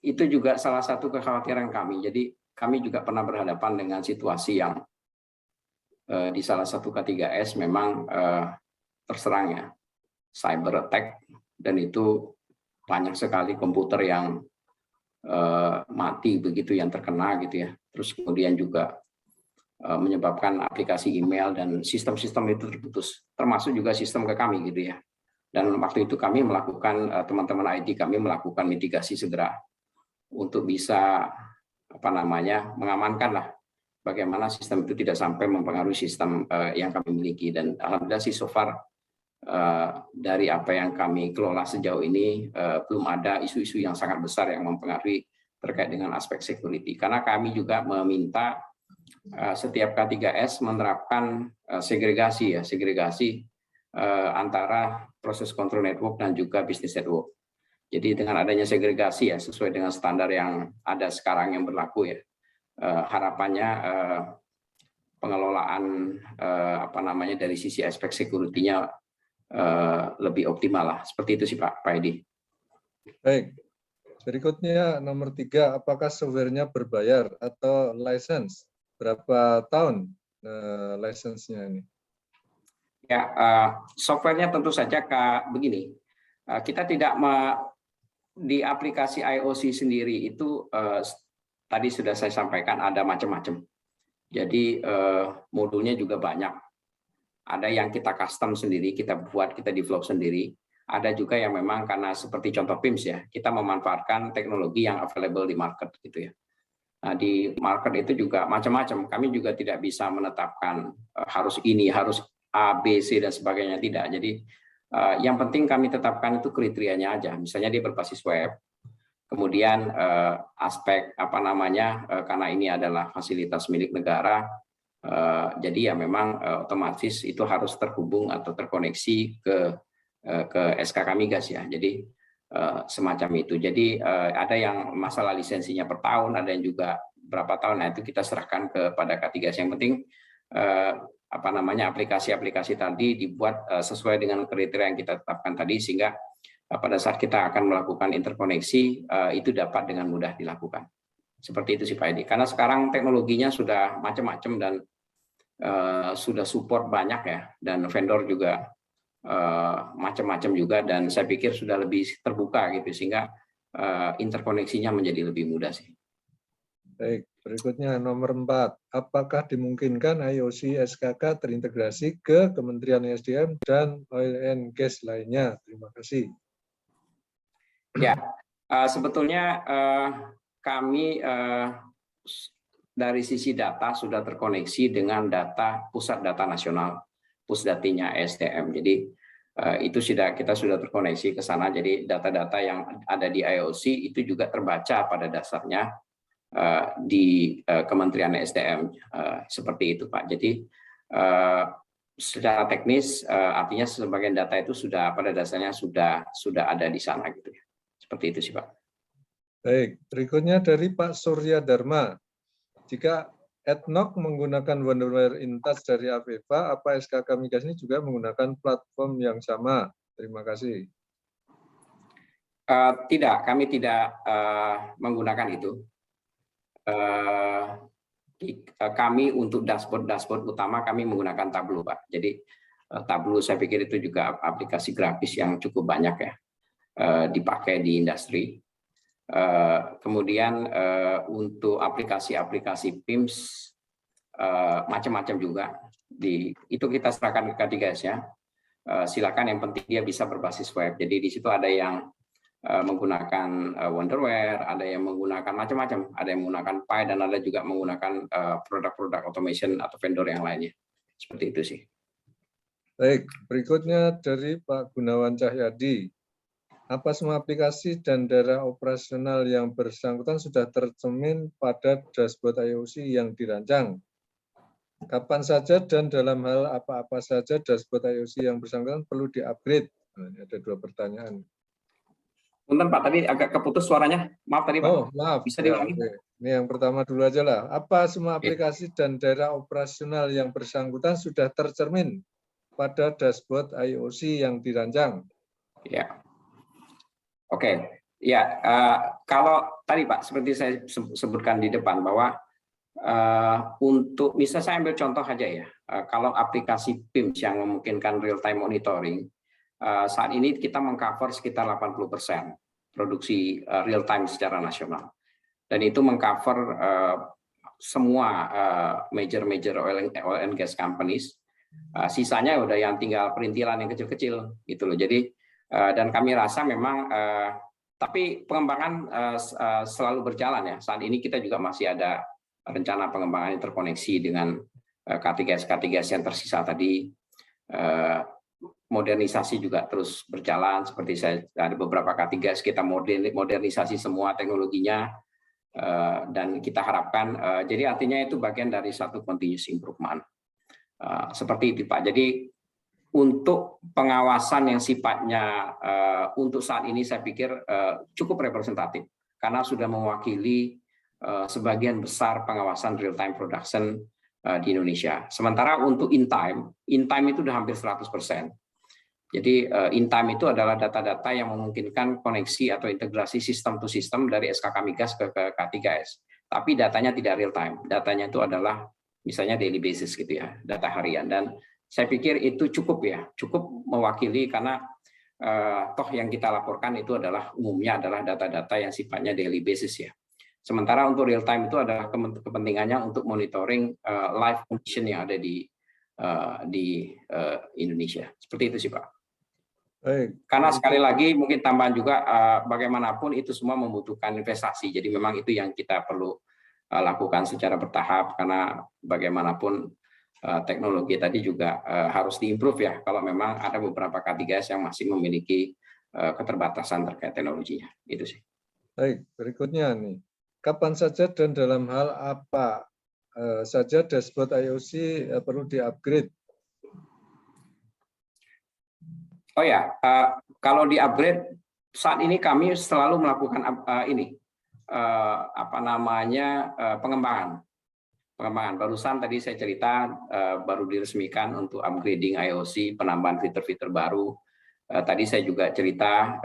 Itu juga salah satu kekhawatiran kami. Jadi kami juga pernah berhadapan dengan situasi yang di salah satu K3S memang terserang ya cyber attack, dan itu banyak sekali komputer yang mati begitu yang terkena gitu ya. Terus kemudian juga menyebabkan aplikasi email dan sistem-sistem itu terputus, termasuk juga sistem ke kami gitu ya. Dan waktu itu kami melakukan, teman-teman IT kami melakukan mitigasi segera untuk bisa mengamankan lah bagaimana sistem itu tidak sampai mempengaruhi sistem yang kami miliki. Dan alhamdulillah sih so far dari apa yang kami kelola sejauh ini belum ada isu-isu yang sangat besar yang mempengaruhi terkait dengan aspek security. Karena kami juga meminta setiap K3S menerapkan segregasi antara proses control network dan juga business network. Jadi dengan adanya segregasi ya sesuai dengan standar yang ada sekarang yang berlaku ya, harapannya pengelolaan dari sisi aspek security-nya lebih optimal lah. Seperti itu sih Pak Edi. Baik. Berikutnya nomor 3, apakah software-nya berbayar atau license? Berapa tahun license-nya ini? Ya, software-nya tentu saja begini. Kita tidak di aplikasi IOC sendiri itu tadi sudah saya sampaikan ada macam-macam. Jadi modulnya juga banyak. Ada yang kita custom sendiri, kita buat, kita develop sendiri. Ada juga yang memang karena seperti contoh PIMS ya, kita memanfaatkan teknologi yang available di market gitu ya. Nah, di market itu juga macam-macam. Kami juga tidak bisa menetapkan harus ini, harus A, B, C dan sebagainya, tidak. Jadi yang penting kami tetapkan itu kriterianya aja. Misalnya dia berbasis web. Kemudian aspek karena ini adalah fasilitas milik negara, jadi ya memang otomatis itu harus terhubung atau terkoneksi ke SK Kamigas ya. Jadi semacam itu. Jadi ada yang masalah lisensinya per tahun, ada yang juga berapa tahun. Nah itu kita serahkan kepada K3S. Yang penting aplikasi-aplikasi tadi dibuat sesuai dengan kriteria yang kita tetapkan tadi, sehingga pada saat kita akan melakukan interkoneksi itu dapat dengan mudah dilakukan. Seperti itu sih Pak Edi. Karena sekarang teknologinya sudah macam-macam dan sudah support banyak ya, dan vendor juga macam-macam juga, dan saya pikir sudah lebih terbuka gitu, sehingga interkoneksinya menjadi lebih mudah sih. Baik, berikutnya nomor 4. Apakah dimungkinkan IOC SKK terintegrasi ke Kementerian SDM dan Oil and Gas lainnya? Terima kasih. Ya, sebetulnya kami dari sisi data sudah terkoneksi dengan data pusat data nasional, pusdatinya SDM. Jadi itu kita sudah terkoneksi ke sana. Jadi data-data yang ada di IOC itu juga terbaca pada dasarnya di Kementerian SDM, seperti itu Pak. Jadi secara teknis artinya sebagian data itu sudah pada dasarnya sudah ada di sana gitu ya. Seperti itu sih Pak. Baik, berikutnya dari Pak Surya Dharma. Jika ADNOC menggunakan Wonderware InTouch dari AVEVA, apa SKK Migas ini juga menggunakan platform yang sama? Terima kasih. Tidak, kami tidak menggunakan itu. Kami untuk dashboard utama kami menggunakan Tableau, Pak. Jadi Tableau saya pikir itu juga aplikasi grafis yang cukup banyak ya dipakai di industri. Kemudian untuk aplikasi-aplikasi PIMS macam-macam juga. Itu kita serahkan ke K3S ya. Silakan, yang penting dia bisa berbasis web. Jadi di situ ada yang menggunakan Wonderware, ada yang menggunakan macam-macam, ada yang menggunakan Pi, dan ada juga menggunakan produk-produk automation atau vendor yang lainnya. Seperti itu sih. Baik, berikutnya dari Pak Gunawan Cahyadi. Apa semua aplikasi dan daerah operasional yang bersangkutan sudah tercermin pada dashboard IOC yang dirancang? Kapan saja dan dalam hal apa-apa saja dashboard IOC yang bersangkutan perlu di-upgrade? Nah, ada 2 pertanyaan. Punten Pak, tadi agak keputus suaranya. Maaf tadi Pak. Oh, maaf. Bisa Ya, diulangi? oke. Ini yang pertama dulu aja lah. Apa semua aplikasi dan daerah operasional yang bersangkutan sudah tercermin pada dashboard IOC yang dirancang? Ya. Oke. Ya, kalau tadi Pak, seperti saya sebutkan di depan bahwa untuk bisa saya ambil contoh aja ya. Kalau aplikasi PIMS yang memungkinkan real time monitoring, saat ini kita mengcover sekitar 80% produksi real time secara nasional. Dan itu mengcover semua major oil and gas companies. Sisanya udah yang tinggal perintilan yang kecil-kecil gitu loh. Jadi dan kami rasa memang tapi pengembangan selalu berjalan ya. Saat ini kita juga masih ada rencana pengembangan interkoneksi dengan K3S yang tersisa tadi. Modernisasi juga terus berjalan, seperti saya ada beberapa K3S kita modernisasi semua teknologinya, dan kita harapkan jadi artinya itu bagian dari satu continuous improvement. Seperti itu Pak. Jadi untuk pengawasan yang sifatnya untuk saat ini saya pikir cukup representatif karena sudah mewakili sebagian besar pengawasan real time production di Indonesia. Sementara untuk in time itu sudah hampir 100%. Jadi in time itu adalah data-data yang memungkinkan koneksi atau integrasi sistem to sistem dari SKK Migas ke K3S. Tapi datanya tidak real time. Datanya itu adalah misalnya daily basis gitu ya, data harian. Dan saya pikir itu cukup ya, cukup mewakili karena toh yang kita laporkan itu adalah umumnya adalah data-data yang sifatnya daily basis ya. Sementara untuk real time itu adalah kepentingannya untuk monitoring live condition yang ada di Indonesia. Seperti itu sih Pak. Baik. Karena sekali lagi mungkin tambahan juga bagaimanapun itu semua membutuhkan investasi. Jadi memang itu yang kita perlu lakukan secara bertahap karena bagaimanapun teknologi tadi juga harus diimprove ya. Kalau memang ada beberapa K3S yang masih memiliki keterbatasan terkait teknologinya. Itu sih. Baik, berikutnya nih. Kapan saja dan dalam hal apa saja dashboard IOC perlu di-upgrade? Oh ya, kalau di-upgrade saat ini kami selalu melakukan pengembangan. Barusan tadi saya cerita baru diresmikan untuk upgrading IOC, penambahan fitur-fitur baru. Tadi saya juga cerita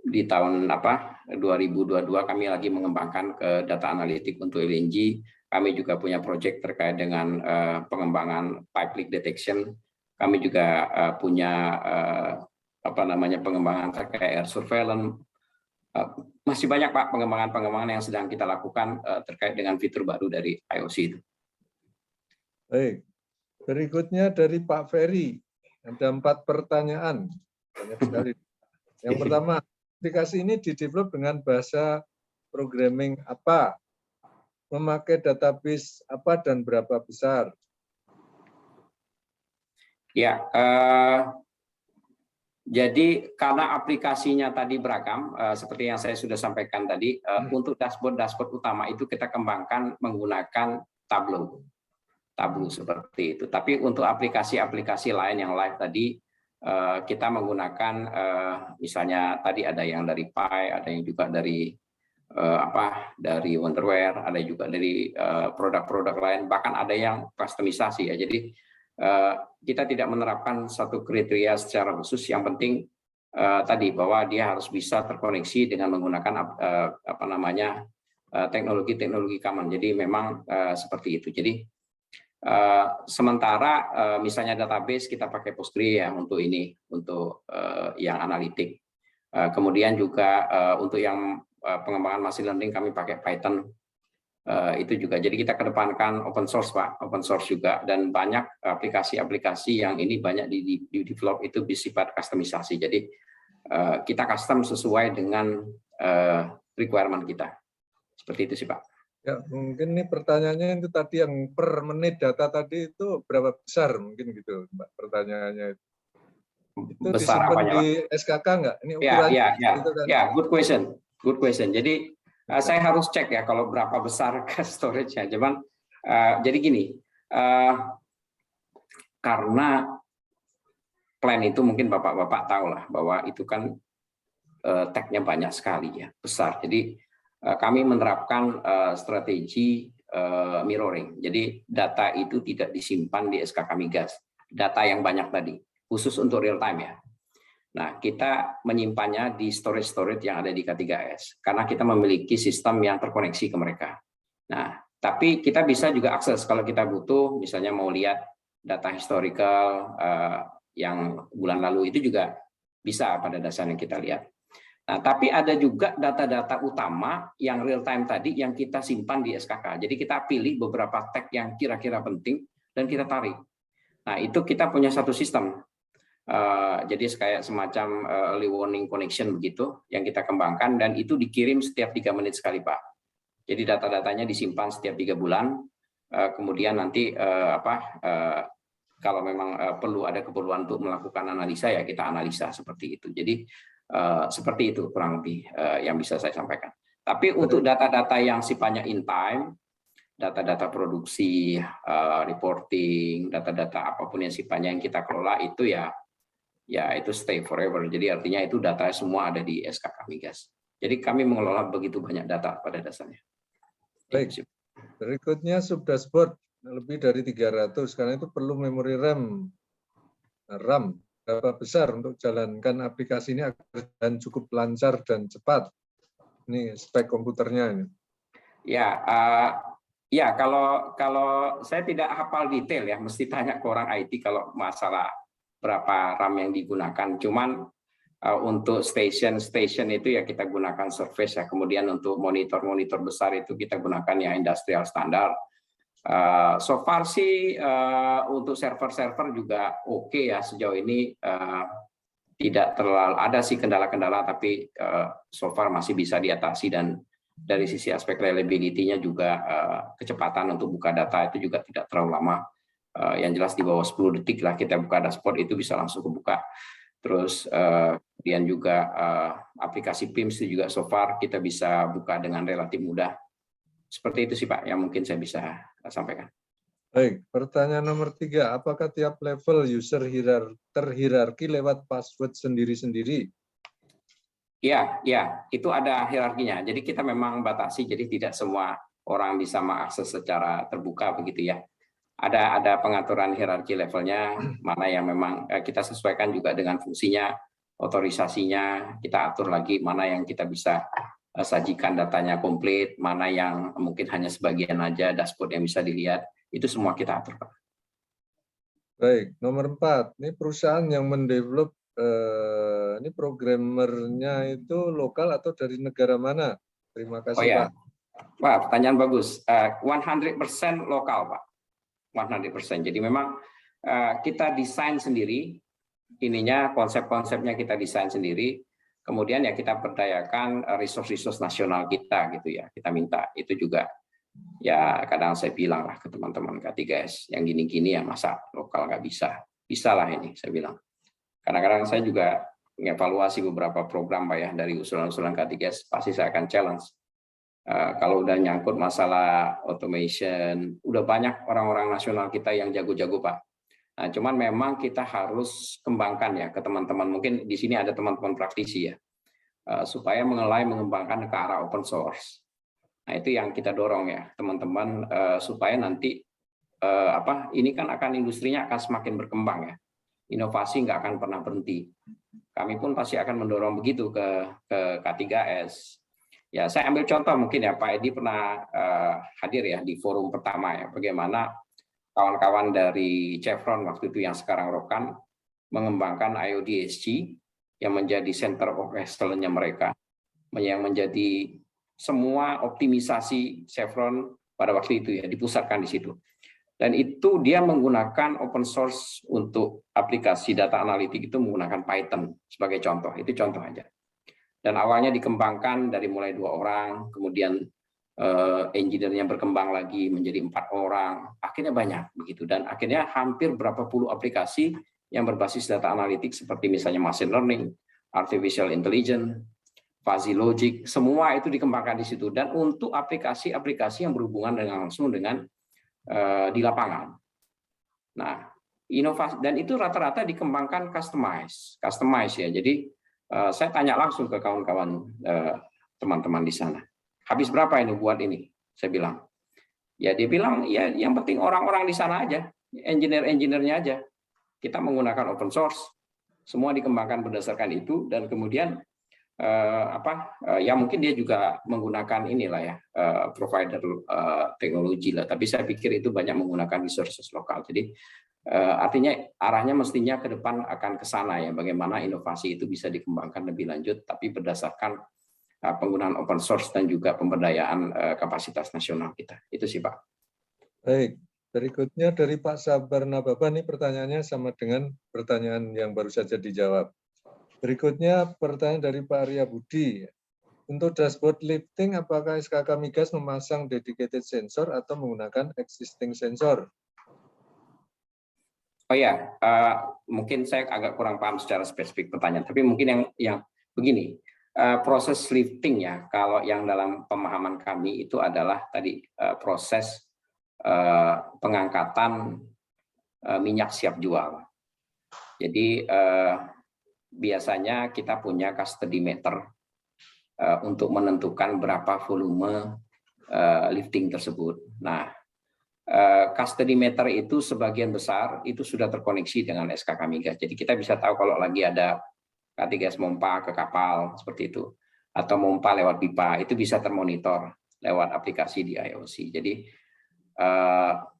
di tahun 2022 kami lagi mengembangkan ke data analitik untuk LNG. Kami juga punya proyek terkait dengan pengembangan pipe leak detection. Kami juga punya pengembangan terkait air surveillance. Masih banyak Pak pengembangan yang sedang kita lakukan terkait dengan fitur baru dari IOC itu. Baik, berikutnya dari Pak Ferry. Ada 4 pertanyaan. Banyak sekali. Yang pertama, aplikasi ini didevelop dengan bahasa programming apa? Memakai database apa dan berapa besar? Ya, jadi karena aplikasinya tadi beragam, seperti yang saya sudah sampaikan tadi, untuk dashboard utama itu kita kembangkan menggunakan Tableau seperti itu. Tapi untuk aplikasi-aplikasi lain yang live tadi, kita menggunakan misalnya tadi ada yang dari Pi, ada yang juga dari dari Wonderware, ada juga dari produk-produk lain, bahkan ada yang kustomisasi ya. Jadi kita tidak menerapkan satu kriteria secara khusus. Yang penting tadi bahwa dia harus bisa terkoneksi dengan menggunakan teknologi common. Jadi memang seperti itu. Jadi sementara misalnya database kita pakai Postgre ya untuk ini, untuk yang analitik. Kemudian juga untuk yang pengembangan machine learning kami pakai Python. Itu juga. Jadi kita kedepankan open source Pak, open source juga, dan banyak aplikasi-aplikasi yang ini banyak di develop itu bersifat kustomisasi. Jadi kita custom sesuai dengan requirement kita. Seperti itu sih Pak. Ya, mungkin ini pertanyaannya itu tadi yang per menit data tadi itu berapa besar mungkin gitu Mbak pertanyaannya. Itu Besar disimpan apanya, di SKK nggak? Ini ukurannya. Gitu kan? Ya, good question. Jadi saya harus cek ya kalau berapa besar storage-nya. Cuman jadi gini, karena plan itu mungkin bapak-bapak tahu lah bahwa itu kan tag-nya banyak sekali ya, besar. Jadi kami menerapkan strategi mirroring. Jadi data itu tidak disimpan di SKK Migas. Data yang banyak tadi, khusus untuk real time ya. Nah, kita menyimpannya di storage yang ada di K3S karena kita memiliki sistem yang terkoneksi ke mereka. Nah, tapi kita bisa juga akses kalau kita butuh, misalnya mau lihat data historical yang bulan lalu itu juga bisa pada dasarnya kita lihat. Nah, tapi ada juga data-data utama yang real time tadi yang kita simpan di SKK. Jadi kita pilih beberapa tag yang kira-kira penting dan kita tarik. Nah, itu kita punya satu sistem. Jadi kayak semacam early warning connection begitu yang kita kembangkan, dan itu dikirim setiap 3 menit sekali Pak. Jadi data-datanya disimpan setiap 3 bulan. Kemudian nanti kalau memang perlu ada keperluan untuk melakukan analisa ya kita analisa seperti itu. Jadi seperti itu kurang lebih yang bisa saya sampaikan. Tapi untuk data-data yang sifatnya in time, data-data produksi, reporting, data-data apapun yang sifatnya yang kita kelola itu ya itu stay forever. Jadi artinya itu data semua ada di SKK Migas. Jadi kami mengelola begitu banyak data pada dasarnya. Baik. Berikutnya subdashboard lebih dari 300 karena itu perlu memori RAM. Berapa besar untuk jalankan aplikasi ini agar dan cukup lancar dan cepat? Ini spek komputernya ini. Ya, kalau saya tidak hafal detail ya, mesti tanya ke orang IT kalau masalah berapa RAM yang digunakan. Cuman untuk station itu ya kita gunakan Surface ya. Kemudian untuk monitor besar itu kita gunakan ya industrial standar. So far sih untuk server juga oke ya sejauh ini, tidak terlalu ada sih kendala-kendala, tapi so far masih bisa diatasi, dan dari sisi aspek reliability-nya juga kecepatan untuk buka data itu juga tidak terlalu lama. Yang jelas di bawah 10 detik lah kita buka dashboard itu bisa langsung kebuka. Terus kemudian juga aplikasi PIMS itu juga so far kita bisa buka dengan relatif mudah. Seperti itu sih Pak yang mungkin saya bisa sampaikan. Baik, pertanyaan nomor 3, apakah tiap level user terhierarki lewat password sendiri-sendiri Ya, itu ada hierarkinya. Jadi kita memang batasi, jadi tidak semua orang bisa mengakses secara terbuka begitu ya. Ada pengaturan hierarki levelnya, mana yang memang kita sesuaikan juga dengan fungsinya, otorisasinya, kita atur lagi mana yang kita bisa sajikan datanya komplit, mana yang mungkin hanya sebagian aja dashboard yang bisa dilihat, itu semua kita atur, Pak. Baik, nomor 4, ini perusahaan yang mendevelop ini programmernya itu lokal atau dari negara mana? Terima kasih, ya. Pak. Wah, pertanyaan bagus. 100% lokal, Pak. 100%. Jadi memang kita desain sendiri, ininya konsep-konsepnya kita desain sendiri. Kemudian ya kita berdayakan resource nasional kita gitu ya. Kita minta itu juga. Ya kadang saya bilang lah ke teman-teman K3S yang gini-gini ya masa lokal nggak bisa. Bisa lah ini saya bilang. Kadang-kadang saya juga mengevaluasi beberapa program Pak ya dari usulan-usulan K3S, pasti saya akan challenge. Kalau udah nyangkut masalah automation, udah banyak orang-orang nasional kita yang jago-jago Pak. Nah, cuman memang kita harus kembangkan ya ke teman-teman. Mungkin di sini ada teman-teman praktisi ya, supaya mengembangkan ke arah open source. Nah, itu yang kita dorong ya teman-teman, supaya nanti ini kan industrinya akan semakin berkembang ya. Inovasi nggak akan pernah berhenti. Kami pun pasti akan mendorong begitu ke K3S. Ya, saya ambil contoh mungkin ya, Pak Edi pernah hadir ya di forum pertama ya, bagaimana kawan-kawan dari Chevron waktu itu yang sekarang Rokan mengembangkan IODSG yang menjadi center of excellence-nya mereka, yang menjadi semua optimisasi Chevron pada waktu itu ya dipusatkan di situ. Dan itu dia menggunakan open source untuk aplikasi data analitik itu menggunakan Python sebagai contoh. Itu contoh aja. Dan awalnya dikembangkan dari mulai 2 orang, kemudian engineer-nya berkembang lagi menjadi 4 orang, akhirnya banyak begitu. Dan akhirnya hampir berapa puluh aplikasi yang berbasis data analitik seperti misalnya machine learning, artificial intelligence, fuzzy logic, semua itu dikembangkan di situ. Dan untuk aplikasi-aplikasi yang berhubungan langsung dengan di lapangan. Nah, inovasi dan itu rata-rata dikembangkan customize ya. Jadi saya tanya langsung ke kawan-kawan teman-teman di sana. Habis berapa ini buat ini? Saya bilang. Ya dia bilang ya yang penting orang-orang di sana aja, engineer-nya aja. Kita menggunakan open source, semua dikembangkan berdasarkan itu dan kemudian ya mungkin dia juga menggunakan inilah ya provider teknologi lah. Tapi saya pikir itu banyak menggunakan resources lokal. Jadi artinya arahnya mestinya ke depan akan ke sana ya, bagaimana inovasi itu bisa dikembangkan lebih lanjut tapi berdasarkan penggunaan open source dan juga pemberdayaan kapasitas nasional kita. Itu sih Pak. Baik, berikutnya dari Pak Sabar Nababa, ini pertanyaannya sama dengan pertanyaan yang baru saja dijawab. Berikutnya pertanyaan dari Pak Arya Budi. Untuk dashboard lifting, apakah SKK Migas memasang dedicated sensor atau menggunakan existing sensor? Oh ya, mungkin saya agak kurang paham secara spesifik pertanyaan, tapi mungkin yang begini, proses lifting ya, kalau yang dalam pemahaman kami itu adalah tadi proses pengangkatan minyak siap jual. Jadi biasanya kita punya custody meter untuk menentukan berapa volume lifting tersebut. Nah, custody meter itu sebagian besar itu sudah terkoneksi dengan SKK Migas. Jadi kita bisa tahu kalau lagi ada K3S mompa ke kapal seperti itu, atau mompa lewat pipa, itu bisa termonitor lewat aplikasi di IOC. Jadi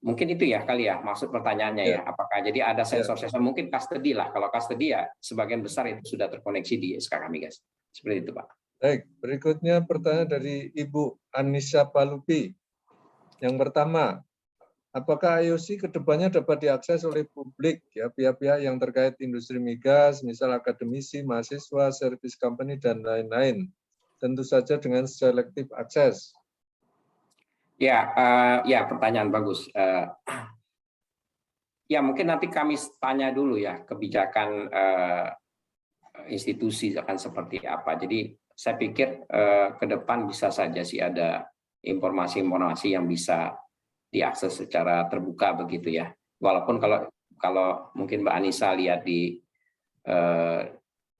mungkin itu ya kali ya maksud pertanyaannya ya. Apakah jadi ada sensor-sensor mungkin custody lah. Kalau custody ya sebagian besar itu sudah terkoneksi di SKK Migas. Seperti itu Pak. Baik, berikutnya pertanyaan dari Ibu Anissa Palupi. Yang pertama, apakah IOC kedepannya dapat diakses oleh publik, ya pihak-pihak yang terkait industri migas, misal akademisi, mahasiswa, service company, dan lain-lain? Tentu saja dengan selektif akses. Ya, pertanyaan bagus. Ya mungkin nanti kami tanya dulu ya kebijakan institusi akan seperti apa. Jadi saya pikir ke depan bisa saja sih ada informasi-informasi yang bisa diakses secara terbuka begitu ya. Walaupun kalau mungkin Mbak Anissa lihat di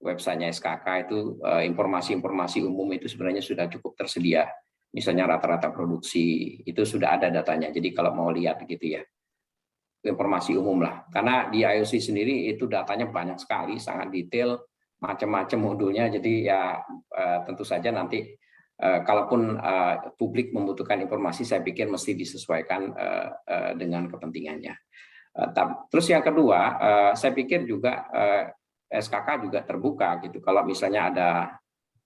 websitenya SKK itu informasi-informasi umum itu sebenarnya sudah cukup tersedia. Misalnya rata-rata produksi itu sudah ada datanya. Jadi kalau mau lihat gitu ya, informasi umum lah. Karena di IOC sendiri itu datanya banyak sekali, sangat detail, macam-macam modulnya. Jadi ya tentu saja nanti kalaupun publik membutuhkan informasi, saya pikir mesti disesuaikan dengan kepentingannya. Terus yang kedua, saya pikir juga SKK juga terbuka gitu. Kalau misalnya ada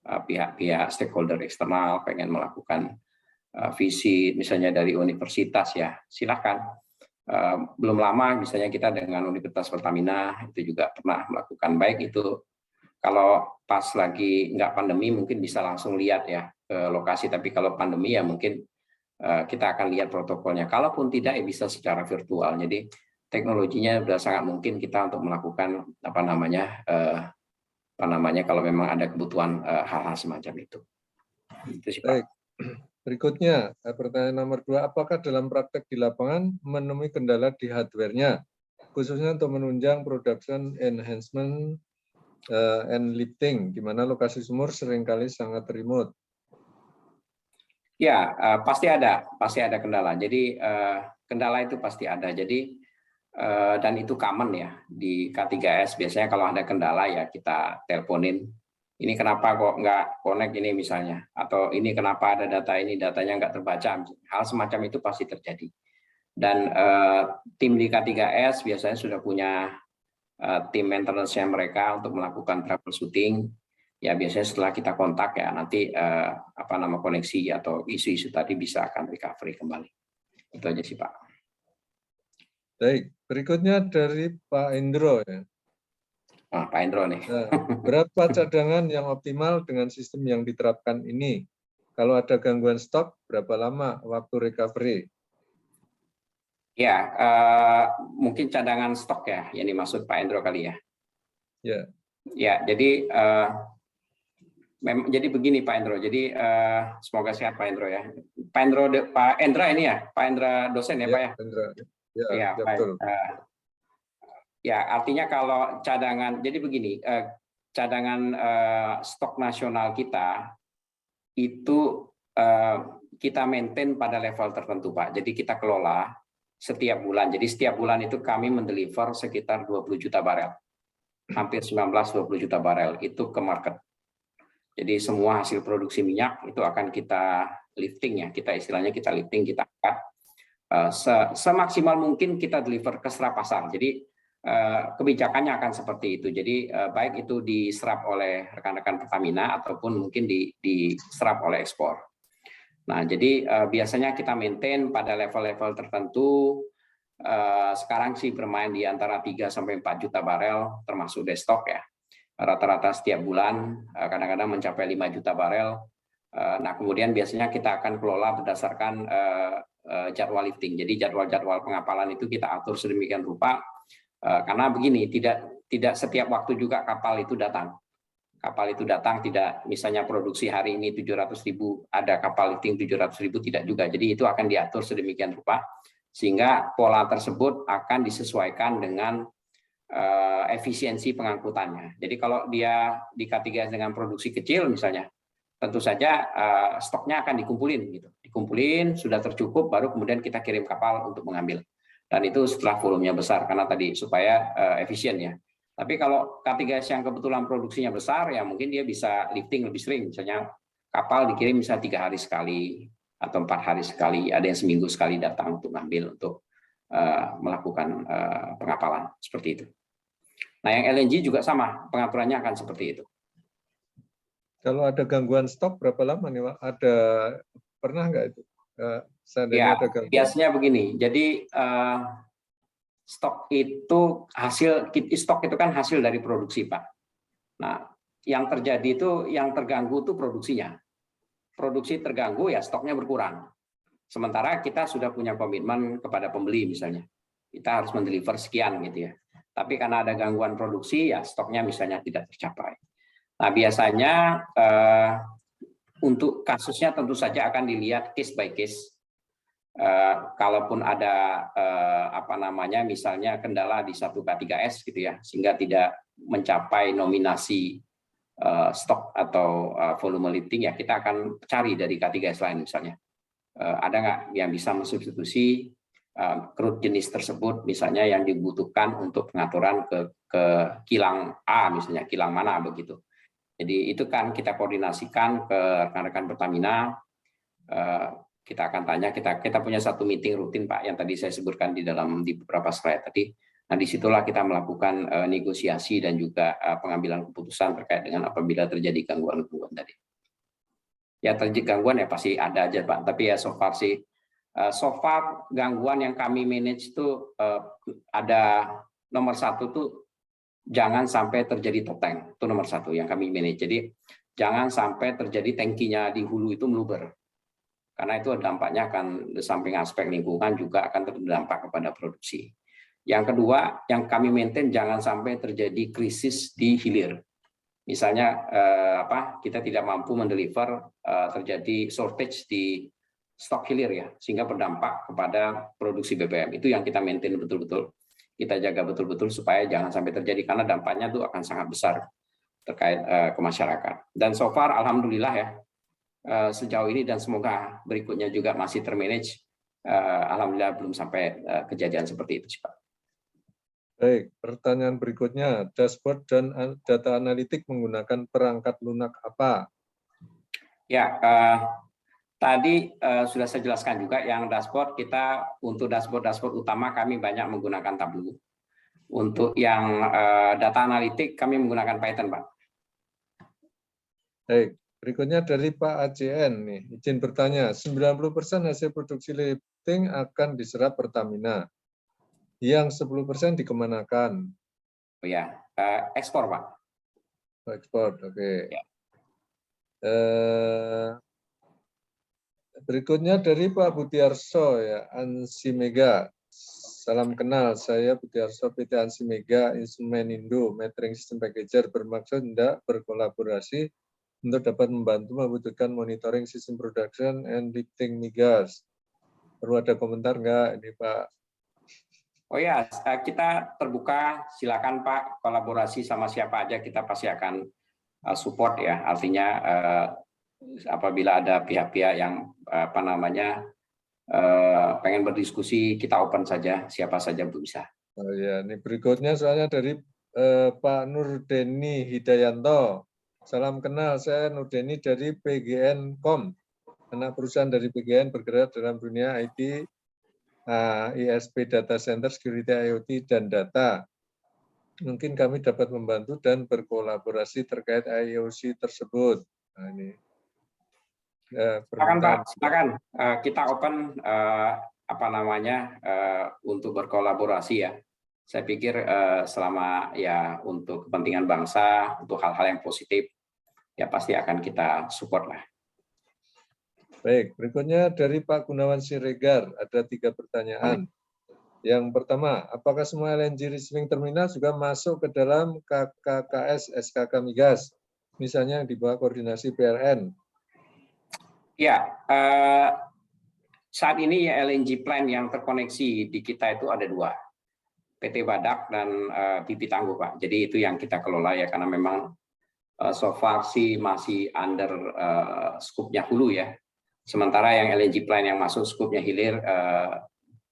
pihak-pihak stakeholder eksternal pengen melakukan visit, misalnya dari universitas ya, silakan. Belum lama misalnya kita dengan Universitas Pertamina itu juga pernah melakukan, baik itu kalau pas lagi nggak pandemi mungkin bisa langsung lihat ya ke lokasi, tapi kalau pandemi ya mungkin kita akan lihat protokolnya. Kalaupun tidak ya bisa secara virtual. Jadi teknologinya sudah sangat mungkin kita untuk melakukan apa namanya kalau memang ada kebutuhan hal-hal semacam itu. Itu sih, Pak. Baik. Berikutnya, pertanyaan nomor 2, apakah dalam praktek di lapangan menemui kendala di hardware-nya, khususnya untuk menunjang production enhancement and lifting, di mana lokasi sumur seringkali sangat remote? Ya, pasti ada kendala. Jadi kendala itu pasti ada. Jadi dan itu common ya di K3S. Biasanya kalau ada kendala ya kita teleponin. Ini kenapa kok nggak connect ini misalnya, atau ini kenapa ada data ini datanya nggak terbaca. Hal semacam itu pasti terjadi. Dan tim di K3S biasanya sudah punya tim maintenance-nya mereka untuk melakukan troubleshooting. Ya biasanya setelah kita kontak ya nanti koneksi atau isu-isu tadi bisa akan recovery kembali. Itu aja sih, Pak. Baik, berikutnya dari Pak Indro ya. Pak Indro nih. Nah, berapa cadangan yang optimal dengan sistem yang diterapkan ini? Kalau ada gangguan stok, berapa lama waktu recovery? Ya, mungkin cadangan stok ya yang dimaksud Pak Indro kali ya. Ya. Ya, jadi jadi begini Pak Indro. Jadi semoga sehat Pak Indro ya. Pak Endra ini ya, Pak Endra dosen ya, Pak ya. Endra. Ya, betul. Ya, artinya kalau cadangan, jadi begini, cadangan stok nasional kita itu kita maintain pada level tertentu, Pak. Jadi kita kelola setiap bulan. Jadi setiap bulan itu kami mendeliver sekitar 20 juta barel. Hampir 19-20 juta barel itu ke market. Jadi semua hasil produksi minyak itu akan kita lifting ya. Kita istilahnya kita lifting, kita angkat. Semaksimal mungkin kita deliver ke serap pasar. Jadi kebijakannya akan seperti itu. Jadi baik itu diserap oleh rekan-rekan Pertamina ataupun mungkin diserap oleh ekspor. Nah, jadi biasanya kita maintain pada level-level tertentu. Sekarang sih bermain di antara 3 sampai 4 juta barel termasuk destock ya. Rata-rata setiap bulan kadang-kadang mencapai 5 juta barel. Nah, kemudian biasanya kita akan kelola berdasarkan jadwal lifting. Jadi jadwal-jadwal pengapalan itu kita atur sedemikian rupa. Karena begini, tidak setiap waktu juga kapal itu datang. Kapal itu datang tidak, misalnya produksi hari ini 700.000, ada kapal lifting 700.000, tidak juga. Jadi itu akan diatur sedemikian rupa, sehingga pola tersebut akan disesuaikan dengan efisiensi pengangkutannya. Jadi kalau dia di K3S dengan produksi kecil misalnya, tentu saja stoknya akan dikumpulin. Gitu. Dikumpulin, sudah tercukup, baru kemudian kita kirim kapal untuk mengambil. Dan itu setelah volumenya besar, karena tadi supaya efisien ya. Tapi kalau K3S yang kebetulan produksinya besar, ya mungkin dia bisa lifting lebih sering. Misalnya kapal dikirim bisa 3 hari sekali, atau 4 hari sekali, ada yang seminggu sekali datang untuk ngambil, untuk melakukan pengapalan, seperti itu. Nah yang LNG juga sama, pengaturannya akan seperti itu. Kalau ada gangguan stok, berapa lama nih, Pak? Pernah nggak itu? Ya, biasanya begini. Jadi stok itu kan hasil dari produksi, Pak. Nah, yang terjadi itu, yang terganggu itu produksinya. Produksi terganggu ya stoknya berkurang. Sementara kita sudah punya komitmen kepada pembeli misalnya. Kita harus mendeliver sekian gitu ya. Tapi karena ada gangguan produksi ya stoknya misalnya tidak tercapai. Nah, biasanya untuk kasusnya tentu saja akan dilihat case by case. Kalaupun ada misalnya kendala di satu K3S gitu ya, sehingga tidak mencapai nominasi stok atau volume lifting, ya kita akan cari dari K3S lain misalnya. Ada nggak yang bisa mensubstitusi crude jenis tersebut, misalnya yang dibutuhkan untuk pengaturan ke kilang A, misalnya kilang mana begitu. Jadi itu kan kita koordinasikan ke rekan-rekan Pertamina. Kita akan tanya, kita punya satu meeting rutin Pak yang tadi saya sebutkan di beberapa slide tadi. Nah, disitulah kita melakukan negosiasi dan juga pengambilan keputusan terkait dengan apabila terjadi gangguan-gangguan tadi. Ya, terjadi gangguan ya pasti ada aja Pak, tapi ya so far gangguan yang kami manage itu ada nomor satu tuh jangan sampai terjadi top tank, itu nomor satu yang kami manage. Jadi jangan sampai terjadi tangkinya di hulu itu meluber, karena itu dampaknya akan di samping aspek lingkungan juga akan terdampak kepada produksi. Yang kedua, yang kami maintain jangan sampai terjadi krisis di hilir. Misalnya kita tidak mampu mendeliver, terjadi shortage di stok hilir ya, sehingga berdampak kepada produksi BBM. Itu yang kita maintain betul-betul. Kita jaga betul-betul supaya jangan sampai terjadi, karena dampaknya itu akan sangat besar terkait ke masyarakat. Dan so far alhamdulillah ya, sejauh ini dan semoga berikutnya juga masih termanage. Alhamdulillah belum sampai kejadian seperti itu, Pak. Baik, pertanyaan berikutnya, dashboard dan data analitik menggunakan perangkat lunak apa? Ya, tadi sudah saya jelaskan juga yang dashboard kita, untuk dashboard utama kami banyak menggunakan Tableau. Untuk yang data analitik kami menggunakan Python, Pak. Baik, berikutnya dari Pak ACN nih, izin bertanya, 90% hasil produksi lifting akan diserap Pertamina. Yang 10% dikemanakan? Oh ya, ekspor Pak. Ekspor, oke. Ya. Berikutnya dari Pak Butiarso ya, Ansimega. Salam kenal, saya Butiarso PT Ansimega Instrumen Indo Metering System Packager, bermaksud hendak berkolaborasi untuk dapat membantu mewujudkan monitoring sistem production and lifting migas. Perlu ada komentar enggak ini Pak? Oh ya, kita terbuka, silakan Pak, kolaborasi sama siapa aja kita pasti akan support ya. Artinya apabila ada pihak-pihak yang pengen berdiskusi, kita open saja, siapa saja bisa. Oh ya, ini berikutnya soalnya dari Pak Nurdeni Hidayanto. Salam kenal, saya Nurdeni dari PGN Com, anak perusahaan dari PGN bergerak dalam dunia IT, ISP Data Center, Security IoT, dan Data. Mungkin kami dapat membantu dan berkolaborasi terkait IOC tersebut. Nah, ini. Silakan Pak, silakan. Kita open untuk berkolaborasi ya. Saya pikir selama ya untuk kepentingan bangsa, untuk hal-hal yang positif, ya pasti akan kita support lah. Baik, berikutnya dari Pak Gunawan Siregar, ada 3 pertanyaan. Yang pertama, apakah semua LNG receiving terminal juga masuk ke dalam KKKS SKK Migas, misalnya yang di bawah koordinasi PLN? Ya, saat ini ya LNG plant yang terkoneksi di kita itu ada 2, PT Badak dan BP Tangguh Pak. Jadi itu yang kita kelola ya, karena memang so far sih masih under skupnya hulu ya. Sementara yang LNG plant yang masuk skupnya hilir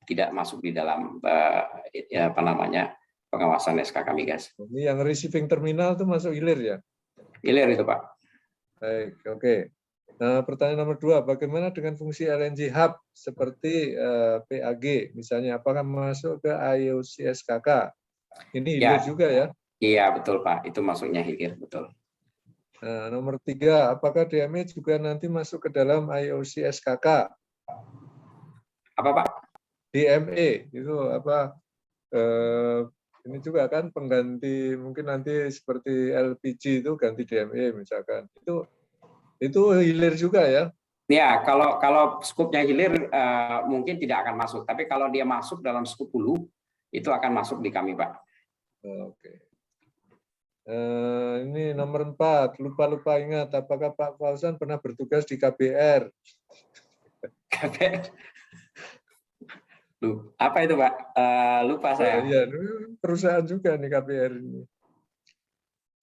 tidak masuk di dalam pengawasan SKK Migas. Ini yang receiving terminal itu masuk hilir ya? Hilir itu Pak. Baik, oke. Nah, pertanyaan nomor 2, bagaimana dengan fungsi LNG hub seperti PAG, misalnya apakah masuk ke IOC SKK? Ini hilir juga ya? Iya betul Pak, itu masuknya hilir betul. Nah, nomor 3, apakah DME juga nanti masuk ke dalam IOC SKK? Apa Pak? DME itu apa? Ini juga kan pengganti, mungkin nanti seperti LPG itu ganti DME misalkan. Itu hilir juga ya? Ya, kalau skupnya hilir mungkin tidak akan masuk, tapi kalau dia masuk dalam skup hulu itu akan masuk di kami Pak. Oke. Ini nomor 4, lupa ingat, apakah Pak Fauzan pernah bertugas di KBR? KBR? Apa itu Pak? Lupa saya. Iya, perusahaan juga nih KBR ini.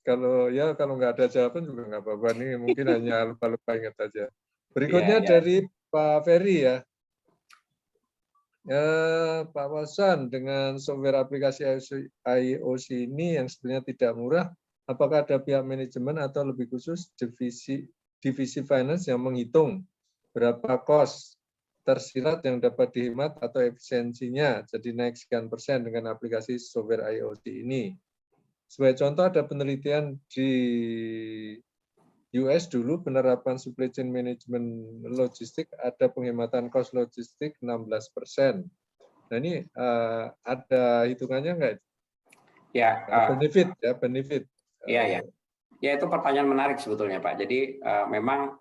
Kalau nggak ada jawaban juga nggak apa-apa, nih mungkin hanya lupa-lupa ingat aja. Berikutnya Iya, iya. dari Pak Ferry ya. Pak Wasan, dengan software aplikasi IOC ini yang sebenarnya tidak murah, apakah ada pihak manajemen atau lebih khusus divisi finance yang menghitung berapa cost tersirat yang dapat dihemat atau efisiensinya jadi naik sekian persen dengan aplikasi software IoT ini? Sebagai contoh, ada penelitian di US dulu, penerapan supply chain management logistik, ada penghematan cost logistik 16%. Nah ini ada hitungannya nggak? Ya, Benefit ya, benefit. Iya, ya. Ya, itu pertanyaan menarik sebetulnya, Pak. Jadi memang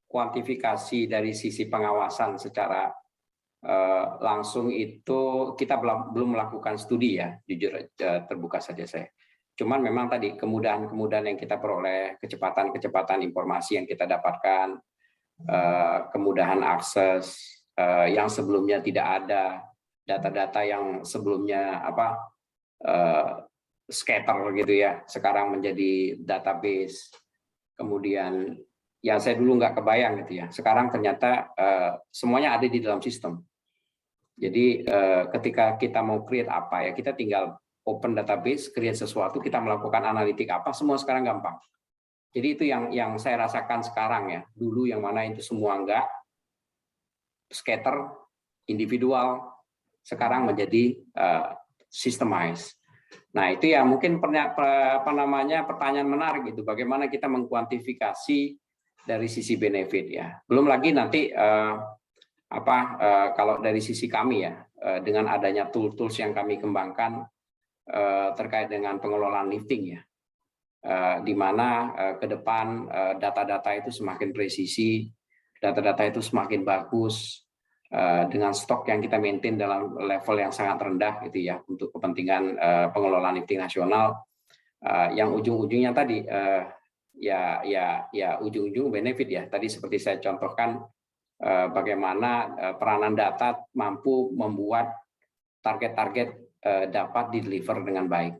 kuantifikasi dari sisi pengawasan secara langsung itu kita belum melakukan studi ya, jujur terbuka saja saya. Cuman memang tadi kemudahan-kemudahan yang kita peroleh, kecepatan informasi yang kita dapatkan, kemudahan akses yang sebelumnya tidak ada, data-data yang sebelumnya scatter gitu ya, sekarang menjadi database. Kemudian yang saya dulu nggak kebayang gitu ya, sekarang ternyata semuanya ada di dalam sistem. Jadi ketika kita mau create apa ya, kita tinggal open database, create sesuatu, kita melakukan analitik apa, semua sekarang gampang. Jadi itu yang saya rasakan sekarang ya. Dulu yang mana itu semua enggak, scatter, individual, sekarang menjadi systemized. Nah itu ya mungkin pertanyaan menarik itu, bagaimana kita mengkuantifikasi dari sisi benefit ya. Belum lagi nanti kalau dari sisi kami ya, dengan adanya tools yang kami kembangkan terkait dengan pengelolaan lifting ya, di mana ke depan data-data itu semakin presisi, data-data itu semakin bagus, dengan stok yang kita maintain dalam level yang sangat rendah gitu ya, untuk kepentingan pengelolaan lifting nasional, yang ujung-ujungnya tadi ujung-ujung benefit ya. Tadi seperti saya contohkan, bagaimana peranan data mampu membuat target-target dapat di-deliver dengan baik.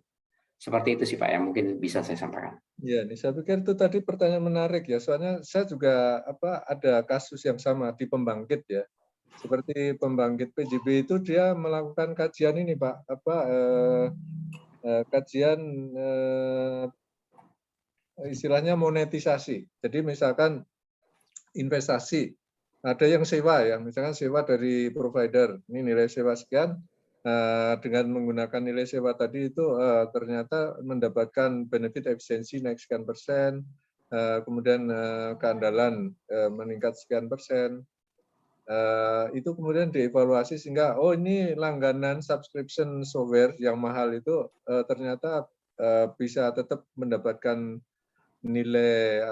Seperti itu sih Pak yang mungkin bisa saya sampaikan. Ya, nih saya pikir itu tadi pertanyaan menarik ya. Soalnya saya juga ada kasus yang sama di pembangkit ya. Seperti pembangkit PJB itu dia melakukan kajian ini Pak, kajian istilahnya monetisasi. Jadi misalkan investasi, ada yang sewa ya, misalkan sewa dari provider, ini nilai sewa sekian, dengan menggunakan nilai sewa tadi itu ternyata mendapatkan benefit efisiensi naik sekian persen, kemudian keandalan meningkat sekian persen, itu kemudian dievaluasi sehingga ini langganan subscription software yang mahal itu ternyata bisa tetap mendapatkan nilai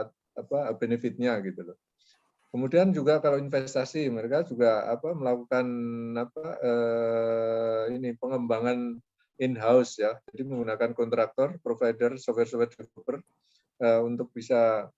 benefitnya gitu loh. Kemudian juga kalau investasi, mereka juga melakukan ini pengembangan in-house ya, jadi menggunakan kontraktor, provider, software developer untuk bisa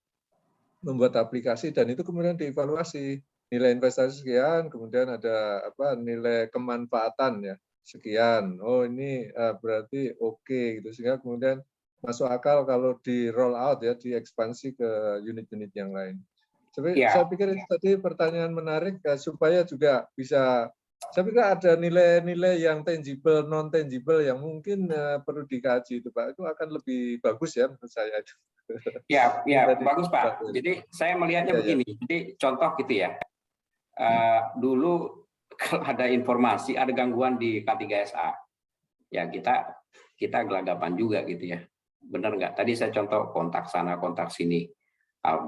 membuat aplikasi, dan itu kemudian dievaluasi nilai investasi sekian, kemudian ada nilai kemanfaatan ya sekian. Oh ini berarti oke gitu, sehingga kemudian masuk akal kalau di roll out ya, diekspansi ke unit-unit yang lain. Saya pikir itu tadi pertanyaan menarik supaya juga bisa, saya pikir ada nilai-nilai yang tangible, non tangible yang mungkin perlu dikaji itu Pak, itu akan lebih bagus ya menurut saya itu. Ya, bagus Pak. Jadi saya melihatnya begini. Jadi contoh gitu ya. Dulu kalau ada informasi ada gangguan di K3SA, ya kita gelagapan juga gitu ya. Benar nggak? Tadi saya contoh kontak sana, kontak sini.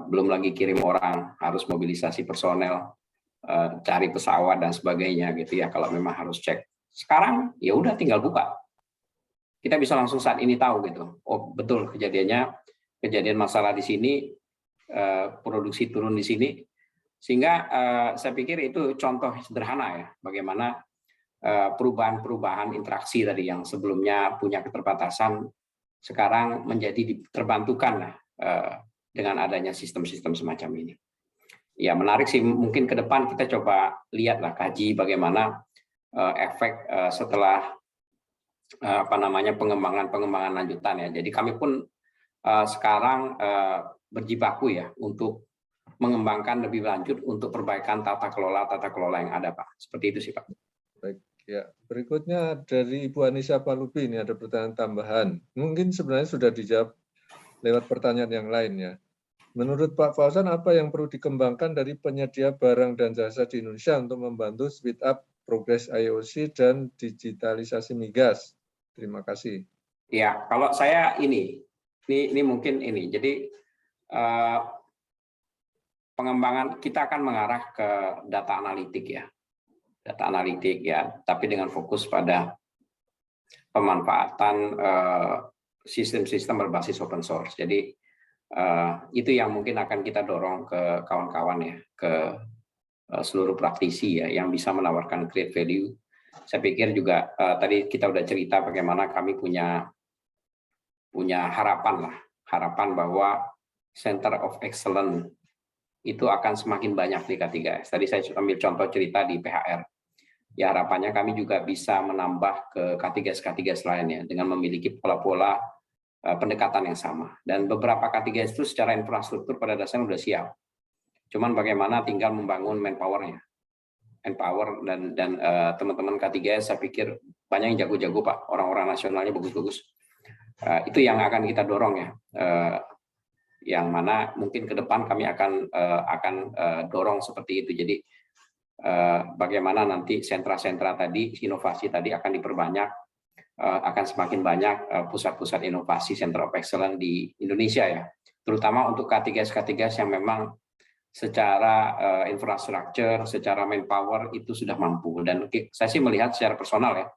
Belum lagi kirim orang, harus mobilisasi personel, cari pesawat dan sebagainya gitu ya, kalau memang harus cek. Sekarang ya udah tinggal buka, kita bisa langsung saat ini tahu gitu. Oh betul kejadian masalah di sini, produksi turun di sini, sehingga saya pikir itu contoh sederhana ya, bagaimana perubahan interaksi tadi yang sebelumnya punya keterbatasan sekarang menjadi terbantukan lah dengan adanya sistem-sistem semacam ini. Ya menarik sih, mungkin ke depan kita coba lihatlah, kaji bagaimana efek setelah pengembangan lanjutan ya. Jadi kami pun sekarang berjibaku ya untuk mengembangkan lebih lanjut untuk perbaikan tata kelola yang ada, Pak. Seperti itu sih, Pak. Baik, ya. Berikutnya dari Ibu Anissa Palubi, ini ada pertanyaan tambahan. Mungkin sebenarnya sudah dijawab lewat pertanyaan yang lainnya. Menurut Pak Fauzan, apa yang perlu dikembangkan dari penyedia barang dan jasa di Indonesia untuk membantu speed up progres IOC dan digitalisasi migas? Terima kasih. Ya, kalau saya ini mungkin ini. Jadi pengembangan kita akan mengarah ke data analitik ya. Data analitik ya, tapi dengan fokus pada pemanfaatan sistem-sistem berbasis open source. Jadi itu yang mungkin akan kita dorong ke kawan-kawan ya, ke seluruh praktisi ya, yang bisa menawarkan create value. Saya pikir juga tadi kita udah cerita bagaimana kami punya harapan bahwa Center of Excellence itu akan semakin banyak di K3S. Tadi saya ambil contoh cerita di PHR. Ya harapannya kami juga bisa menambah ke K3S lainnya dengan memiliki pola-pola pendekatan yang sama. Dan beberapa K3S itu secara infrastruktur pada dasarnya sudah siap. Cuman bagaimana tinggal membangun manpower-nya. Manpower dan teman-teman K3S saya pikir banyak yang jago-jago Pak, orang-orang nasionalnya bagus-bagus. Itu yang akan kita dorong ya. Yang mana mungkin ke depan kami akan dorong seperti itu. Jadi bagaimana nanti sentra-sentra tadi, inovasi tadi akan diperbanyak, akan semakin banyak pusat-pusat inovasi Center of Excellence di Indonesia ya, terutama untuk K3S yang memang secara infrastruktur, secara manpower itu sudah mampu. Dan saya sih melihat secara personal ya,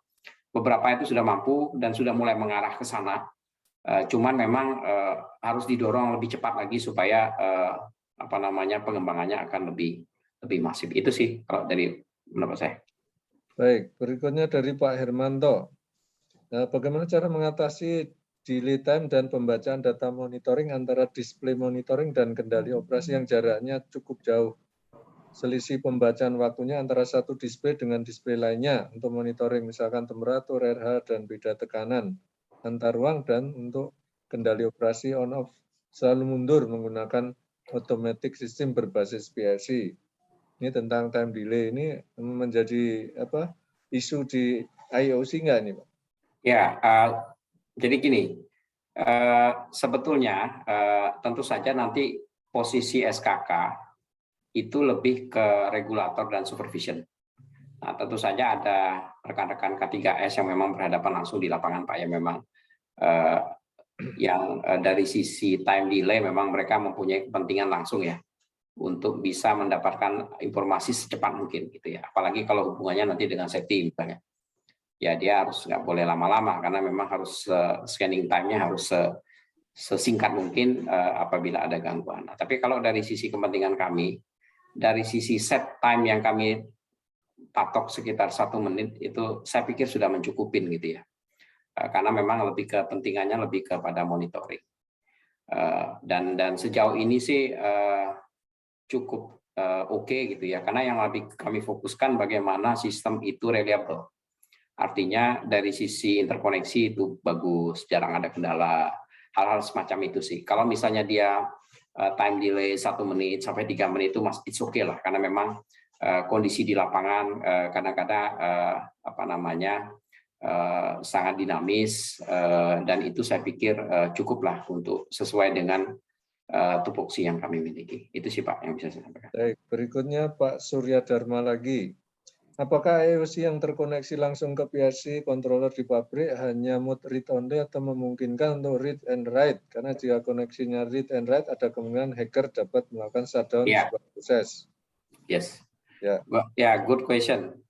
beberapa itu sudah mampu dan sudah mulai mengarah ke sana. Cuman memang harus didorong lebih cepat lagi supaya pengembangannya akan lebih masif. Itu sih kalau dari menurut saya. Baik, berikutnya dari Pak Hermanto. Bagaimana cara mengatasi delay time dan pembacaan data monitoring antara display monitoring dan kendali operasi yang jaraknya cukup jauh? Selisih pembacaan waktunya antara satu display dengan display lainnya untuk monitoring, misalkan temperatur, RH, dan beda tekanan antar ruang, dan untuk kendali operasi on-off selalu mundur menggunakan automatic system berbasis PLC. Ini tentang time delay, ini menjadi isu di IOC nggak nih, Pak? Ya, jadi gini, sebetulnya tentu saja nanti posisi SKK itu lebih ke regulator dan supervision. Nah, tentu saja ada rekan-rekan K3S yang memang berhadapan langsung di lapangan Pak, yang memang yang dari sisi time delay memang mereka mempunyai kepentingan langsung ya untuk bisa mendapatkan informasi secepat mungkin gitu ya. Apalagi kalau hubungannya nanti dengan safety misalnya. Ya dia harus nggak boleh lama-lama karena memang harus scanning time-nya harus sesingkat mungkin apabila ada gangguan. Nah, tapi kalau dari sisi kepentingan kami, dari sisi set time yang kami patok sekitar 1 menit itu saya pikir sudah mencukupin gitu ya. Karena memang lebih kepentingannya lebih kepada monitoring. Dan sejauh ini sih cukup oke gitu ya. Karena yang lebih kami fokuskan bagaimana sistem itu reliable. Artinya dari sisi interkoneksi itu bagus, jarang ada kendala, hal-hal semacam itu sih. Kalau misalnya dia time delay 1 menit sampai 3 menit itu masih it's okay lah, karena memang kondisi di lapangan kadang-kadang sangat dinamis dan itu saya pikir cukuplah untuk sesuai dengan tupoksi yang kami miliki. Itu sih Pak yang bisa saya sampaikan. Baik, berikutnya Pak Surya Dharma lagi. Apakah IOC yang terkoneksi langsung ke PLC controller di pabrik hanya mode read only atau memungkinkan untuk read and write? Karena jika koneksinya read and write, ada kemungkinan hacker dapat melakukan shutdown sebuah proses. Yes. Ya. Ya, good question.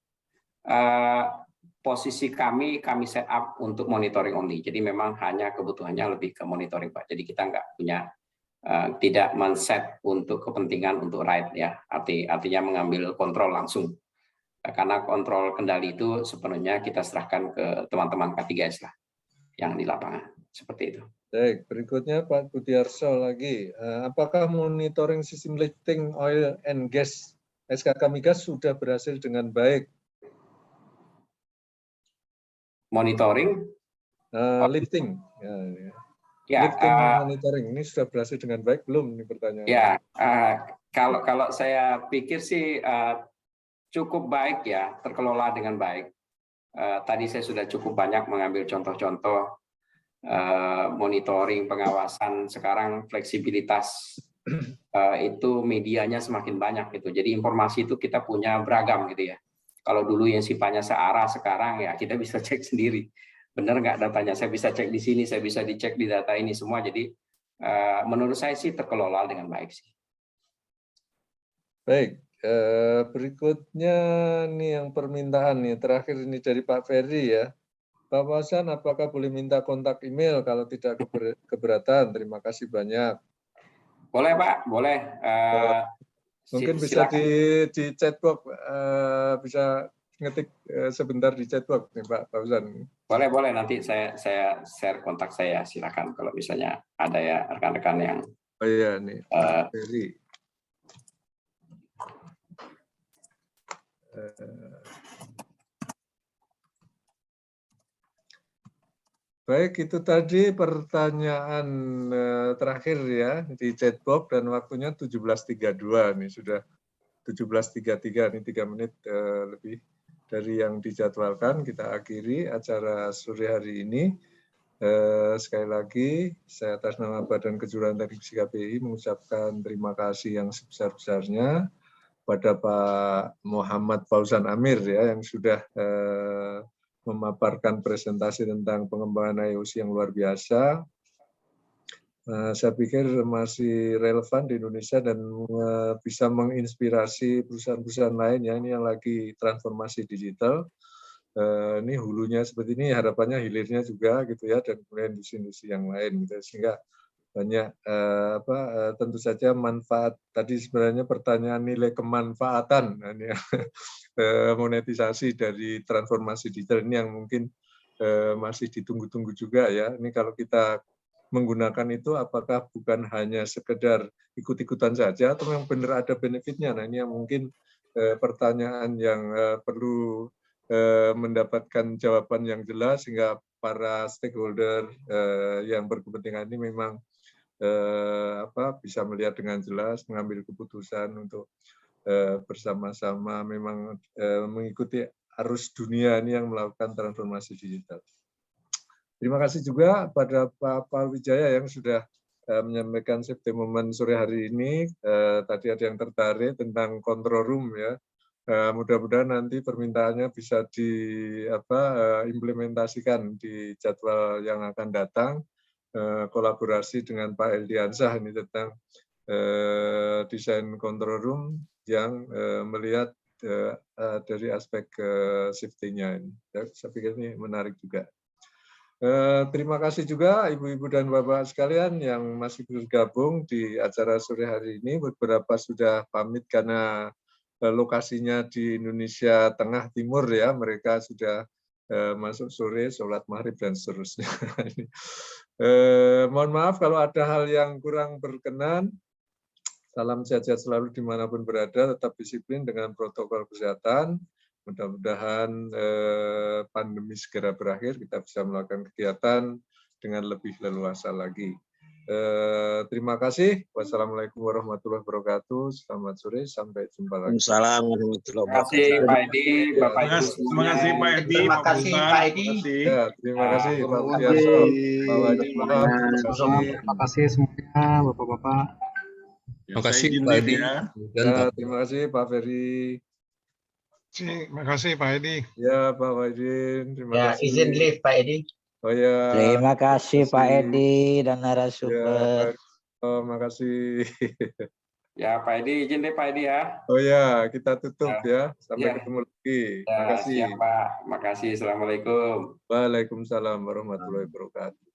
Posisi kami set up untuk monitoring only. Jadi memang hanya kebutuhannya lebih ke monitoring Pak. Jadi kita nggak punya tidak men-set untuk kepentingan untuk write ya. Artinya mengambil kontrol langsung. Karena kontrol kendali itu sepenuhnya kita serahkan ke teman-teman K3S lah yang di lapangan seperti itu. Baik, berikutnya Pak Budiarso lagi. Apakah monitoring sistem lifting oil and gas SKK Migas sudah berhasil dengan baik? Monitoring? Lifting. Ya. Ya, Untuk tim monitoring ini sudah berhasil dengan baik belum? Ini pertanyaan. ya, kalau saya pikir sih cukup baik ya, terkelola dengan baik. Tadi saya sudah cukup banyak mengambil contoh-contoh monitoring, pengawasan. Sekarang fleksibilitas itu medianya semakin banyak gitu. Jadi informasi itu kita punya beragam gitu ya. Kalau dulu yang sifatnya searah, sekarang ya kita bisa cek sendiri. Benar nggak datanya? Saya bisa cek di sini, saya bisa dicek di data ini semua. Jadi menurut saya sih terkelola dengan baik sih. Baik, berikutnya nih yang permintaan nih terakhir ini dari Pak Ferry ya. Pak Fauzan, apakah boleh minta kontak email kalau tidak keberatan? Terima kasih banyak. Boleh Pak, boleh. Mungkin bisa di chatbox, bisa ngetik sebentar di chatbox nih Pak Fauzan. Boleh. Nanti saya share kontak saya. Silakan kalau misalnya ada ya rekan-rekan yang. Oh iya nih, Pak Ferry. Baik, itu tadi pertanyaan terakhir ya di chatbox dan waktunya 17.32 nih, sudah 17.33 nih 3 menit lebih dari yang dijadwalkan. Kita akhiri acara sore hari ini. Sekali lagi saya atas nama Badan Kejuruan Teknik KPI mengucapkan terima kasih yang sebesar-besarnya pada Pak Muhammad Fauzan Amir ya yang sudah memaparkan presentasi tentang pengembangan IOC yang luar biasa. Saya pikir masih relevan di Indonesia dan bisa menginspirasi perusahaan-perusahaan lain ya ini yang lagi transformasi digital. Ini hulunya seperti ini, harapannya hilirnya juga gitu ya, dan kemudian industri-industri yang lain gitu, sehingga banyak tentu saja manfaat. Tadi sebenarnya pertanyaan nilai kemanfaatan ini monetisasi dari transformasi digital ini yang mungkin masih ditunggu-tunggu juga ya. Ini kalau kita menggunakan itu apakah bukan hanya sekedar ikut-ikutan saja atau yang benar ada benefitnya. Nah ini yang mungkin pertanyaan yang perlu mendapatkan jawaban yang jelas sehingga para stakeholder yang berkepentingan ini memang bisa melihat dengan jelas, mengambil keputusan untuk bersama-sama memang mengikuti arus dunia ini yang melakukan transformasi digital. Terima kasih juga pada Pak Wijaya yang sudah menyampaikan safety moment sore hari ini. Tadi ada yang tertarik tentang control room ya. Mudah-mudahan nanti permintaannya bisa diimplementasikan di jadwal yang akan datang. Kolaborasi dengan Pak Eldiansah ini tentang desain control room yang melihat dari aspek safety-nya ini. Saya pikir ini menarik juga. Terima kasih juga Ibu-Ibu dan Bapak sekalian yang masih bergabung di acara sore hari ini. Beberapa sudah pamit karena lokasinya di Indonesia Tengah Timur ya, mereka sudah masuk sore, sholat maghrib dan seterusnya. Mohon maaf kalau ada hal yang kurang berkenan. Salam sehat-sehat selalu dimanapun berada, tetap disiplin dengan protokol kesehatan. Mudah-mudahan pandemi segera berakhir, kita bisa melakukan kegiatan dengan lebih leluasa lagi. Terima kasih. Wassalamualaikum warahmatullahi wabarakatuh. Selamat sore, sampai jumpa lagi. Assalamualaikum warahmatullahi Terima kasih Pak Edi, Bapak Ibu. Terima kasih Pak Edi. Terima kasih Pak Edi. Ya, terima kasih Pak Budiarso, Pak Wadi Maaf, Terima kasih semuanya Bapak-bapak. Terima kasih Pak Edi. Terima kasih Pak Ferry. Terima kasih Pak Edi. Ya Pak Wadin, terima kasih. Izin live Pak Edi. Oh ya. Terima kasih Pak Edi dan narasumber. Terima kasih. Ya Pak Edi, izin deh Pak Edi ya. Oh ya, kita tutup ya. Sampai ketemu lagi. Terima kasih. Siap Pak. Terima kasih. Assalamualaikum. Waalaikumsalam warahmatullahi wabarakatuh.